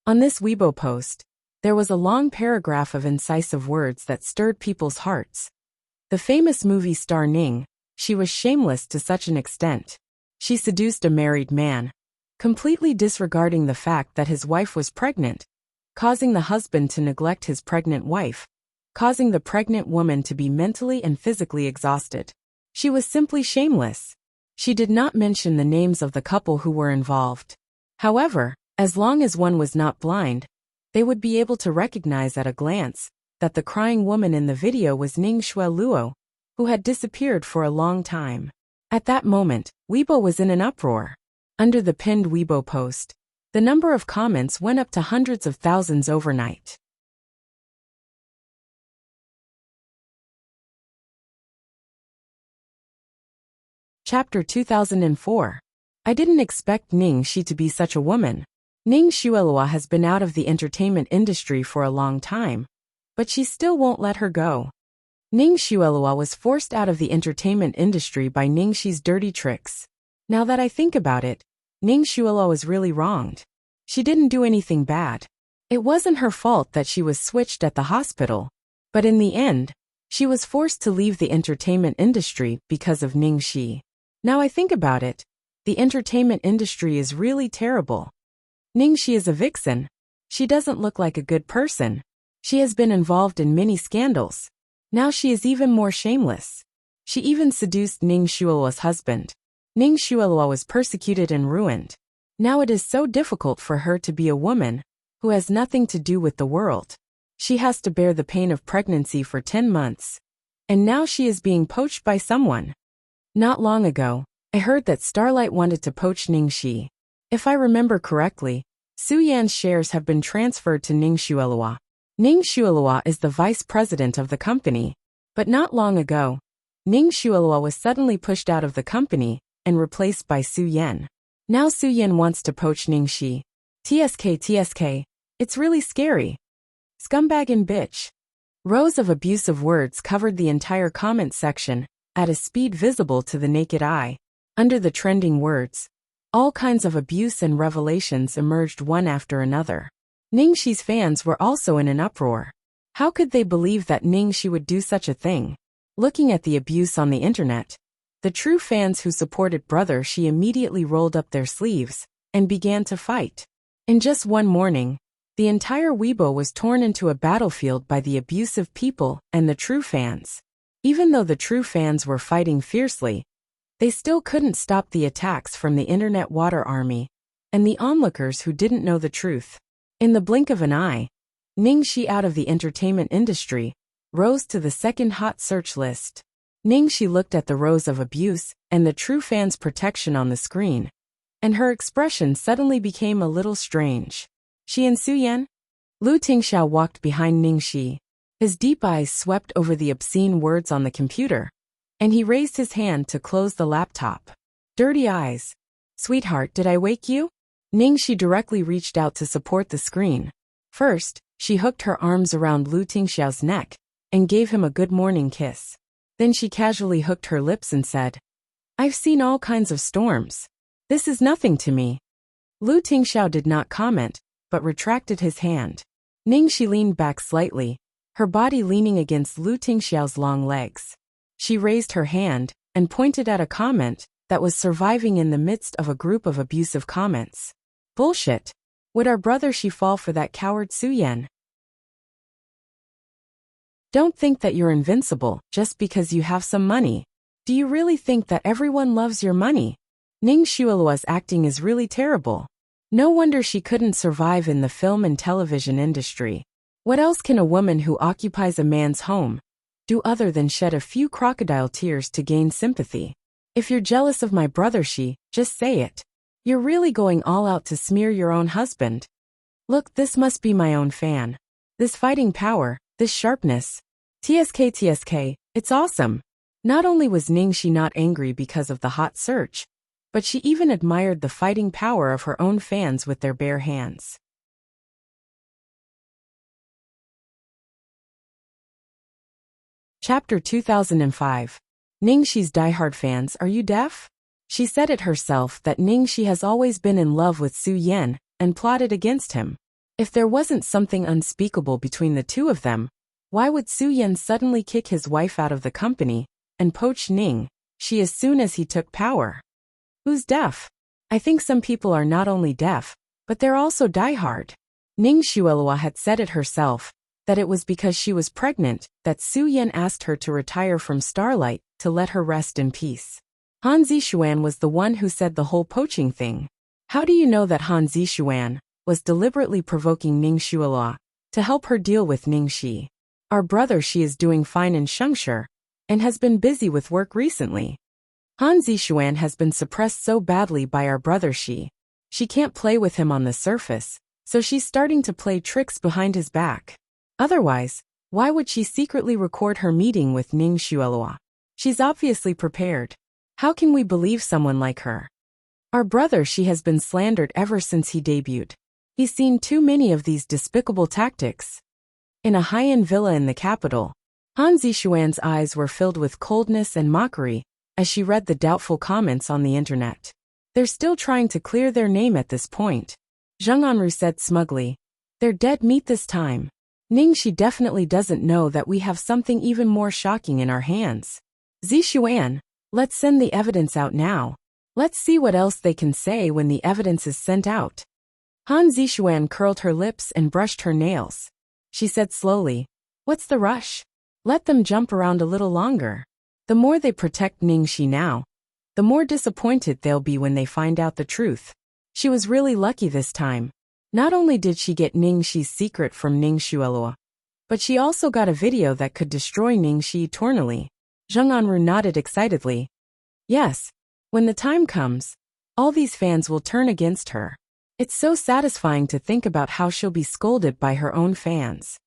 On this Weibo post, there was a long paragraph of incisive words that stirred people's hearts. The famous movie star Ning, she was shameless to such an extent. She seduced a married man, completely disregarding the fact that his wife was pregnant, causing the husband to neglect his pregnant wife, causing the pregnant woman to be mentally and physically exhausted. She was simply shameless. She did not mention the names of the couple who were involved. However, as long as one was not blind, they would be able to recognize at a glance that the crying woman in the video was Ning Xueluo, who had disappeared for a long time. At that moment, Weibo was in an uproar. Under the pinned Weibo post, the number of comments went up to hundreds of thousands overnight. Chapter 2004. I didn't expect Ning Shi to be such a woman. Ning Xuelua has been out of the entertainment industry for a long time, but she still won't let her go. Ning Xuelua was forced out of the entertainment industry by Ning Shi's dirty tricks. Now that I think about it, Ning Xuelua was really wronged. She didn't do anything bad. It wasn't her fault that she was switched at the hospital, but in the end, she was forced to leave the entertainment industry because of Ning Shi. Now I think about it, The entertainment industry is really terrible. Ningxi is a vixen. She doesn't look like a good person. She has been involved in many scandals. Now she is even more shameless. She even seduced Ning Xueluo's husband. Ning Xueluo was persecuted and ruined. Now it is so difficult for her to be a woman who has nothing to do with the world. She has to bear the pain of pregnancy for 10 months. And now she is being poached by someone. Not long ago, I heard that Starlight wanted to poach Ningxi. If I remember correctly, Su Yan's shares have been transferred to Ning Xueluo. Ning Xueluo is the vice president of the company. But not long ago, Ning Xueluo was suddenly pushed out of the company and replaced by Su Yan. Now Su Yan wants to poach Ningxi. TSK, it's really scary. Scumbag and bitch. Rows of abusive words covered the entire comment section, at a speed visible to the naked eye. Under the trending words, all kinds of abuse and revelations emerged one after another. Ningxi's fans were also in an uproar. How could they believe that Ningxi would do such a thing? Looking at the abuse on the internet, the true fans who supported Brother Shi immediately rolled up their sleeves and began to fight. In just one morning, the entire Weibo was torn into a battlefield by the abusive people and the true fans. Even though the true fans were fighting fiercely, they still couldn't stop the attacks from the internet water army and the onlookers who didn't know the truth. In the blink of an eye, Ningxi out of the entertainment industry rose to the second hot search list. Ningxi looked at the rows of abuse and the true fans' protection on the screen, and her expression suddenly became a little strange. She and Su Yan? Lu Tingxiao walked behind Ningxi. His deep eyes swept over the obscene words on the computer, and he raised his hand to close the laptop. Dirty eyes. Sweetheart, did I wake you? Ningxi directly reached out to support the screen. First, she hooked her arms around Lu Tingxiao's neck and gave him a good morning kiss. Then she casually hooked her lips and said, I've seen all kinds of storms. This is nothing to me. Lu Tingxiao did not comment, but retracted his hand. Ningxi leaned back slightly, her body leaning against Lu Tingxiao's long legs. She raised her hand and pointed at a comment that was surviving in the midst of a group of abusive comments. Bullshit. Would our brother Shi fall for that coward Su Yan? Don't think that you're invincible just because you have some money. Do you really think that everyone loves your money? Ning Xueluo's acting is really terrible. No wonder she couldn't survive in the film and television industry. What else can a woman who occupies a man's home do other than shed a few crocodile tears to gain sympathy? If you're jealous of my brother Shi, just say it. You're really going all out to smear your own husband. Look, this must be my own fan. This fighting power, this sharpness. TSK, it's awesome. Not only was Ningxi not angry because of the hot search, but she even admired the fighting power of her own fans with their bare hands. Chapter 2005. Ningxi's diehard fans, are you deaf? She said it herself that Ningxi has always been in love with Su Yan and plotted against him. If there wasn't something unspeakable between the two of them, why would Su Yan suddenly kick his wife out of the company and poach Ningxi as soon as he took power? Who's deaf? I think some people are not only deaf, but they're also diehard. Ning Xueluo had said it herself, that it was because she was pregnant that Su Yan asked her to retire from Starlight to let her rest in peace. Han Zixuan was the one who said the whole poaching thing. How do you know that Han Zixuan was deliberately provoking Ning Xueluo to help her deal with Ningxi? Our brother Shi is doing fine in Shengshe and has been busy with work recently. Han Zixuan has been suppressed so badly by our brother Shi. She can't play with him on the surface, so she's starting to play tricks behind his back. Otherwise, why would she secretly record her meeting with Ning Xueluo? She's obviously prepared. How can we believe someone like her? Our brother Shi has been slandered ever since he debuted. He's seen too many of these despicable tactics. In a high-end villa in the capital, Han Zixuan's eyes were filled with coldness and mockery as she read the doubtful comments on the internet. They're still trying to clear their name at this point. Zheng Anru said smugly, they're dead meat this time. Ningxi definitely doesn't know that we have something even more shocking in our hands. Zixuan, let's send the evidence out now. Let's see what else they can say when the evidence is sent out. Han Zixuan curled her lips and brushed her nails. She said slowly, "What's the rush? Let them jump around a little longer. The more they protect Ningxi now, the more disappointed they'll be when they find out the truth." She was really lucky this time. Not only did she get Ningxi's secret from Ning Xueluo, but she also got a video that could destroy Ningxi eternally. Zheng Anru nodded excitedly. Yes, when the time comes, all these fans will turn against her. It's so satisfying to think about how she'll be scolded by her own fans.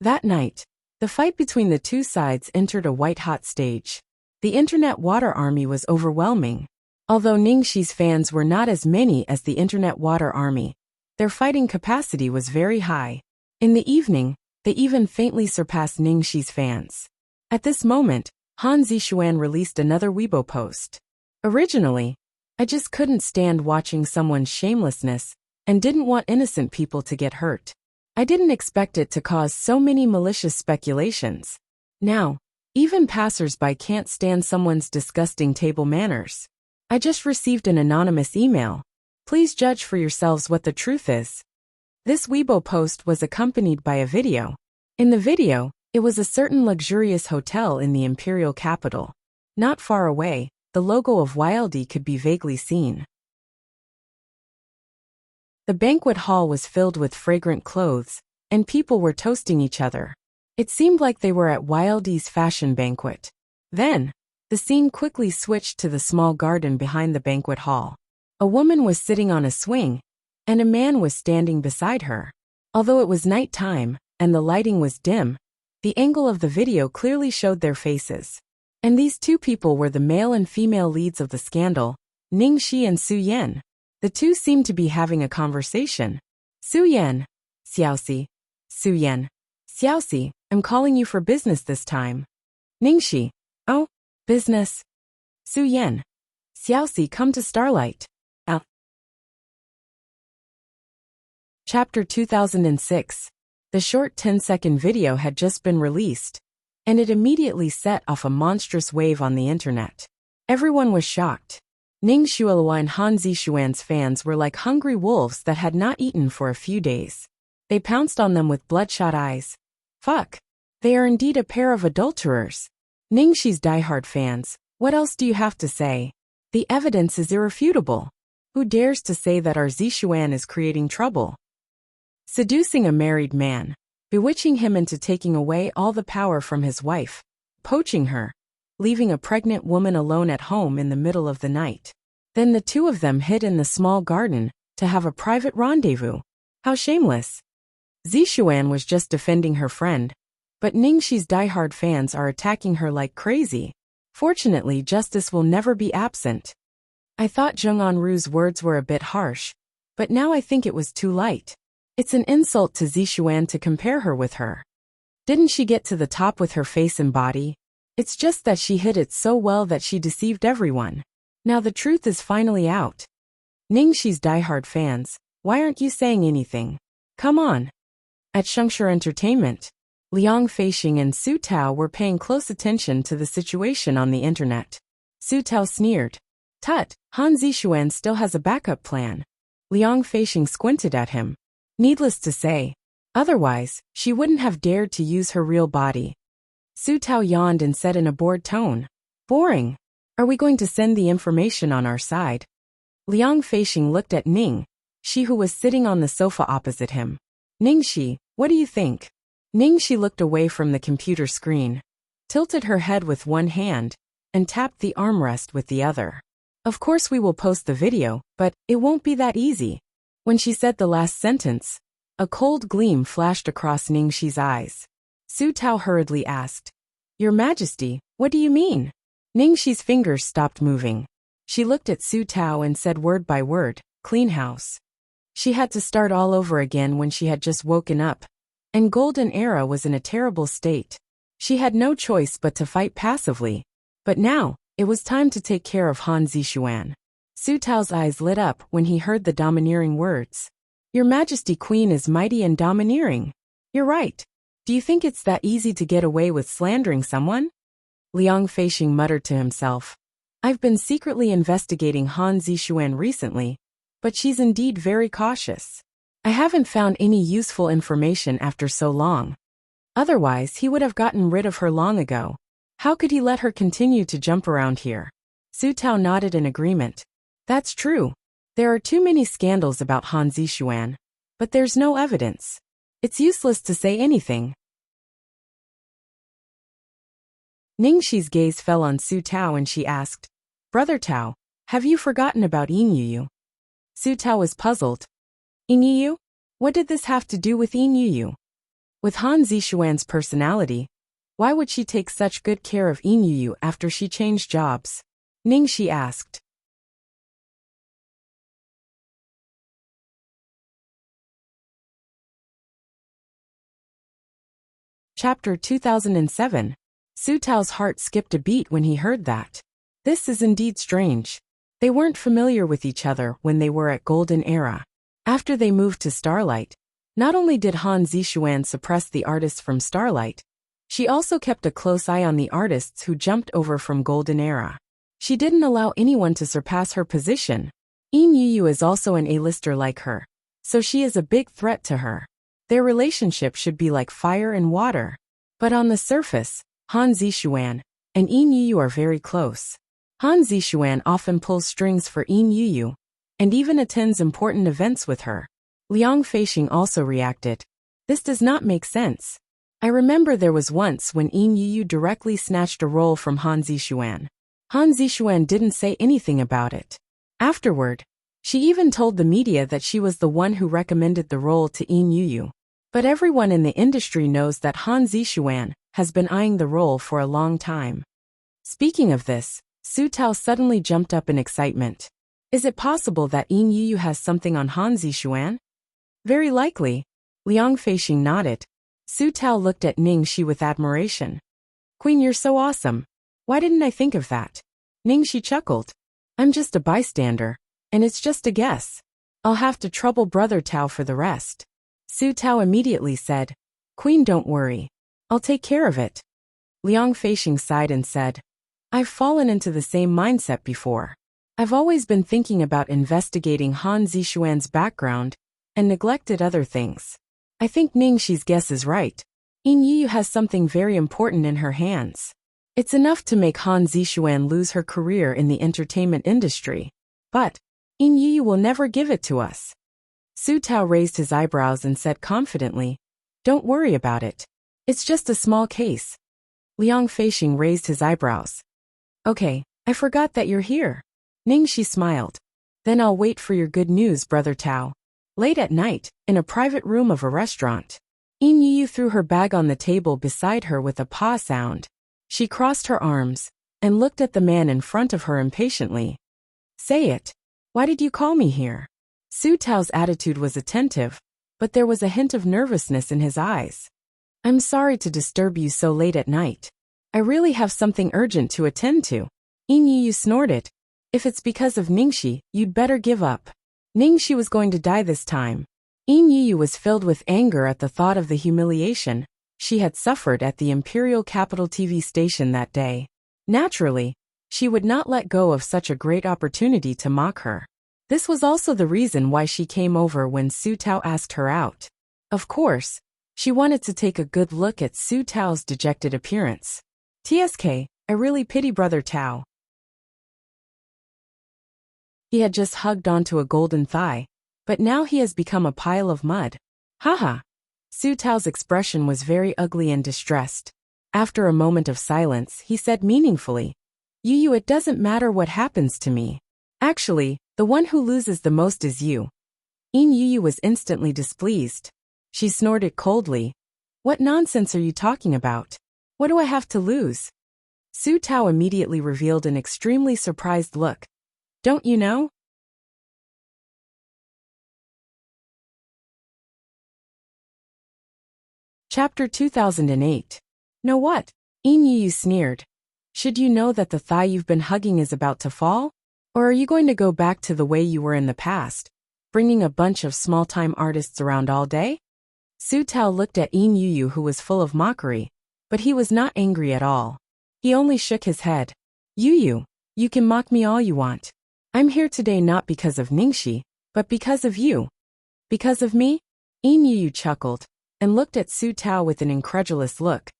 That night, the fight between the two sides entered a white-hot stage. The Internet Water Army was overwhelming. Although Ningxi's fans were not as many as the Internet Water Army, their fighting capacity was very high. In the evening, they even faintly surpassed Ningxi's fans. At this moment, Han Zixuan released another Weibo post. Originally, I just couldn't stand watching someone's shamelessness and didn't want innocent people to get hurt. I didn't expect it to cause so many malicious speculations. Now, even passers-by can't stand someone's disgusting table manners. I just received an anonymous email. Please judge for yourselves what the truth is. This Weibo post was accompanied by a video. In the video, it was a certain luxurious hotel in the imperial capital. Not far away, the logo of YLD could be vaguely seen. The banquet hall was filled with fragrant clothes, and people were toasting each other. It seemed like they were at YLD's fashion banquet. Then, the scene quickly switched to the small garden behind the banquet hall. A woman was sitting on a swing, and a man was standing beside her. Although it was night time, and the lighting was dim, the angle of the video clearly showed their faces. And these two people were the male and female leads of the scandal, Ningxi and Su Yan. The two seemed to be having a conversation. Su Yan. Xiaoxi. Su Yan. Xiaoxi, I'm calling you for business this time. Ningxi. Oh, business. Su Yan. Xiaoxi, come to Starlight. Chapter 2006. The short 10-second video had just been released, and it immediately set off a monstrous wave on the internet. Everyone was shocked. Ning Xueluo and Han Zixuan's fans were like hungry wolves that had not eaten for a few days. They pounced on them with bloodshot eyes. Fuck. They are indeed a pair of adulterers. Ningxi's diehard fans, what else do you have to say? The evidence is irrefutable. Who dares to say that our Zixuan is creating trouble? Seducing a married man, bewitching him into taking away all the power from his wife, poaching her, leaving a pregnant woman alone at home in the middle of the night. Then the two of them hid in the small garden to have a private rendezvous. How shameless. Zixuan was just defending her friend, but Ningxi's diehard fans are attacking her like crazy. Fortunately, justice will never be absent. I thought Zheng Anru's words were a bit harsh, but now I think it was too light. It's an insult to Zixuan to compare her with her. Didn't she get to the top with her face and body? It's just that she hid it so well that she deceived everyone. Now the truth is finally out. Ningxi's diehard fans, why aren't you saying anything? Come on. At Shengshi Entertainment, Liang Feixing and Su Tao were paying close attention to the situation on the internet. Su Tao sneered. Tut, Han Zixuan still has a backup plan. Liang Feixing squinted at him. Needless to say, otherwise, she wouldn't have dared to use her real body. Su Tao yawned and said in a bored tone, boring. Are we going to send the information on our side? Liang Feixing looked at Ning, she who was sitting on the sofa opposite him. Ningxi, what do you think? Ningxi looked away from the computer screen, tilted her head with one hand, and tapped the armrest with the other. Of course we will post the video, but it won't be that easy. When she said the last sentence, a cold gleam flashed across Ningxi's eyes. Su Tao hurriedly asked, Your Majesty, what do you mean? Ningxi's fingers stopped moving. She looked at Su Tao and said word by word, clean house. She had to start all over again when she had just woken up, and Golden Era was in a terrible state. She had no choice but to fight passively. But now, it was time to take care of Han Zixuan. Su Tao's eyes lit up when he heard the domineering words. Your Majesty Queen is mighty and domineering. You're right. Do you think it's that easy to get away with slandering someone? Liang Feixing muttered to himself. I've been secretly investigating Han Zixuan recently, but she's indeed very cautious. I haven't found any useful information after so long. Otherwise, he would have gotten rid of her long ago. How could he let her continue to jump around here? Su Tao nodded in agreement. That's true. There are too many scandals about Han Zixuan. But there's no evidence. It's useless to say anything. Ningxi's gaze fell on Su Tao and she asked, Brother Tao, have you forgotten about Yin Su Tao was puzzled. Yin? What did this have to do with Yin? With Han Zixuan's personality, why would she take such good care of Yin after she changed jobs? Ningxi asked. Chapter 2007. Su Tao's heart skipped a beat when he heard that. This is indeed strange. They weren't familiar with each other when they were at Golden Era. After they moved to Starlight, not only did Han Zixuan suppress the artists from Starlight, she also kept a close eye on the artists who jumped over from Golden Era. She didn't allow anyone to surpass her position. Yin Yu is also an A-lister like her, so she is a big threat to her. Their relationship should be like fire and water. But on the surface, Han Zixuan and Yin Yu are very close. Han Zixuan often pulls strings for Yin Yu and even attends important events with her. Liang Feixing also reacted. This does not make sense. I remember there was once when Yin Yu directly snatched a role from Han Zixuan. Han Zixuan didn't say anything about it. Afterward, she even told the media that she was the one who recommended the role to Yin Yu. But everyone in the industry knows that Han Zixuan has been eyeing the role for a long time. Speaking of this, Su Tao suddenly jumped up in excitement. Is it possible that Yin Yu has something on Han Zixuan? Very likely. Liang Feixing nodded. Su Tao looked at Ningxi with admiration. Queen, you're so awesome. Why didn't I think of that? Ningxi chuckled. I'm just a bystander, and it's just a guess. I'll have to trouble Brother Tao for the rest. Su Tao immediately said, Queen, don't worry. I'll take care of it. Liang Feixing sighed and said, I've fallen into the same mindset before. I've always been thinking about investigating Han Zixuan's background and neglected other things. I think Ningxi's guess is right. Yin Yu has something very important in her hands. It's enough to make Han Zixuan lose her career in the entertainment industry. But Yin Yu will never give it to us. Su Tao raised his eyebrows and said confidently, Don't worry about it. It's just a small case. Liang Feixing raised his eyebrows. Okay, I forgot that you're here. Ningxi smiled. Then I'll wait for your good news, Brother Tao. Late at night, in a private room of a restaurant, Yin Yu threw her bag on the table beside her with a paw sound. She crossed her arms and looked at the man in front of her impatiently. Say it. Why did you call me here? Su Tao's attitude was attentive, but there was a hint of nervousness in his eyes. I'm sorry to disturb you so late at night. I really have something urgent to attend to. Yin Yu snorted. If it's because of Ningxi, you'd better give up. Ningxi was going to die this time. Yin Yu was filled with anger at the thought of the humiliation she had suffered at the Imperial Capital TV station that day. Naturally, she would not let go of such a great opportunity to mock her. This was also the reason why she came over when Su Tao asked her out. Of course, she wanted to take a good look at Su Tao's dejected appearance. TSK, I really pity Brother Tao. He had just hugged onto a golden thigh, but now he has become a pile of mud. Haha. Su Tao's expression was very ugly and distressed. After a moment of silence, he said meaningfully, Yu, it doesn't matter what happens to me. Actually, the one who loses the most is you. Yin Yu was instantly displeased. She snorted coldly. What nonsense are you talking about? What do I have to lose? Su Tao immediately revealed an extremely surprised look. Don't you know? Chapter 2008. Know what? Yin Yu sneered. Should you know that the thigh you've been hugging is about to fall? Or are you going to go back to the way you were in the past, bringing a bunch of small-time artists around all day? Su Tao looked at Yin Yu, who was full of mockery, but he was not angry at all. He only shook his head. Yu, You can mock me all you want. I'm here today not because of Ningxi, but because of you. Because of me? Yin Yu chuckled and looked at Su Tao with an incredulous look.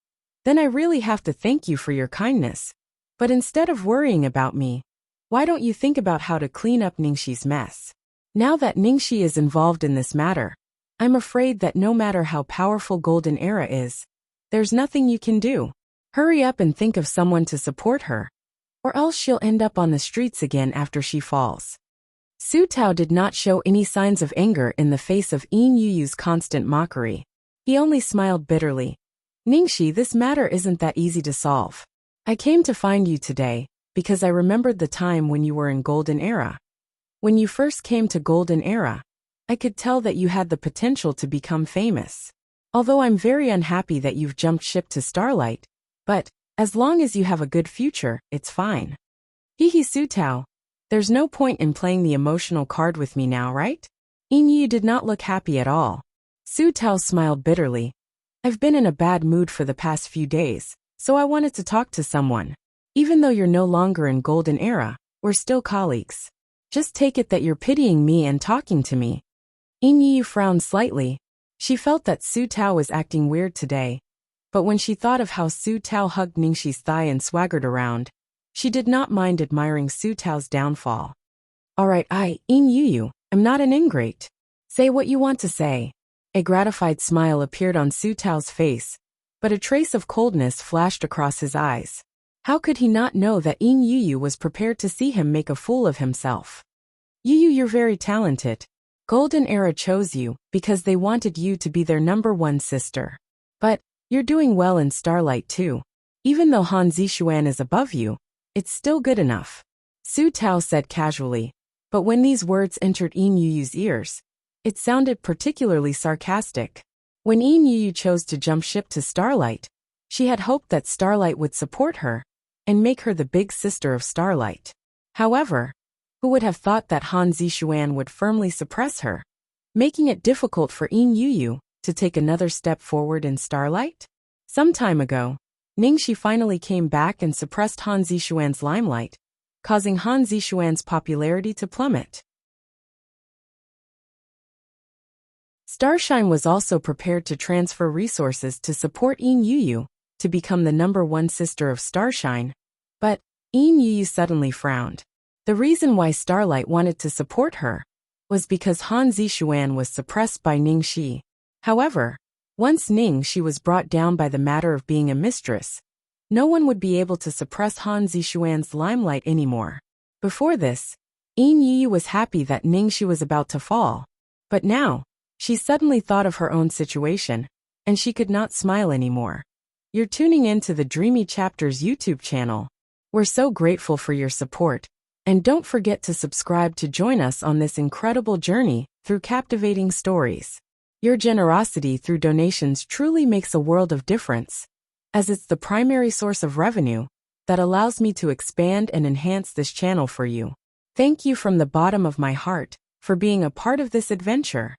Then I really have to thank you for your kindness. But instead of worrying about me, why don't you think about how to clean up Ningxi's mess? Now that Ningxi is involved in this matter, I'm afraid that no matter how powerful Golden Era is, there's nothing you can do. Hurry up and think of someone to support her, or else she'll end up on the streets again after she falls. Su Tao did not show any signs of anger in the face of Yin Yu's constant mockery. He only smiled bitterly. Ningxi, this matter isn't that easy to solve. I came to find you today because I remembered the time when you were in Golden Era. When you first came to Golden Era, I could tell that you had the potential to become famous. Although I'm very unhappy that you've jumped ship to Starlight, but as long as you have a good future, it's fine. Hehe Su Tao, there's no point in playing the emotional card with me now, right? Yin Yu did not look happy at all. Su Tao smiled bitterly. I've been in a bad mood for the past few days, so I wanted to talk to someone. Even though you're no longer in Golden Era, we're still colleagues. Just take it that you're pitying me and talking to me. Yin Yu frowned slightly. She felt that Su Tao was acting weird today, but when she thought of how Su Tao hugged Ningxi's thigh and swaggered around, she did not mind admiring Su Tao's downfall. Alright, Yin Yu, I'm not an ingrate. Say what you want to say. A gratified smile appeared on Su Tao's face, but a trace of coldness flashed across his eyes. How could he not know that Yin Yu was prepared to see him make a fool of himself? Yu, you're very talented. Golden Era chose you because they wanted you to be their #1 sister. But you're doing well in Starlight too. Even though Han Zixuan is above you, it's still good enough. Su Tao said casually, but when these words entered Yin Yu's ears, it sounded particularly sarcastic. When Yin Yu chose to jump ship to Starlight, she had hoped that Starlight would support her and make her the big sister of Starlight. However, who would have thought that Han Zixuan would firmly suppress her, making it difficult for Yin Yu to take another step forward in Starlight? Some time ago, Ningxi finally came back and suppressed Han Zixuan's limelight, causing Han Zixuan's popularity to plummet. Starshine was also prepared to transfer resources to support Yin Yu to become the #1 sister of Starshine, but Yin Yu suddenly frowned. The reason why Starlight wanted to support her was because Han Zixuan was suppressed by Ningxi. However, once Ningxi was brought down by the matter of being a mistress, no one would be able to suppress Han Zixuan's limelight anymore. Before this, Yin Yu was happy that Ningxi was about to fall, but now, she suddenly thought of her own situation, and she could not smile anymore. You're tuning in to the Dreamy Chapters YouTube channel. We're so grateful for your support, and don't forget to subscribe to join us on this incredible journey through captivating stories. Your generosity through donations truly makes a world of difference, as it's the primary source of revenue that allows me to expand and enhance this channel for you. Thank you from the bottom of my heart for being a part of this adventure.